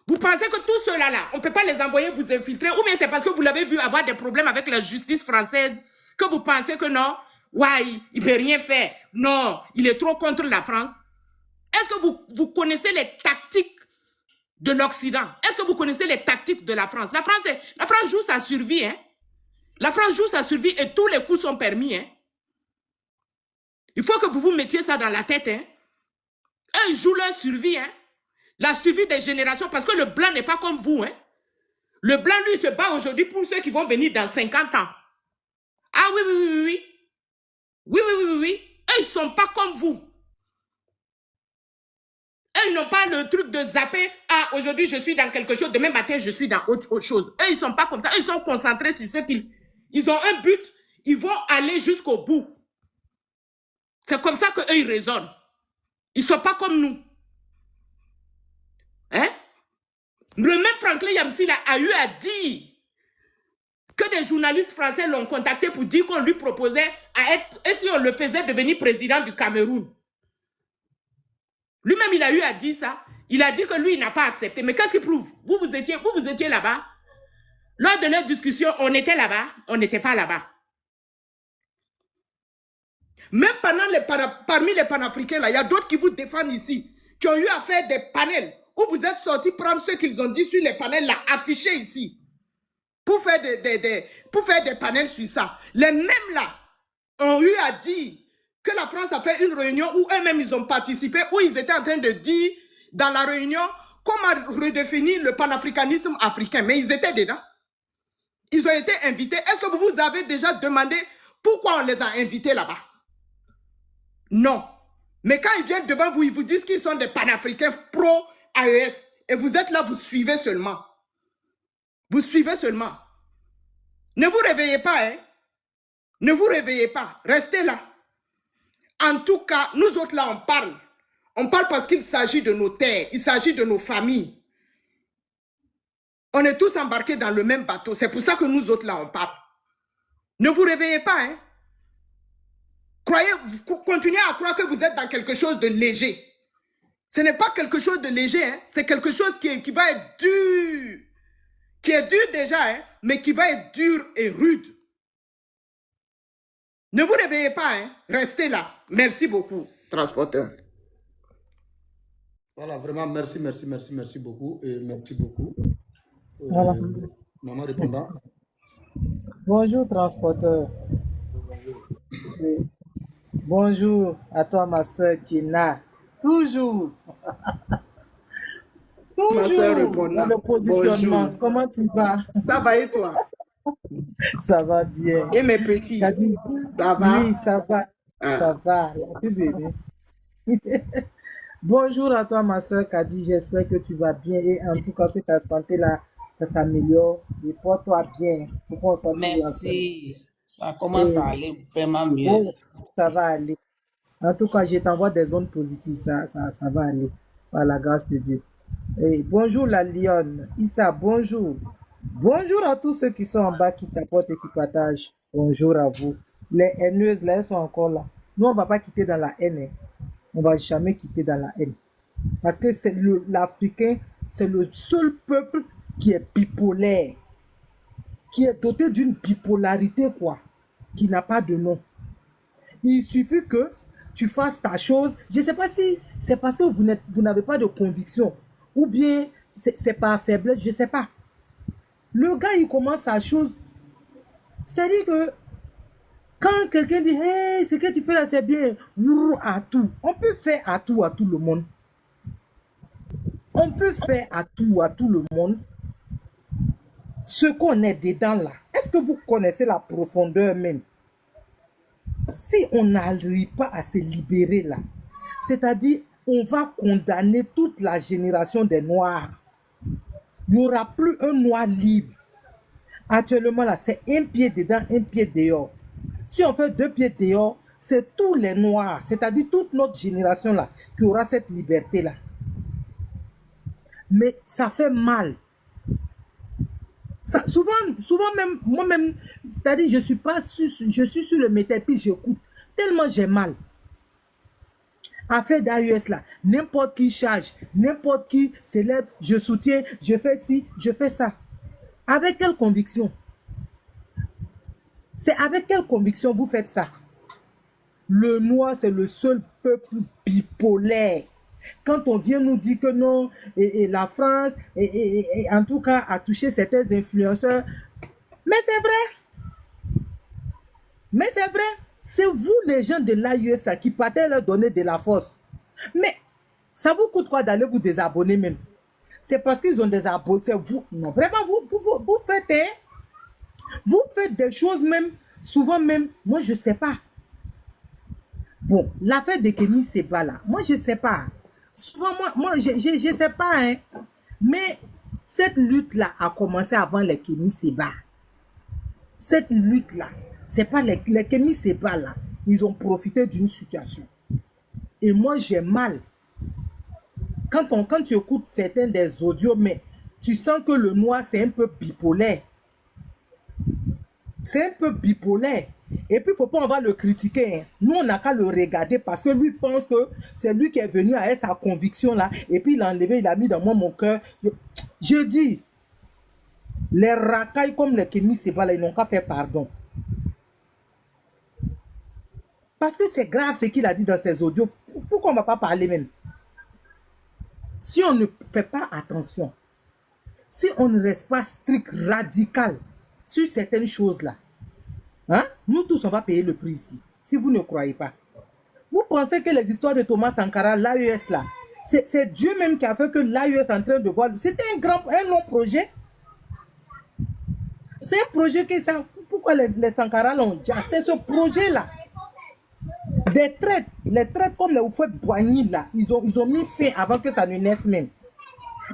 Vous pensez que tous ceux-là, on ne peut pas les envoyer vous infiltrer, ou bien c'est parce que vous l'avez vu avoir des problèmes avec la justice française que vous pensez que non, ouais, il ne peut rien faire. Non, il est trop contre la France. Est-ce que vous connaissez les tactiques de l'Occident? Est-ce que vous connaissez les tactiques de la France? La France joue sa survie, hein? La France joue sa survie et tous les coups sont permis, hein? Il faut que vous vous mettiez ça dans la tête, hein? Eux, ils jouent leur survie, hein? La survie des générations, parce que le blanc n'est pas comme vous, hein? Le blanc, lui, se bat aujourd'hui pour ceux qui vont venir dans 50 ans. Ah oui, oui, oui, oui, oui. Oui, oui, oui, oui, oui. Eux, ils ne sont pas comme vous. Eux, ils n'ont pas le truc de zapper. Ah, aujourd'hui, je suis dans quelque chose. Demain matin, je suis dans autre chose. Eux, ils ne sont pas comme ça. Eux, ils sont concentrés sur ce qu'ils... Ils ont un but. Ils vont aller jusqu'au bout. C'est comme ça qu'eux, ils raisonnent. Ils ne sont pas comme nous. Hein? Le même Franklin Yamsi a eu à dire que des journalistes français l'ont contacté pour dire qu'on lui proposait à être, et si on le faisait devenir président du Cameroun. Lui-même, il a eu à dire ça. Il a dit que lui, il n'a pas accepté. Mais qu'est-ce qu'il prouve? Vous étiez là-bas. Lors de leur discussion, on était là-bas, on n'était pas là-bas. Même parmi les panafricains, il y a d'autres qui vous défendent ici, qui ont eu à faire des panels, où vous êtes sortis prendre ce qu'ils ont dit sur les panels là, affichés ici, pour faire des panels sur ça. Les mêmes là ont eu à dire que la France a fait une réunion où eux-mêmes ils ont participé, où ils étaient en train de dire dans la réunion comment redéfinir le panafricanisme africain. Mais ils étaient dedans. Ils ont été invités. Est-ce que vous avez déjà demandé pourquoi on les a invités là-bas? Non. Mais quand ils viennent devant vous, ils vous disent qu'ils sont des panafricains pro-AES. Et vous êtes là, vous suivez seulement. Vous suivez seulement. Ne vous réveillez pas, hein. Ne vous réveillez pas. Restez là. En tout cas, nous autres là, on parle. On parle parce qu'il s'agit de nos terres. Il s'agit de nos familles. On est tous embarqués dans le même bateau. C'est pour ça que nous autres là, on parle. Ne vous réveillez pas, hein. Continuez à croire que vous êtes dans quelque chose de léger. Ce n'est pas quelque chose de léger, hein. C'est quelque chose qui va être dur. Qui est dur déjà, hein, mais qui va être dur et rude. Ne vous réveillez pas, hein. Restez là. Merci beaucoup, transporteur. Voilà, vraiment, merci beaucoup. Et merci beaucoup. Voilà. Maman répondant. Bonjour, transporteur. Oui. Bonjour à toi, ma soeur Kina. Toujours. Ma soeur Bonjour, dans répondant. le positionnement. Bonjour. Comment tu vas? Ça va et toi? Ça va bien. Et mes petits? Kadi, Ça va? oui, ça va. Ah. Ça va. La plus bébé. Bonjour à toi, ma soeur Kadi. J'espère que tu vas bien et en tout cas que ta santé là, ça s'améliore. Et porte-toi bien. Pour qu'on soit toujours ensemble. Merci. Ça commence Et à aller vraiment mieux. bon, ça va aller. En tout cas, je t'envoie des ondes positives. Ça va aller. Par la grâce de Dieu. Et bonjour la lionne. Issa, bonjour. Bonjour à tous ceux qui sont en bas, qui tapotent et qui partagent. Bonjour à vous. Les haineuses, là, elles sont encore là. Nous, on ne va pas quitter dans la haine. Hein. On ne va jamais quitter dans la haine. Parce que c'est l'Africain, c'est le seul peuple qui est bipolaire. Qui est doté d'une bipolarité, quoi. Qui n'a pas de nom. Il suffit que tu fasses ta chose. Je ne sais pas si c'est parce que vous n'avez pas de conviction. Ou bien c'est par faiblesse, je ne sais pas. Le gars, il commence sa chose. C'est-à-dire que quand quelqu'un dit, hey, ce que tu fais là, c'est bien, à tout. On peut faire à tout le monde. On peut faire à tout le monde. Ce qu'on est dedans là, est-ce que vous connaissez la profondeur même? Si on n'arrive pas à se libérer là, c'est-à-dire, on va condamner toute la génération des Noirs. Il n'y aura plus un Noir libre. Actuellement, là, c'est un pied dedans, un pied dehors. Si on fait 2 pieds dehors, c'est tous les Noirs, c'est-à-dire toute notre génération là, qui aura cette liberté-là. Mais ça fait mal. Ça, souvent même, moi-même, c'est-à-dire, je suis sur le métal, puis j'écoute. Tellement j'ai mal. Affaire d'AES là, n'importe qui charge, n'importe qui s'élève, je soutiens, je fais ci, je fais ça. Avec quelle conviction? C'est avec quelle conviction vous faites ça? Le noir, c'est le seul peuple bipolaire. Quand on vient nous dire que non, et la France, et en tout cas, a touché certains influenceurs, mais c'est vrai. Mais c'est vrai. C'est vous, les gens de l'AES, qui partez leur donner de la force. Mais ça vous coûte quoi d'aller vous désabonner même? C'est parce qu'ils ont des abonnés. C'est vous. Non, vraiment, vous faites, hein? Vous faites des choses même, souvent même, moi je ne sais pas. Bon, l'affaire de Kémy Séba là, moi je ne sais pas. Souvent, moi je ne sais pas, hein. Mais cette lutte-là a commencé avant les Kémy Séba. Cette lutte-là, c'est pas les Kémy Séba là. Ils ont profité d'une situation. Et moi, j'ai mal. Quand tu écoutes certains des audios, mais tu sens que le noir, c'est un peu bipolaire. C'est un peu bipolaire. Et puis, il ne faut pas, on va le critiquer. Hein. Nous, on n'a qu'à le regarder parce que lui pense que c'est lui qui est venu avec sa conviction là. Et puis, il a enlevé, il a mis dans moi mon cœur. Je dis, les racailles comme les Kémy Séba là, ils n'ont qu'à faire pardon. Parce que c'est grave ce qu'il a dit dans ses audios. Pourquoi on ne va pas parler même? Si on ne fait pas attention, si on ne reste pas strict, radical sur certaines choses-là, hein, nous tous, on va payer le prix ici, si vous ne croyez pas. Vous pensez que les histoires de Thomas Sankara, l'AES là, c'est Dieu même qui a fait que l'AES est en train de voir. C'était un long projet. C'est un projet que ça... Pourquoi les Sankara l'ont déjà? C'est ce projet-là. Des traites, les traites comme les Houphouët-Boigny là, ils ont mis fin avant que ça ne naisse même.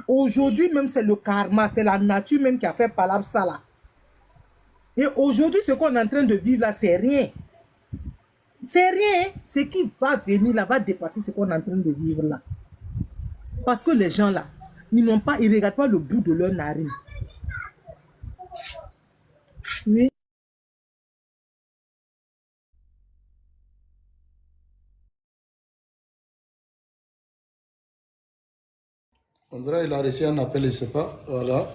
Aujourd'hui même, c'est le karma, c'est la nature même qui a fait palabre ça là. Et aujourd'hui, ce qu'on est en train de vivre là, c'est rien. C'est rien. Ce qui va venir là va dépasser ce qu'on est en train de vivre là. Parce que les gens là, ils ne regardent pas le bout de leur narine. Oui. On dirait qu'il a reçu un appel, je ne sais pas. Voilà.